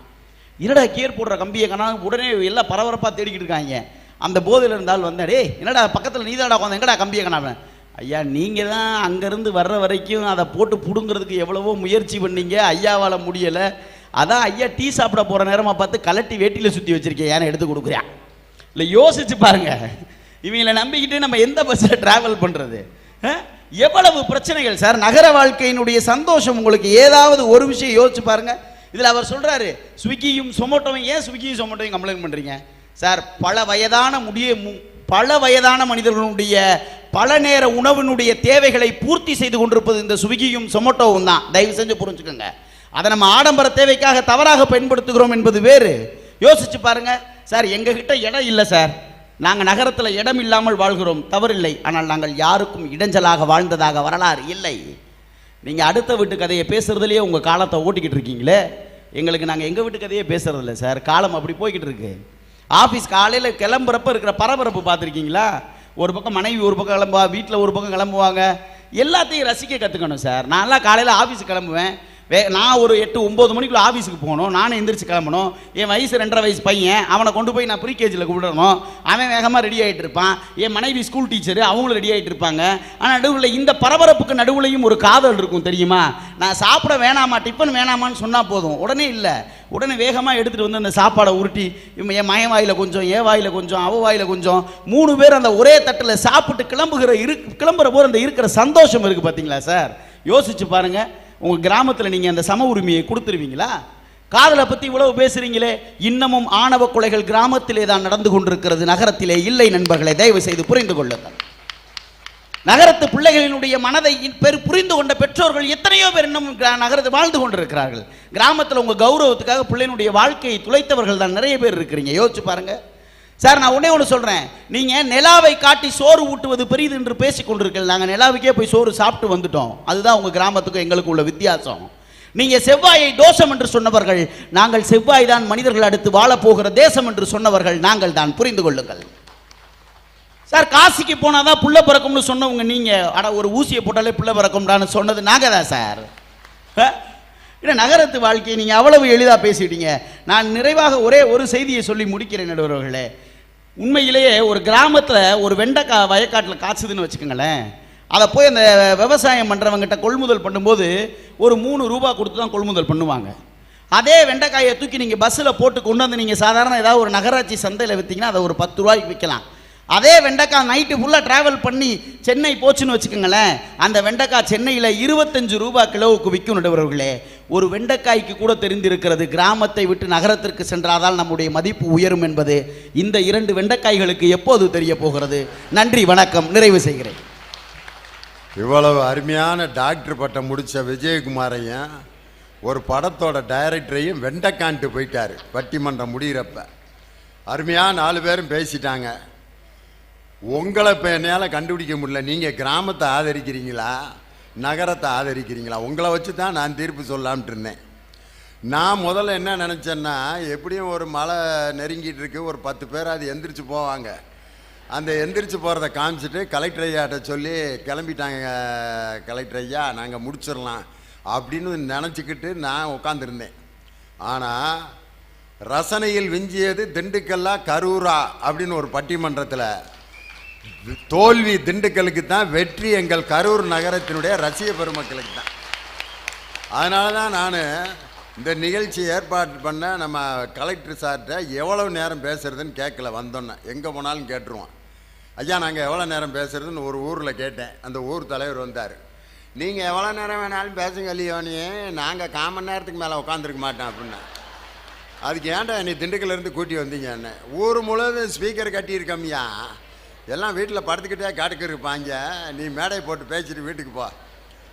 என்னடா கியர் போடுற கம்பியை காணாம், உடனே எல்லாம் பரபரப்பாக தேடிக்கிட்டு இருக்காங்க. அந்த போதையில் இருந்தால் வந்தாடே, என்னடா பக்கத்தில் நீதாடா உட்காந்து, எங்கடா கம்பியை காணாம? ஐயா நீங்கள் தான் அங்கேருந்து வர்ற வரைக்கும் அதை போட்டு பிடுங்கிறதுக்கு எவ்வளவோ முயற்சி பண்ணீங்க, ஐயாவால் முடியலை. அதான் ஐயா டீ சாப்பிட போகிற நேரமாக பார்த்து கலட்டி வேட்டியில் சுற்றி வச்சுருக்கேன், ஏன்னா எடுத்து கொடுக்குறேன். இல்லை யோசிச்சு பாருங்க, இவங்களை நம்பிக்கிட்டு நம்ம எந்த பஸ்ஸில் ட்ராவல் பண்ணுறது? எவ்வளவு பிரச்சனைகள் சார். நகர வாழ்க்கையினுடைய சந்தோஷம் உங்களுக்கு ஏதாவது ஒரு விஷயம் யோசிச்சு பாருங்க. இதில் அவர் சொல்கிறாரு ஸ்விக்கியும் சொமோட்டோவும், ஏன் ஸ்விக்கியும் சொமோட்டோவும் கம்ப்ளைண்ட் பண்ணுறீங்க சார்? பல வயதான மனிதர்களுடைய பல நேர உணவினுடைய தேவைகளை பூர்த்தி செய்து கொண்டிருப்பது இந்த ஸ்விக்கியும் சொமோட்டோவும் தான். தயவு செஞ்சு புரிஞ்சுக்கோங்க. அதை நம்ம ஆடம்பர தேவைக்காக தவறாக பயன்படுத்துகிறோம் என்பது வேறு. யோசிச்சு பாருங்க சார். எங்ககிட்ட இடம் இல்லை சார், நாங்கள் நகரத்தில் இடம் இல்லாமல் வாழ்கிறோம், தவறில்லை. ஆனால் நாங்கள் யாருக்கும் இடைஞ்சலாக வாழ்ந்ததாக வரலாறு இல்லை. நீங்கள் அடுத்த வீட்டு கதையை பேசுறதுலேயே உங்கள் காலத்தை ஓட்டிக்கிட்டு இருக்கீங்களே. எங்களுக்கு நாங்கள் எங்கள் வீட்டு கதையே பேசுறதில்ல சார். காலம் அப்படி போய்கிட்டு இருக்கு. ஆஃபீஸ் காலையில் கிளம்புறப்ப இருக்கிற பரபரப்பு பார்த்துருக்கீங்களா? ஒரு பக்கம் மனைவி ஒரு பக்கம் கிளம்புவா, வீட்டில் ஒரு பக்கம் கிளம்புவாங்க. எல்லாத்தையும் ரசிக்க கற்றுக்கணும் சார். நான்லாம் காலையில் ஆஃபீஸுக்கு கிளம்புவேன், நான் ஒரு 8-9 மணிக்குள்ள ஆஃபீஸுக்கு போகணும், நானும் எந்திரிச்சு கிளம்பணும். என் வயசு 2.5 வயசு பையன், அவனை கொண்டு போய் நான் ப்ரீகேஜியில் விடணும். அவன் வேகமாக ரெடி ஆகிட்டு இருப்பான். என் மனைவி ஸ்கூல் டீச்சரு, அவங்களும் ரெடி ஆகிட்டு இருப்பாங்க. ஆனால் நடுவில் இந்த பரபரப்புக்கு நடுவுலையும் ஒரு காதல் இருக்கும் தெரியுமா? நான் சாப்பிட வேணாமா, டிஃபன் வேணாமான்னு சொன்னால் போதும், உடனே இல்லை, உடனே வேகமாக எடுத்துகிட்டு வந்து அந்த சாப்பாடை உருட்டி என் மகன் வாயில் கொஞ்சம், என் வாயில் கொஞ்சம், அவ வாயில் கொஞ்சம், 3 பேர் அந்த ஒரே தட்டில் சாப்பிட்டு கிளம்புற போது அந்த இருக்கிற சந்தோஷம் இருக்குது பார்த்தீங்களா சார்? யோசிச்சு பாருங்க. உங்கள் கிராமத்தில் நீங்கள் அந்த சம உரிமையை கொடுத்துருவீங்களா? காதலை பற்றி இவ்வளவு பேசுகிறீங்களே, இன்னமும் ஆணவ கொலைகள் கிராமத்திலே தான் நடந்து கொண்டிருக்கிறது, நகரத்திலே இல்லை நண்பர்களை, தயவு செய்து புரிந்து கொள்ளுங்கள். நகரத்து பிள்ளைகளினுடைய மனதை புரிந்து கொண்ட பெற்றோர்கள் எத்தனையோ பேர் இன்னும் நகரத்தில் வாழ்ந்து கொண்டிருக்கிறார்கள். கிராமத்தில் உங்கள் கௌரவத்துக்காக பிள்ளையினுடைய வாழ்க்கையை துளைத்தவர்கள் தான் நிறைய பேர் இருக்கிறீங்க. யோசிச்சு பாருங்க சார். நான் ஒன்றே ஒன்று சொல்கிறேன், நீங்கள் நிலாவை காட்டி சோறு ஊட்டுவது பெரியது என்று பேசிக் கொண்டிருக்கீர்கள். நாங்கள் நிலாவுக்கே போய் சோறு சாப்பிட்டு வந்துட்டோம். அதுதான் உங்கள் கிராமத்துக்கும் எங்களுக்கு உள்ள வித்தியாசம். நீங்கள் செவ்வாயை தோஷம் என்று சொன்னவர்கள் நாங்கள், செவ்வாய் தான் மனிதர்கள் அடுத்து வாழப்போகிற தேசம் என்று சொன்னவர்கள் நாங்கள் தான், புரிந்து கொள்ளுங்கள் சார். காசிக்கு போனாதான் புள்ள பிறக்கும்னு சொன்னவங்க நீங்கள். அட ஒரு ஊசியை போட்டாலே புள்ள பிறக்கும்டான்னு சொன்னது நாங்கள் தான் சார். இல்லை, நகரத்து வாழ்க்கையை நீங்கள் அவ்வளவு எளிதாக பேசிட்டீங்க. நான் நிறைவாக ஒரே ஒரு செய்தியை சொல்லி முடிக்கிறேன் நடுவர்களே. உண்மையிலேயே ஒரு கிராமத்தில் ஒரு வெண்டைக்காய் வயக்காட்டில் காய்ச்சுதுன்னு வச்சுக்கோங்களேன், அதை போய் அந்த விவசாயம் பண்ணுறவங்ககிட்ட கொள்முதல் பண்ணும்போது ஒரு 3 ரூபா கொடுத்து தான் கொள்முதல் பண்ணுவாங்க. அதே வெண்டைக்காயை தூக்கி நீங்கள் பஸ்ஸில் போட்டு கொண்டு வந்து நீங்கள் சாதாரண ஏதாவது ஒரு நகராட்சி சந்தையில் விற்றீங்கன்னா அதை ஒரு 10 ரூபாய்க்கு விற்கலாம். அதே வெண்டைக்காய் நைட்டு ஃபுல்லாக ட்ராவல் பண்ணி சென்னை போச்சுன்னு வச்சுக்கோங்களேன், அந்த வெண்டைக்காய் சென்னையில் 25 ரூபா கிலோவுக்கு விற்கும் நடுவர்களே. ஒரு வெண்டைக்காய்க்கு கூட தெரிந்திருக்கிறது, கிராமத்தை விட்டு நகரத்திற்கு சென்றாதால் நம்முடைய மதிப்பு உயரும் என்பது இந்த 2 வெண்டைக்காய்களுக்கு எப்போது தெரிய போகிறது? நன்றி, வணக்கம், நிறைவு செய்கிறேன். இவ்வளவு அருமையான டாக்டர் பட்டம் முடித்த விஜயகுமாரையும் ஒரு படத்தோட டைரக்டரையும் வெண்டைக்கான்ட்டு போயிட்டார் பட்டிமன்றம் முடிகிறப்ப. அருமையாக 4 பேரும் பேசிட்டாங்க. உங்களை இப்போ என்னால் கண்டுபிடிக்க முடியல, நீங்கள் கிராமத்தை ஆதரிக்கிறீங்களா நகரத்தை ஆதரிக்கிறீங்களா? உங்களை வச்சு தான் நான் தீர்ப்பு சொல்லாம்ட்டு இருந்தேன். நான் முதல்ல என்ன நினச்சேன்னா, எப்படியும் ஒரு மழை நெருங்கிட்டு இருக்கு, ஒரு 10 பேர் அது எந்திரிச்சு போவாங்க. அந்த எந்திரிச்சு போகிறத காமிச்சிட்டு கலெக்டர் ஐயாட்ட சொல்லி கிளம்பிட்டாங்க, கலெக்டர் ஐயா நாங்கள் முடிச்சிடலாம் அப்படின்னு நினச்சிக்கிட்டு நான் உட்காந்துருந்தேன். ஆனால் ரசனையில் விஞ்சியது திண்டுக்கல்லா கரூரா அப்படின்னு ஒரு பட்டிமன்றத்தில் தோல்வி திண்டுக்கலுக்கு தான், வெற்றி எங்கள் கரூர் நகரத்தினுடைய ரசிக பெருமக்களுக்கு தான். அதனால தான் நான் இந்த நிகழ்ச்சி ஏற்பாடு பண்ண நம்ம கலெக்டர் சார்கிட்ட எவ்வளவு நேரம் பேசுறதுன்னு கேட்கல. வந்தோன்னே எங்கே போனாலும் கேட்டுருவோம். ஐயா நாங்கள் எவ்வளோ நேரம் பேசுறதுன்னு ஒரு ஊரில் கேட்டேன். அந்த ஊர் தலைவர் வந்தார். நீங்கள் எவ்வளோ நேரம் வேணாலும் பேசுங்க இல்லையோனே, நாங்கள் 1/4 மணி நேரத்துக்கு மேலே உட்காந்துருக்க மாட்டோம் அப்படின்னா. அதுக்கு ஏன்டா நீ திண்டுக்கல்லேருந்து கூட்டி வந்தீங்க என்ன? ஊர் முழுவதும் ஸ்பீக்கர் கட்டியிருக்கம்யா, எல்லாம் வீட்டில் படுத்துக்கிட்டே காட்டுக்கு இருப்பாங்க. நீ மேடை போட்டு பேசிட்டு வீட்டுக்கு போ.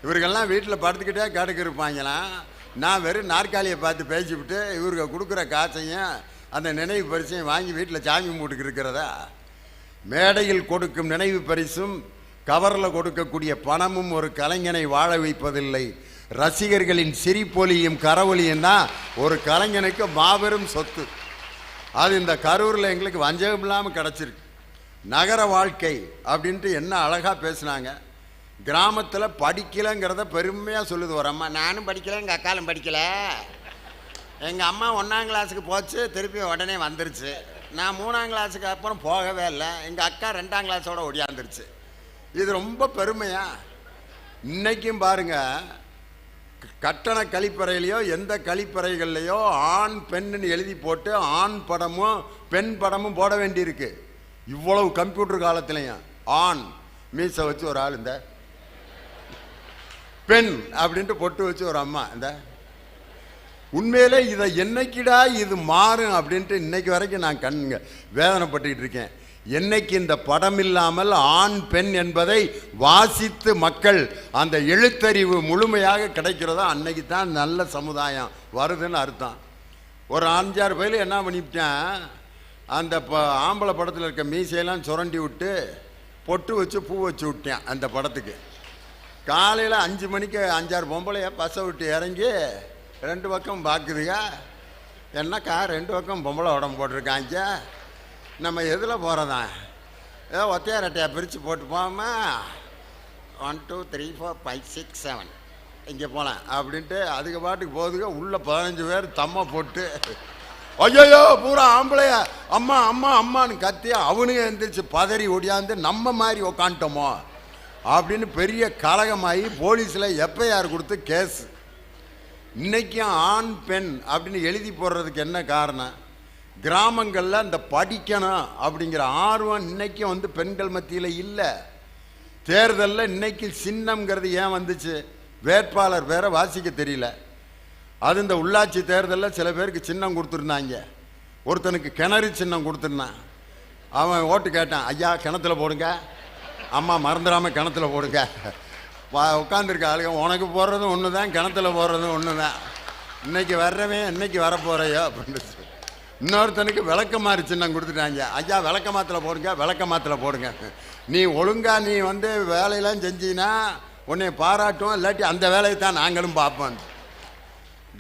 இவருக்கெல்லாம் வீட்டில் படுத்துக்கிட்டே காட்டுக்கு இருப்பாங்களாம். நான் வெறும் நாற்காலியை பார்த்து பேசிவிட்டு இவருக்கு கொடுக்குற காசையும் அந்த நினைவு பரிசையும் வாங்கி வீட்டில் சாமி மூட்டுக்கு இருக்கிறதா? மேடையில் கொடுக்கும் நினைவு பரிசும் கவரில் கொடுக்கக்கூடிய பணமும் ஒரு கலைஞனை வாழ வைப்பதில்லை. ரசிகர்களின் சிரிப்பொலியும் கரவொலியும் தான் ஒரு கலைஞனுக்கு மாபெரும் சொத்து. அது இந்த கரூரில் எங்களுக்கு வஞ்சகம் இல்லாமல் கிடச்சிருக்கு. நகர வாழ்க்கை அப்படின்ட்டு என்ன அழகாக பேசுனாங்க. கிராமத்தில் படிக்கலைங்கிறத பெருமையாக சொல்லுது ஒரு அம்மா. நானும் படிக்கலை, எங்கள் அக்காலும் படிக்கலை. எங்கள் அம்மா 1ஆம் கிளாஸுக்கு போச்சு, திருப்பி உடனே வந்துருச்சு. நான் 3ஆம் கிளாஸுக்கு அப்புறம் போகவே இல்லை. எங்கள் அக்கா 2ஆம் கிளாஸோட ஒடியாந்துருச்சு. இது ரொம்ப பெருமையா? இன்னைக்கும் பாருங்க, கட்டண கழிப்பறையிலையோ எந்த கழிப்பறைகள்லையோ ஆண் பெண்ணுன்னு எழுதி போட்டு ஆண் படமும் பெண் படமும் போட வேண்டியிருக்கு. இவ்வளவு கம்ப்யூட்டர் காலத்திலையும் ஆண் மீசை வச்சு ஒரு ஆள், இந்த பெண் அப்படின்ட்டு பொட்டு வச்சு ஒரு அம்மா. இந்த உண்மையிலே இதை என்னைக்கிடா இது மாறும் அப்படின்ட்டு இன்னைக்கு வரைக்கும் நான் வேதனைப்பட்டுக்கிட்டு இருக்கேன். என்னைக்கு இந்த படம் இல்லாமல் ஆண் பெண் என்பதை வாசித்து மக்கள் அந்த எழுத்தறிவு முழுமையாக கிடைக்கிறதோ அன்னைக்கு தான் நல்ல சமுதாயம் வருதுன்னு அர்த்தம். ஒரு 5-6 பேர் என்ன பண்ணிவிட்டேன், அந்த ஆம்பளை படத்தில் இருக்க மீசையெல்லாம் சுரண்டி விட்டு பொட்டு வச்சு பூ வச்சு விட்டேன். அந்த படத்துக்கு காலையில் 5 மணிக்கு 5-6 பொம்பளைய பஸ்ஸை விட்டு இறங்கி 2 பக்கம் பார்க்குதுங்க. என்னக்கா 2 பக்கம் பொம்பளை உடம்பு போட்டிருக்காங்க, நம்ம எதில் போகிறதா? ஏதோ ஒத்தையா ரெட்டையா பிரித்து போட்டு போமா, 1 2 3 4 5 6 7 இங்கே போகலாம் அப்படின்ட்டு அதுக்கு பாட்டுக்கு போகுதுங்க. உள்ள 15 பேர் தம்மை போட்டு ஐயோ பூரா ஆம்பளையா அம்மா அம்மா அம்மான்னு கத்தி அவனுங்க எழுந்திரிச்சு பதறி ஓடியாந்து நம்ம மாதிரி உக்காண்டோமோ அப்படின்னு பெரிய கலகமாகி போலீஸில் எஃப்ஐஆர் கொடுத்து கேஸ். இன்னைக்கும் ஆண் பெண் அப்படின்னு எழுதி போடுறதுக்கு என்ன காரணம்? கிராமங்களில் அந்த படிக்கணும் அப்படிங்கிற ஆர்வம் இன்னைக்கும் வந்து பெண்கள் மத்தியில் இல்லை. தேர்தலில் இன்னைக்கு சின்னம்ங்கிறது ஏன் வந்துச்சு? வேட்பாளர் வேற வாசிக்க தெரியல. அது இந்த உள்ளாட்சி தேர்தலில் சில பேருக்கு சின்னம் கொடுத்துருந்தாங்க. ஒருத்தனுக்கு கிணறு சின்னம் கொடுத்துருந்தான். அவன் ஓட்டு கேட்டான், ஐயா கிணத்துல போடுங்க, அம்மா மறந்துடாமல் கிணத்துல போடுங்க. உட்காந்துருக்க ஆளுங்க உனக்கு போடுறதும் ஒன்று தான், கிணத்துல போடுறதும் ஒன்று தான். இன்னைக்கு வர்றவன் இன்னைக்கு வரப்போறையோ அப்படின்னு. இன்னொருத்தனுக்கு விளக்கமாறு சின்னம் கொடுத்துட்டாங்க. ஐயா விளக்கமாத்தில் போடுங்க, விளக்கமாத்தில் போடுங்க. நீ ஒழுங்கா நீ வந்து வேலையெல்லாம் செஞ்சீங்கன்னா உன்னை பாராட்டுவோம், இல்லாட்டி அந்த வேலையை தான் நாங்களும் பார்ப்போம்.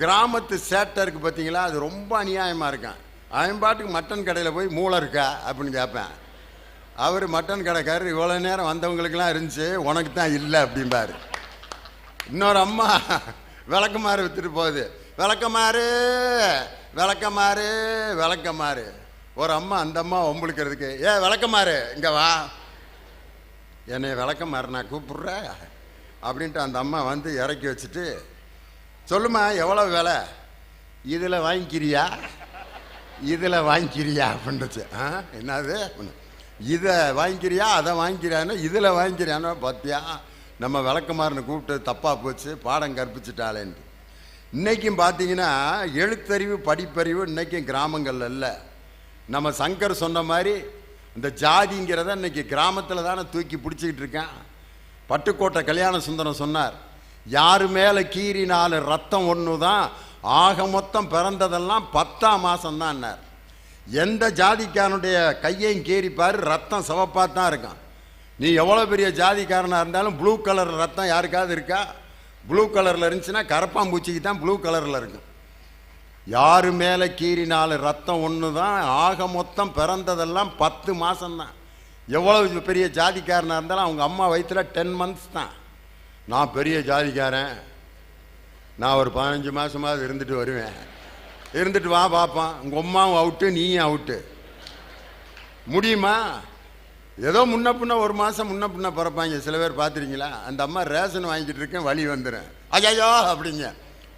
கிராமத்து சேட்டருக்கு பார்த்தீங்களா, அது ரொம்ப அநியாயமாக இருக்கான். அவன் பாட்டுக்கு மட்டன் கடையில் போய் மூளை இருக்கா அப்படின்னு கேட்பேன். அவர் மட்டன் கடைக்காரர் இவ்வளோ நேரம் வந்தவங்களுக்கெல்லாம் இருந்துச்சு, உனக்கு தான் இல்லை அப்படிம்பாரு. இன்னொரு அம்மா விளக்கமாறு விற்றுட்டு போகுது, விளக்கமாறு விளக்கமாறு விளக்கமாறு. ஒரு அம்மா அந்த அம்மா ஒம்பளுக்கிறதுக்கு, விளக்கமாறு இங்கே வா, என்னை விளக்கமாறு நான் கூப்பிட்ற அப்படின்ட்டு அந்த அம்மா வந்து இறக்கி வச்சுட்டு, சொல்லுமா எவ்வளோ விலை, இதில் வாங்கிக்கிறியா இதில் வாங்கிக்கிறியா அப்படின்னுச்சு. என்னது இதை வாங்கிக்கிறியா அதை வாங்கிக்கிறியான்னு, இதில் வாங்கிக்கிறியான்னு. பார்த்தியா நம்ம விளக்கமாறுன்னு கூப்பிட்டு தப்பாக போச்சு, பாடம் கற்பிச்சுட்டாளேன்ட்டு. இன்றைக்கும் பார்த்தீங்கன்னா எழுத்தறிவு படிப்பறிவு இன்றைக்கும் கிராமங்களில் இல்லை. நம்ம சங்கர் சொன்ன மாதிரி இந்த ஜாதிங்கிறத இன்றைக்கி கிராமத்தில் தானே தூக்கி பிடிச்சிக்கிட்டு இருக்கேன். பட்டுக்கோட்டை கல்யாண சுந்தரம் சொன்னார், யாரு மேலே கீறினாலும் ரத்தம் ஒன்று தான், ஆக மொத்தம் பிறந்ததெல்லாம் 10ஆம் மாதம்தான்னார். எந்த ஜாதிக்காரனுடைய கையையும் கீறிப்பார், ரத்தம் சிவப்பாக தான் இருக்கான். நீ எவ்வளோ பெரிய ஜாதிக்காரனாக இருந்தாலும் ப்ளூ கலர் ரத்தம் யாருக்காவது இருக்கா? ப்ளூ கலரில் இருந்துச்சுன்னா கரப்பாம்பூச்சிக்கு தான் ப்ளூ கலரில் இருக்கும். யாரு மேலே கீறினாலும் ரத்தம் ஒன்று தான், ஆக மொத்தம் பிறந்ததெல்லாம் 10 மாதம்தான். எவ்வளோ பெரிய ஜாதிக்காரனாக இருந்தாலும் அவங்க அம்மா வயிற்றில் 10 months தான். நான் பெரிய ஜாதிக்காரன், நான் ஒரு 15 மாதமாவது இருந்துட்டு வருவேன் இருந்துட்டு வா பார்ப்பான். உங்கள் அம்மாவும் அவுட்டு, நீயும் அவுட்டு. முடியுமா? ஏதோ முன்ன பின்ன ஒரு மாதம் முன்ன பின்ன பிறப்பாங்க. சில பேர் பார்த்துருக்கீங்களா? அந்த அம்மா ரேஷன் வாங்கிட்டு இருக்கேன், வழி வந்துடும், ஐயோ அப்படிங்க.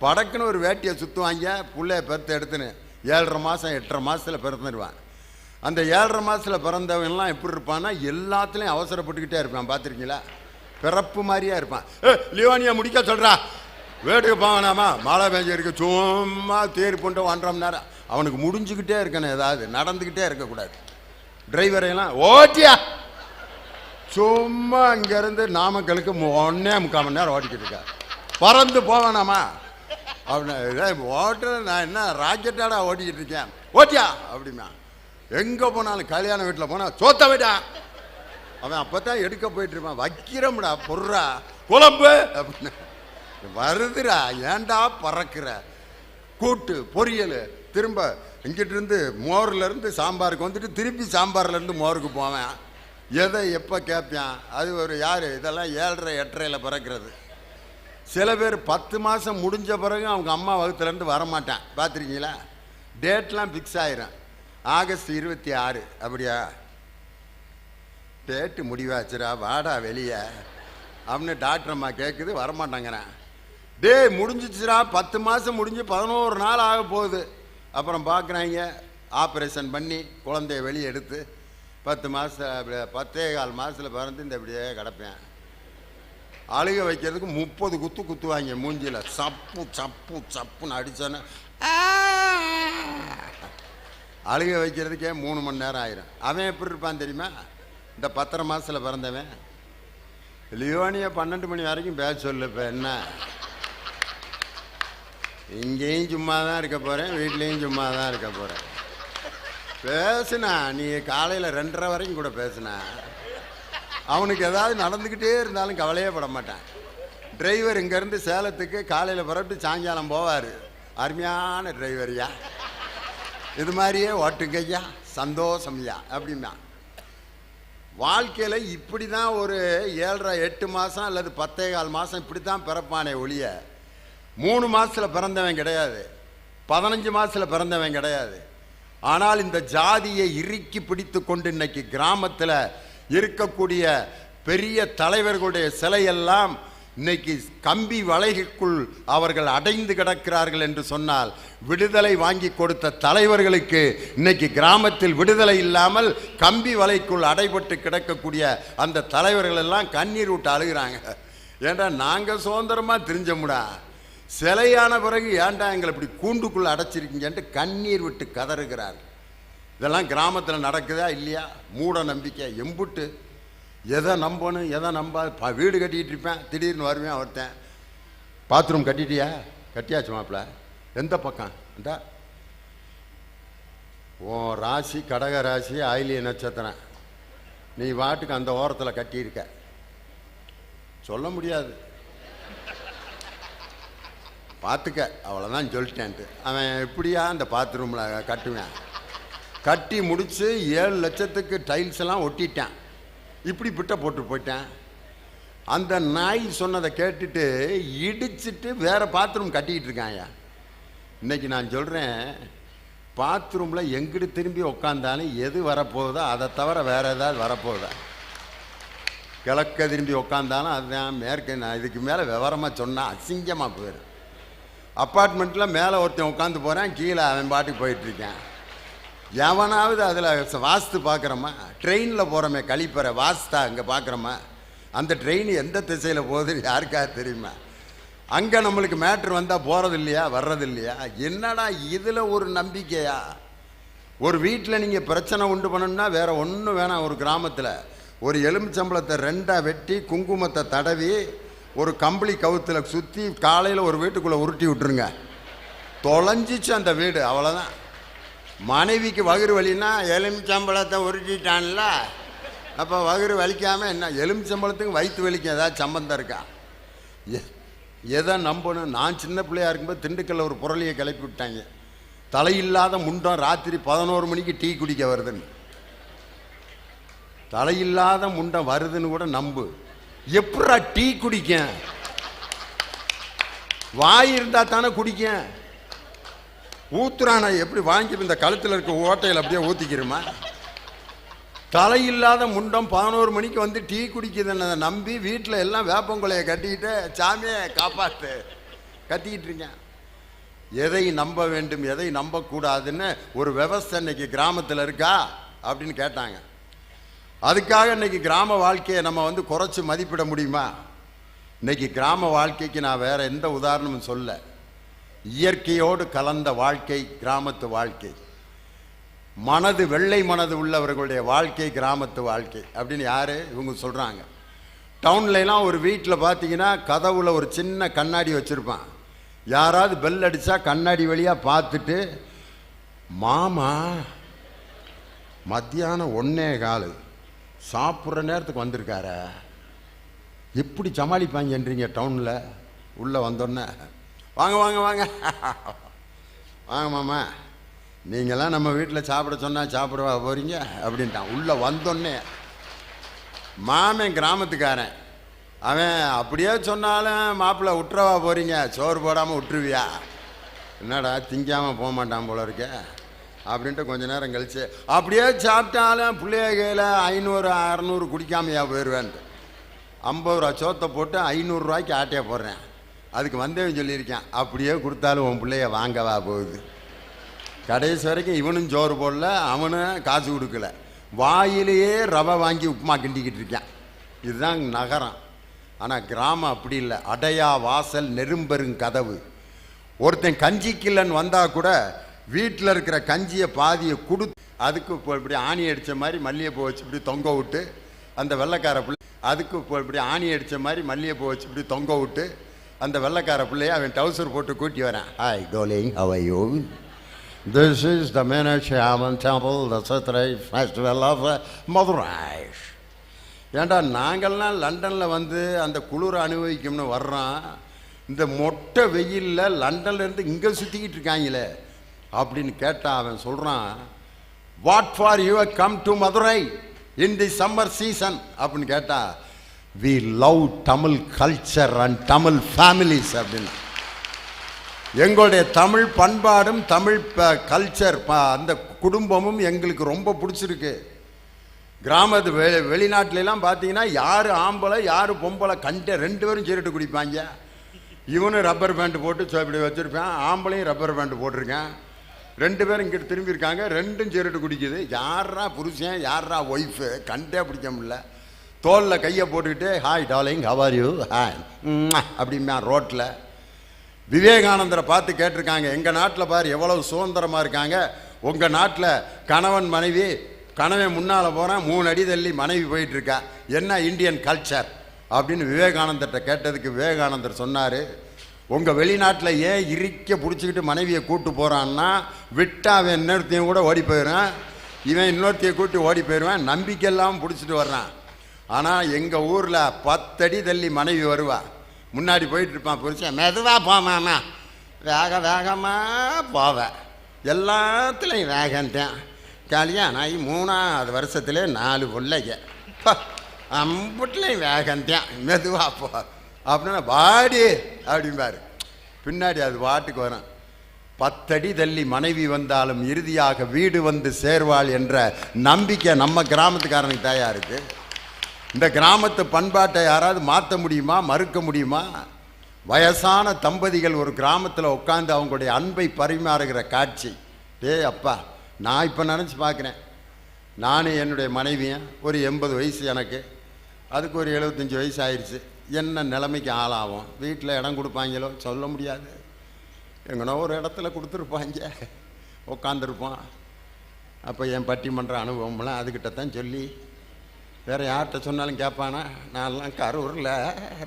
படக்குன்னு ஒரு வேட்டியை சுற்றுவாங்க. பிள்ளைய பெருத்து எடுத்துன்னு 7.5 மாதம் 8.5 மாதத்தில் பிறந்துடுவான். அந்த 7.5 மாதத்தில் பிறந்தவன்லாம் எப்படி இருப்பான்னா எல்லாத்துலேயும் அவசரப்பட்டுக்கிட்டே இருப்பான். பார்த்துருக்கீங்களா? பிறப்பு மாதிரியா இருப்பான். லியோனியா முடிக்க சொல்கிறா, வேட்டுக்கு போவேனாமா, மழை பெஞ்சிருக்கு, சும்மா தேர் கொண்டு 1.5 மணி நேரம். அவனுக்கு முடிஞ்சுக்கிட்டே இருக்கணும், ஏதாவது நடந்துக்கிட்டே இருக்கக்கூடாது. டிரைவரையெல்லாம் ஓட்டியா சும்மா இங்கேருந்து நாமக்கலுக்கு 1.25 மணி நேரம் ஓட்டிக்கிட்டு இருக்கா. பறந்து போவேனாமா அப்படின்னா, ஓட்டுற நான் என்ன ராக்கெட்டாடா ஓட்டிக்கிட்டு இருக்கேன், ஓட்டியா அப்படிமா. எங்கே போனாலும் கல்யாண வீட்டில் போனால் சோத்த விடா, அவன் அப்போ தான் எடுக்க போயிட்டு இருப்பான். வைக்கிறோம்டா பொர்றா குழம்பு அப்படின்னு வருதுடா, ஏண்டா பறக்கிற, கூட்டு பொரியல், திரும்ப இங்கிட்டு இருந்து மோர்லேருந்து சாம்பாருக்கு வந்துட்டு திருப்பி சாம்பார்லேருந்து மோருக்கு போவேன். எதை எப்போ கேட்பேன்? அது ஒரு யார்? இதெல்லாம் 7.5 8.5 பிறக்கிறது. சில பேர் 10 மாதம் முடிஞ்ச பிறகு அவங்க அம்மா வகுத்துலேருந்து வரமாட்டான். பார்த்துருக்கீங்களா? டேட்லாம் ஃபிக்ஸ் ஆயிரும். ஆகஸ்ட் 26 அப்படியா? டேட்டு முடிவாச்சுரா, வாடா வெளியே அப்படின்னு டாக்டர் அம்மா கேட்குது, வரமாட்டாங்கிறேன். டே முடிஞ்சிச்சுரா, 10 மாதம் முடிஞ்சு 11 நாள் ஆக போகுது. அப்புறம் பார்க்குறாங்க, ஆப்ரேஷன் பண்ணி குழந்தைய வெளியே எடுத்து 10 மாதம் 10.25 மாதத்தில் பிறந்து இந்த இப்படியே கிடப்பேன். அழுக வைக்கிறதுக்கு 30 குத்து குத்துவாங்க மூஞ்சியில். சப்பு சப்பு சப்புன்னு அடித்தானே அழுக வைக்கிறதுக்கே 3 மணி நேரம் ஆயிரும். அவன் எப்படி இருப்பான் தெரியுமா? இந்த 10.5 மாதத்தில் பிறந்தவன் லியோனியை 12 மணி வரைக்கும் பேச சொல்லு. இப்போ என்ன, இங்கேயும் சும்மா தான் இருக்க போகிறேன், வீட்லேயும் சும்மா தான் இருக்க போகிறேன். பேசுனா நீ காலையில் 2:30 வரைக்கும் கூட பேசுனா அவனுக்கு ஏதாவது நடந்துக்கிட்டே இருந்தாலும் கவலையே பட மாட்டான். டிரைவர் இங்கேருந்து சேலத்துக்கு காலையில் புறப்பட்டு சாயங்காலம் போவார். அருமையான டிரைவரியா, இது மாதிரியே ஓட்டுங்கய்யா, சந்தோஷம்யா அப்படின்னா. வாழ்க்கையில் இப்படி தான் ஒரு 7.5 8 மாதம் அல்லது 10.25 மாதம் இப்படி தான் பிறப்பானே ஒழிய 3 மாதத்தில் பிறந்தவன் கிடையாது, 15 மாதத்தில் பிறந்தவன் கிடையாது. ஆனால் இந்த ஜாதியை இறுக்கி பிடித்து கொண்டு இன்னைக்கு கிராமத்தில் இருக்கக்கூடிய பெரிய தலைவர்களுடைய சிலையெல்லாம் இன்னைக்கு கம்பி வலைக்குள் அவர்கள் அடைந்து கிடக்கிறார்கள் என்று சொன்னால், விடுதலை வாங்கி கொடுத்த தலைவர்களுக்கு இன்னைக்கு கிராமத்தில் விடுதலை இல்லாமல் கம்பி வலைக்குள் அடைபட்டு கிடக்கக்கூடிய அந்த தலைவர்கள் எல்லாம் கண்ணீர் விட்டு அழுகிறாங்க. ஏண்டா நாங்கள் சுதந்திரமாக தெரிஞ்சோம்டா, சிலையான பிறகு ஏன்டா எங்களை இப்படி கூண்டுக்குள்ளே அடைச்சிருக்கீங்கன்ட்டு கண்ணீர் விட்டு கதறுகிறார். இதெல்லாம் கிராமத்தில் நடக்குதா இல்லையா? மூட நம்பிக்கை எம்புட்டு. எதை நம்பணும் எதை நம்ப. வீடு கட்டிகிட்டு இருப்பேன், திடீர்னு வருவேன் ஒருத்தன், பாத்ரூம் கட்டிட்டியா? கட்டியாச்சு மாப்பிள்ள. எந்த பக்கம்? இந்த ஓ ராசி கடக ராசி ஆயிலிய நட்சத்திரம், நீ வாட்டுக்கு அந்த ஓரத்தில் கட்டியிருக்க. சொல்ல முடியாது, பார்த்துக்க, அவ்வளோதான் சொல்லிட்டேன்ட்டு. அவன் எப்படியா அந்த பாத்ரூமில் கட்டுவேன். கட்டி முடித்து 7 லட்சத்துக்கு டைல்ஸ் எல்லாம் ஒட்டிட்டேன். இப்படி பிட்ட போட்டு போயிட்டேன். அந்த நாய் சொன்னதை கேட்டுட்டு இடிச்சிட்டு வேறு பாத்ரூம் கட்டிக்கிட்டு இருக்காங்க. இன்றைக்கி நான் சொல்கிறேன், பாத்ரூமில் எங்கிட்டு திரும்பி உக்காந்தாலும் எது வரப்போகுதோ அதை தவிர வேறு ஏதாவது வரப்போகுதா? கிழக்க திரும்பி உக்காந்தாலும் அதுதான் மேற்க. நான் இதுக்கு மேலே விவரமாக சொன்னால் அசிங்கமாக போயிடும். அப்பார்ட்மெண்ட்டில் மேலே ஒருத்தன் உட்காந்து போகிறேன், கீழே அவன் பாட்டுக்கு போயிட்டுருக்கேன். எவனாவது அதில் வாஸ்து பார்க்குறோமா? ட்ரெயினில் போகிறோமே கழிப்பறை வாஸ்தா அங்கே பார்க்குறோமா? அந்த ட்ரெயின் எந்த திசையில் போகுதுன்னு யாருக்காக தெரியுமா? அங்கே நம்மளுக்கு மேட்ரு வந்தால் போகிறது இல்லையா, வர்றது இல்லையா? என்னடா இதில் ஒரு நம்பிக்கையா? ஒரு வீட்டில் நீங்கள் பிரச்சனை உண்டு பண்ணணும்னா வேறு ஒன்றும் வேணாம். ஒரு கிராமத்தில் ஒரு எலுமிச்சம்பளத்தை 2ஆக வெட்டி குங்குமத்தை தடவி ஒரு கம்பளி கவுத்தில் சுற்றி காலையில் ஒரு வீட்டுக்குள்ளே உருட்டி விட்டுருங்க, தொலைஞ்சிச்சு அந்த வீடு, அவ்வளோதான். மனைவிக்கு வயிறு வலின்னா எலுமிச்சம்பளத்தை உருட்டிட்டான்ல, அப்போ வயிறு வலிக்காமல் என்ன? எலுமிச்சம்பளத்துக்கு வயிற்று வலிக்கும் ஏதாவது சம்பந்தம் இருக்கா? எதை நம்பணும்? நான் சின்ன பிள்ளையா இருக்கும்போது திண்டுக்கல்ல ஒரு புரளியை கிளப்பி விட்டாங்க. தலையில்லாத முண்டம் ராத்திரி 11 மணிக்கு டீ குடிக்க வருதுன்னு. தலையில்லாத முண்டம் வருதுன்னு கூட நம்பு. எப்படா டீ குடிக்க? வாய் இருந்தா தானே குடிக்க. ஊத்துறானா எப்படி வாங்கி இந்த கழுத்தில் இருக்க ஓட்டையில் அப்படியே ஊற்றிக்கிறோமா? தலையில்லாத முண்டம் 11 மணிக்கு வந்து டீ குடிக்குதுன்னு நம்பி வீட்டில் எல்லாம் வேப்பங்குலையை கட்டிக்கிட்டு சாமியை காப்பாற்று கத்திக்கிட்டு இருக்கேன். எதை நம்ப வேண்டும் எதை நம்பக்கூடாதுன்னு ஒரு விவஸ்தை இன்னைக்கு கிராமத்தில் இருக்கா அப்படின்னு கேட்டாங்க. அதுக்காக இன்னைக்கு கிராம வாழ்க்கையை நம்ம வந்து குறைச்சி மதிப்பிட முடியுமா? இன்னைக்கு கிராம வாழ்க்கைக்கு நான் வேற எந்த உதாரணமும் சொல்ல. இயற்கையோடு கலந்த வாழ்க்கை கிராமத்து வாழ்க்கை. மனது வெள்ளை மனது உள்ளவர்களுடைய வாழ்க்கை கிராமத்து வாழ்க்கை அப்படின்னு யாரு இவங்க சொல்றாங்க. டவுன்லாம் ஒரு வீட்டில் பார்த்தீங்கன்னா கதவுல ஒரு சின்ன கண்ணாடி வச்சிருப்பான். யாராவது பெல் அடிச்சா கண்ணாடி வழியா பார்த்துட்டு, மாமா மத்தியானம் 1:15 சாப்பிட்ற நேரத்துக்கு வந்திருக்கார, எப்படி சமாளிப்பாங்கன்றீங்க டவுனில்? உள்ளே வந்தோன்னே வாங்க வாங்க வாங்க வாங்க மாமா, நீங்களாம் நம்ம வீட்டில் சாப்பிட சொன்னால் சாப்பிடவா போகிறீங்க அப்படின்ட்டான். உள்ளே வந்தோன்னே மாமன் கிராமத்துக்காரன், அவன் அப்படியே சொன்னாலும் மாப்பிள்ளை விட்டுறவா போகிறீங்க, சோறு போடாமல் விட்டுருவியா, என்னடா திங்காமல் போக மாட்டான் போல இருக்க அப்படின்ட்டு கொஞ்ச நேரம் கழிச்சு, அப்படியே சாப்பிட்டாலும் பிள்ளைய கையில் 500 600 குடிக்காமையா போயிடுவேன்ட்டு 50 ரூபா சோத்தை போட்டு 500 ரூபாய்க்கு ஆட்டையை போடுறேன். அதுக்கு வந்தவன் சொல்லியிருக்கேன், அப்படியே கொடுத்தாலும் உன் பிள்ளைய வாங்கவா போகுது. கடைசி வரைக்கும் இவனும் சோறு போடல, அவனும் காசு கொடுக்கல, வாயிலேயே ரவை வாங்கி உப்புமா கிண்டிக்கிட்டு இருக்கான். இதுதான் நகரம். ஆனால் கிராமம் அப்படி இல்லை. அடையா வாசல் நெரும்பெருங் கதவு. ஒருத்தன் கஞ்சிக்கில்லன்னு வந்தால் கூட வீட்டில் இருக்கிற கஞ்சியை பாதியை கொடுத்து, அதுக்கு இப்போ இப்படி ஆணி அடித்த மாதிரி மல்லிகைப்பூ வச்சு இப்படி தொங்க விட்டு, அந்த வெள்ளைக்கார பிள்ளை அதுக்கு இப்போ இப்படி ஆணி அடித்த மாதிரி மல்லிகைப்பூ வச்சு இப்படி தொங்க விட்டு, அந்த வெள்ளைக்கார பிள்ளையை அவன் டவுசர் போட்டு கூட்டி வரான். Hi darling, how are you? This is the Meenakshi Amman Temple, the Chitrai Festival of Madurai. ஏண்டா நாங்கள்லாம் லண்டனில் வந்து அந்த குளிரை அனுபவிக்கும்னு வர்றோம், இந்த மொட்டை வெயிலில் லண்டன்லேருந்து இங்கே சுற்றிக்கிட்டு இருக்காங்களே அப்படின்னு கேட்டால் அவன் சொல்கிறான், what for you come to Madurai in the summer season அப்படின்னு கேட்டால், we love Tamil culture and Tamil families அப்படின்னு. எங்களுடைய தமிழ் பண்பாடும் தமிழ் கல்ச்சர் அந்த குடும்பமும் எங்களுக்கு ரொம்ப பிடிச்சிருக்கு. கிராமத்து வெளிநாட்டிலலாம் பார்த்தீங்கன்னா யார் ஆம்பளை யார் பொம்பளை கண்டே 2 பேரும் சிகரெட்டு குடிப்பாங்க. இவனும் ரப்பர் பேண்ட் போட்டு இப்படி வச்சுருப்பான், ஆம்பளையும் ரப்பர் பேண்ட் போட்டிருக்கேன். 2 பேரும் இங்கிட்டு திரும்பியிருக்காங்க, 2ம் சிகரெட்டு குடிக்குது. யாரா புருஷன் யாரா ஒய்ஃபு கண்டே பிடிக்க முடியல. தோலில் கையை போட்டுக்கிட்டு hi darling, how are you, hi அப்படின்னா ரோட்டில். விவேகானந்தரை பார்த்து கேட்டிருக்காங்க, எங்கள் நாட்டில் பாரு எவ்வளவு சுதந்திரமாக இருக்காங்க, உங்கள் நாட்டில் கணவன் மனைவி, கணவன் முன்னால் போகிறான் 3 அடி தள்ளி மனைவி போயிட்டுருக்கா, என்ன இந்தியன் கல்ச்சர் அப்படின்னு விவேகானந்தர்கிட்ட கேட்டதுக்கு விவேகானந்தர் சொன்னார், உங்கள் வெளிநாட்டில் ஏன் இறுக்க பிடிச்சிக்கிட்டு மனைவியை கூட்டு போகிறான்னா, விட்டா அவன் இன்னொருத்தையும் கூட ஓடி போயிடுறான், இவன் இன்னொருத்தையை கூட்டி ஓடி போயிடுவான், நம்பிக்கை இல்லாமல் பிடிச்சிட்டு வர்றான். ஆனால் எங்கள் ஊரில் 10 அடி தள்ளி மனைவி வருவா, முன்னாடி போயிட்டு இருப்பான் புருஷன், மெதுவாக போமாமா, வேகமாக போவேன், எல்லாத்துலேயும் வேகன்ட்டேன். கல்யாணம் ஆகி 3ஆவது வருஷத்துலேயே 4 பிள்ளைங்க, அம்புட்லையும் வேகன்ட்டேன், மெதுவாக போ அப்படின்னா வாடி அப்படிம்பாரு. பின்னாடி அது வாட்டுக்கு வரும். 10 அடி தள்ளி மனைவி வந்தாலும் இறுதியாக வீடு வந்து சேர்வாள் என்ற நம்பிக்கை நம்ம கிராமத்துக்காரனுக்கு தயார் இருக்கு. இந்த கிராமத்து பண்பாட்டை யாராவது மாற்ற முடியுமா, மறுக்க முடியுமா? வயசான தம்பதிகள் ஒரு கிராமத்தில் உட்காந்து அவங்களுடைய அன்பை பரிமாறுகிற காட்சி, அப்பா நான் இப்போ நினச்சி பார்க்குறேன். நானும் என்னுடைய மனைவியும் ஒரு 80 வயசு, எனக்கு அதுக்கு ஒரு 75 வயசு ஆயிடுச்சு. என்ன நிலைமைக்கு ஆளாகும்? வீட்டில் இடம் கொடுப்பாங்களோ சொல்ல முடியாது, எங்கனோ ஒரு இடத்துல கொடுத்துருப்பாங்க, உட்காந்துருப்போம். அப்போ என் பட்டிமன்ற அனுபவம்லாம் அதுக்கிட்ட தான் சொல்லி, வேறு யார்கிட்ட சொன்னாலும் கேட்பானா, நான்லாம் கரூரில்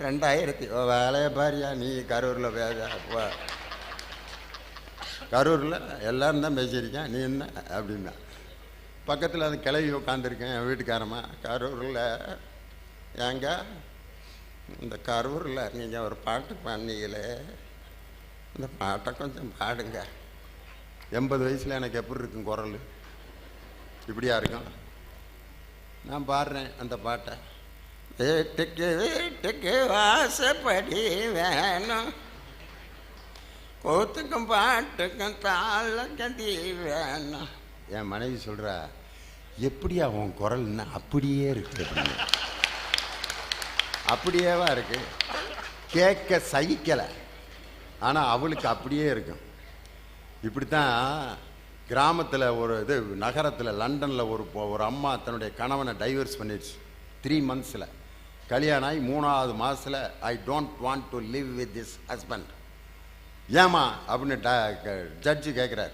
2000 வேலையை பாரியா, நீ கரூரில் பேச, கரூரில் எல்லோரும் தான் பேசியிருக்கேன், நீ என்ன அப்படின்னா. பக்கத்தில் அந்த கிளவி உட்காந்துருக்கேன், என் வீட்டுக்காரம்மா, கரூரில் ஏங்க இந்த கரூரில் நீங்கள் ஒரு பாட்டு பாடினீங்களே, இந்த பாட்டை கொஞ்சம் பாடுங்க. 80 வயசில் எனக்கு எப்படி இருக்கும் குரல்? இப்படியா இருக்கும்? நான் பாடுறேன் அந்த பாட்டை. வீட்டுக்கு வீட்டுக்கு வாசப்படி வேணும், கோத்துக்கும் பாட்டுக்கும் தாளக்கதி வேணாம். என் மனைவி சொல்கிறா, எப்படியா உன் குரல்னா அப்படியே இருக்கு அப்படின்னு. அப்படியேவா இருக்கு, கேட்க சகிக்கலை, ஆனால் அவளுக்கு அப்படியே இருக்கும். இப்படித்தான் கிராமத்தில் ஒரு இது, நகரத்தில் லண்டனில் ஒரு அம்மா தன்னுடைய கணவனை டைவர்ஸ் பண்ணிடுச்சு 3 months. கல்யாணம் ஆகி 3வது மாதத்தில் I don't want to live with this husband. ஏமா அப்படின்னு ஜட்ஜு கேட்குறாரு.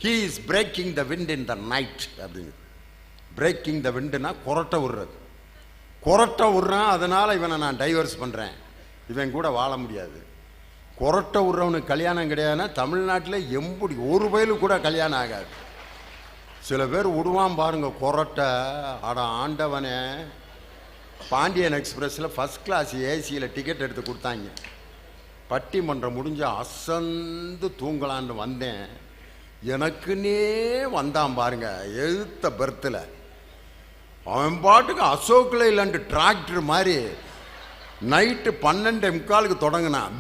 He is breaking the wind in the night அப்படின்னு. பிரேக்கிங் த விண்டுனா குரட்டை விடுறது. குரட்டை விடுறான், அதனால் இவனை நான் டைவர்ஸ் பண்ணுறேன், இவன் கூட வாழ முடியாது. குரட்டை விடுறவனுக்கு கல்யாணம் கிடையாதுன்னா தமிழ்நாட்டில் எம்படி ஒரு வயலுக்கு கூட கல்யாணம் ஆகாது. சில பேர் விடுவான் பாருங்க குரட்டை. அட ஆண்டவனே, பாண்டியன் எக்ஸ்பிரஸில் ஃபஸ்ட் கிளாஸ் ஏசியில் டிக்கெட் எடுத்து கொடுத்தாங்க. பட்டிமன்றம் முடிஞ்ச அசந்து தூங்கலான்னு வந்தேன். எனக்குன்னே வந்தான் பாருங்க, எழுத்த பெர்த்தில். அவன் பாட்டுக்கு அசோக் லைலாண்ட் டிராக்டர் மாதிரி நைட்டு 12:45 தொடங்கினான்.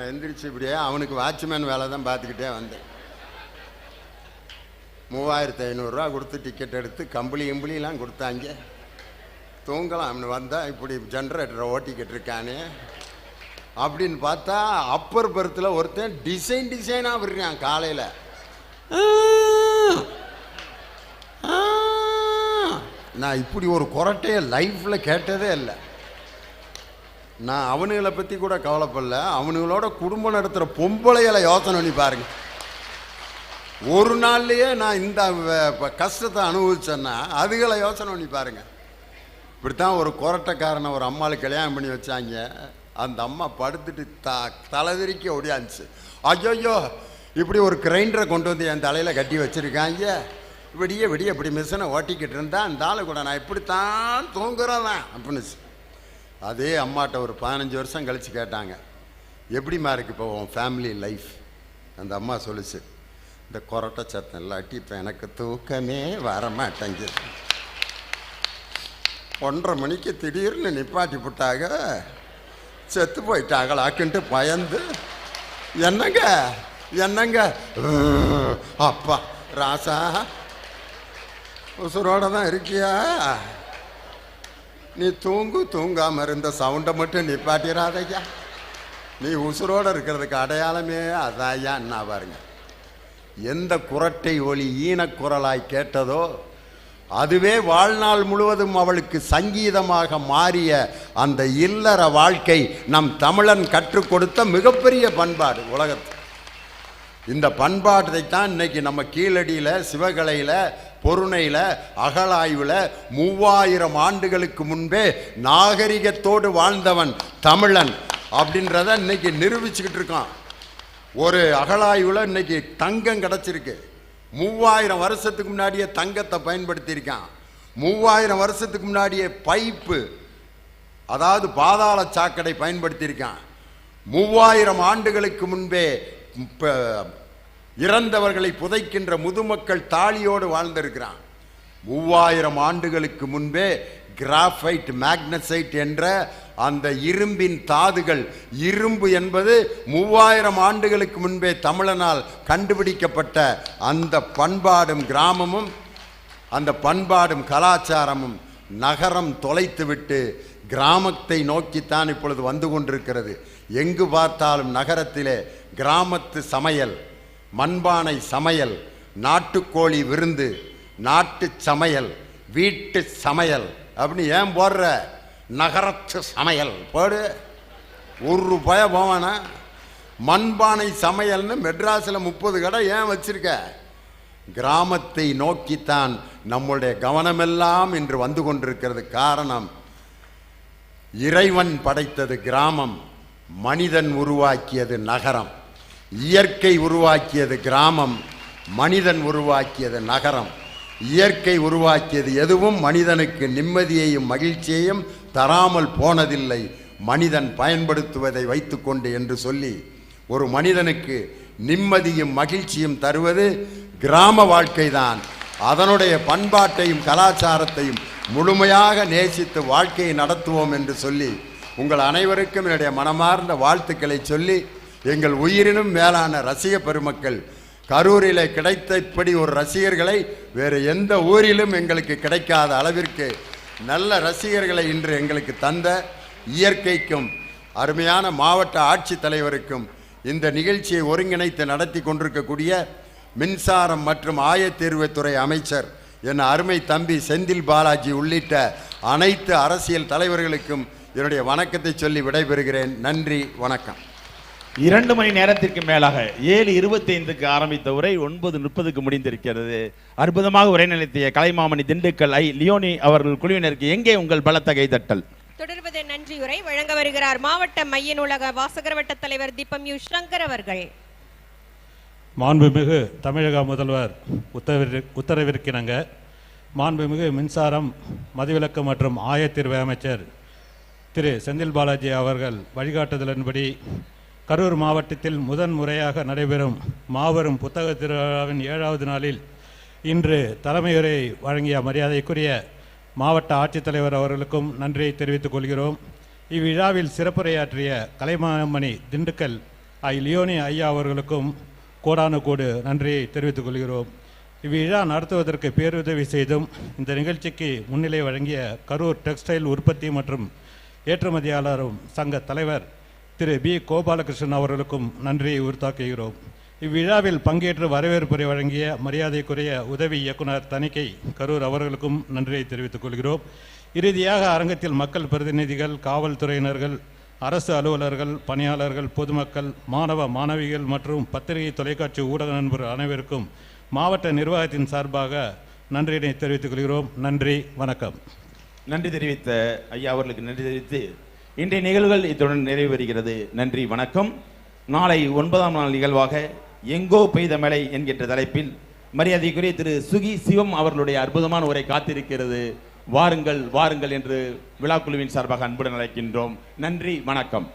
எந்திரிச்சு இப்படியே அவனுக்கு வாட்ச்மேன் வேலை தான் பார்த்துக்கிட்டே வந்தேன். 3500 ரூபா கொடுத்து டிக்கெட் எடுத்து கம்பளிலாம் கொடுத்தாங்க. தூங்கலாம்னு வந்தால் இப்படி ஜென்ரேட்டரை ஓட்டிக்கிட்டு இருக்கானே அப்படின்னு பார்த்தா அப்பர் பர்த்தில் ஒருத்தன் டிசைனாக விடுறான் காலையில். நான் இப்படி ஒரு குரட்டையை லைஃப்பில் கேட்டதே இல்லை. நான் அவனுங்களை பற்றி கூட கவலைப்படல, அவனுங்களோட குடும்பம் நடத்துகிற பொம்பளைகளை யோசனை பண்ணி பாருங்க. ஒரு நாள்லையே நான் இந்த கஷ்டத்தை அனுபவிச்சேன்னா அதுகளை யோசனை பண்ணி பாருங்க. இப்படித்தான் ஒரு குரட்டைக்காரனை ஒரு அம்மாளுக்கு கல்யாணம் பண்ணி வச்சாங்க. அந்த அம்மா படுத்துட்டு தலைவிரிக்க ஓடியாந்துச்சு. ஐயோ, இப்படி ஒரு கிரைண்டரை கொண்டு வந்து என் தலையில் கட்டி வச்சுருக்காங்க, விடிய இப்படி மிஷினை ஓட்டிக்கிட்டு இருந்தா அந்த ஆளு கூட நான் இப்படித்தான் தூங்குறேன் அப்படின்னுச்சு. அதே அம்மாட்ட ஒரு 15 வருஷம் கழித்து கேட்டாங்க, எப்படிமா இருக்கு இப்போ உன் ஃபேமிலி லைஃப்? அந்த அம்மா சொல்லிச்சு, இந்த கொரட்டை சத்தம் இல்லாட்டி இப்போ எனக்கு தூக்கமே வரமாட்டேங்குது. 1:30 மணிக்கு திடீர்னு நிப்பாட்டி போட்டாங்க, செத்து போயிட்டாங்களாக்குன்ட்டு பயந்து, என்னங்க அப்பா ராசா உசுரோட தான் இருக்கியா? நீ தூங்காமல் இருந்த சவுண்டை மட்டும் நிப்பாட்டிடாதையா. நீ உசுரோடு இருக்கிறதுக்கு அடையாளமே அதாயா என்ன பாருங்க. எந்த குரட்டை ஒலி ஈனக்குரலாய் கேட்டதோ அதுவே வாழ்நாள் முழுவதும் அவளுக்கு சங்கீதமாக மாறிய அந்த இல்லற வாழ்க்கை நம் தமிழன் கற்றுக் கொடுத்த மிகப்பெரிய பண்பாடு உலகத்தில். இந்த பண்பாட்டைத்தான் இன்னைக்கு நம்ம கீழடியில், சிவகலையில், பொருணையில், அகழாய்வில் 3000 ஆண்டுகளுக்கு முன்பே நாகரிகத்தோடு வாழ்ந்தவன் தமிழன் அப்படின்றத இன்னைக்கு நிரூபிச்சுக்கிட்டு இருக்கான். ஒரு அகழாய்வில் இன்னைக்கு தங்கம் கிடச்சிருக்கு. 3000 வருஷத்துக்கு முன்னாடியே தங்கத்தை பயன்படுத்தியிருக்கான். 3000 வருஷத்துக்கு முன்னாடியே பைப்பு, அதாவது பாதாள சாக்கடை பயன்படுத்தியிருக்கான். 3000 ஆண்டுகளுக்கு முன்பே இறந்தவர்களை புதைக்கின்ற முதுமக்கள் தாலியோடு வாழ்ந்திருக்கிறான். 3000 ஆண்டுகளுக்கு முன்பே கிராஃபைட், மேக்னசைட் என்ற அந்த இரும்பின் தாதுகள், இரும்பு என்பது 3000 ஆண்டுகளுக்கு முன்பே தமிழனால் கண்டுபிடிக்கப்பட்ட அந்த பண்பாடும் கிராமமும், அந்த பண்பாடும் கலாச்சாரமும் நகரம் தொலைத்துவிட்டு கிராமத்தை நோக்கித்தான் இப்பொழுது வந்து கொண்டிருக்கிறது. எங்கு பார்த்தாலும் நகரத்திலே கிராமத்து சமையல், மண்பானை சமையல், நாட்டுக்கோழி விருந்து, நாட்டு சமையல், வீட்டு சமையல் அப்படின்னு ஏன் போடுற? நகரத்து சமையல் போடு. ₹1 போவானா? மண்பானை சமையல்னு மெட்ராஸில் 30 கடை ஏன் வச்சிருக்க? கிராமத்தை நோக்கித்தான் நம்முடைய கவனமெல்லாம் இன்று வந்து கொண்டிருக்கிறது. காரணம், இறைவன் படைத்தது கிராமம், மனிதன் உருவாக்கியது நகரம். இயற்கை உருவாக்கியது கிராமம், மனிதன் உருவாக்கியது நகரம். இயற்கை உருவாக்கியது எதுவும் மனிதனுக்கு நிம்மதியையும் மகிழ்ச்சியையும் தராமல் போனதில்லை, மனிதன் பயன்படுத்துவதை வைத்துக்கொண்டு என்று சொல்லி, ஒரு மனிதனுக்கு நிம்மதியும் மகிழ்ச்சியும் தருவது கிராம வாழ்க்கைதான். அதனுடைய பண்பாட்டையும் கலாச்சாரத்தையும் முழுமையாக நேசித்து வாழ்க்கையை நடத்துவோம் என்று சொல்லி உங்கள் அனைவருக்கும் என்னுடைய மனமார்ந்த வாழ்த்துக்களை சொல்லி, எங்கள் உயிரினும் மேலான ரசிக பெருமக்கள், கரூரிலே கிடைத்த இப்படி ஒரு ரசிகர்களை வேறு எந்த ஊரிலும் எங்களுக்கு கிடைக்காத அளவிற்கு நல்ல ரசிகர்களை இன்று எங்களுக்கு தந்த இயற்கைக்கும் அருமையான மாவட்ட ஆட்சித்தலைவருக்கும் இந்த நிகழ்ச்சியை ஒருங்கிணைத்து நடத்தி கொண்டிருக்கக்கூடிய மின்சாரம் மற்றும் ஆயத்தீர்வுத்துறை அமைச்சர் என் அருமை தம்பி செந்தில் பாலாஜி உள்ளிட்ட அனைத்து அரசியல் தலைவர்களுக்கும் என்னுடைய வணக்கத்தை சொல்லி விடைபெறுகிறேன். நன்றி, வணக்கம். 2 மணி நேரத்திற்கு மேலாக 7:25க்கு ஆரம்பித்த உரை 9:30க்கு முடிந்திருக்கிறது. அற்புதமாக உரை நிலைத்திய கலைமாமணி திண்டுக்கல் லியோனி அவர்கள் குழுவினருக்கு எங்கே உங்கள் பலத்த கைதட்டல். தொடர்வது நன்றியுரை வழங்க வருகிறார் மாவட்ட மைய நூலக வாசகர் வட்ட தலைவர் தீபம் யு சங்கர் அவர்கள். மாண்புமிகு தமிழக முதல்வர் உத்தரவிற்கிணங்க மாண்புமிகு மின்சாரம், மதுவிலக்கு மற்றும் ஆயத்தீர்வு அமைச்சர் திரு செந்தில் பாலாஜி அவர்கள் வழிகாட்டுதலின்படி கரூர் மாவட்டத்தில் முதன் முறையாக நடைபெறும் மாபெரும் புத்தக திருவிழாவின் 7வது நாளில் இன்று தலைமையுரை வழங்கிய மரியாதைக்குரிய மாவட்ட ஆட்சித்தலைவர் அவர்களுக்கும் நன்றியை தெரிவித்துக் கொள்கிறோம். இவ்விழாவில் சிறப்புரையாற்றிய கலைமாமணி திண்டுக்கல் லியோனி ஐயா அவர்களுக்கும் கோடானு கோடு நன்றியை தெரிவித்துக் கொள்கிறோம். இவ்விழா நடத்துவதற்கு பேருதவி செய்தும் இந்த நிகழ்ச்சிக்கு முன்னிலை வழங்கிய கரூர் டெக்ஸ்டைல் உற்பத்தி மற்றும் ஏற்றுமதியாளரும் சங்க தலைவர் திரு பி கோபாலகிருஷ்ணன் அவர்களுக்கும் நன்றியை உரித்தாக்குகிறோம். இவ்விழாவில் பங்கேற்று வரவேற்புரை வழங்கிய மரியாதைக்குரிய உதவி இயக்குனர் தணிக்கை கரூர் அவர்களுக்கும் நன்றியை தெரிவித்துக் கொள்கிறோம். இறுதியாக அரங்கத்தில் மக்கள் பிரதிநிதிகள், காவல்துறையினர்கள், அரசு அலுவலர்கள், பணியாளர்கள், பொதுமக்கள், மாணவ மாணவிகள் மற்றும் பத்திரிகை தொலைக்காட்சி ஊடக நண்பர்கள் அனைவருக்கும் மாவட்ட நிர்வாகத்தின் சார்பாக நன்றியினை தெரிவித்துக் கொள்கிறோம். நன்றி, வணக்கம். நன்றி தெரிவித்த ஐயா அவர்களுக்கு நன்றி தெரிவித்து இன்றைய நிகழ்வுகள் இத்துடன் நிறைவு பெறுகிறது. நன்றி, வணக்கம். நாளை 9ஆம் நாள் நிகழ்வாக எங்கோ பெய்த மழை என்கின்ற தலைப்பில் மரியாதைக்குரிய திரு சுகி சிவம் அவர்களுடைய அற்புதமான உரை காத்திருக்கிறது. வாருங்கள் வாருங்கள் என்று விழாக்குழுவின் சார்பாக அன்புடன் அழைக்கின்றோம். நன்றி, வணக்கம்.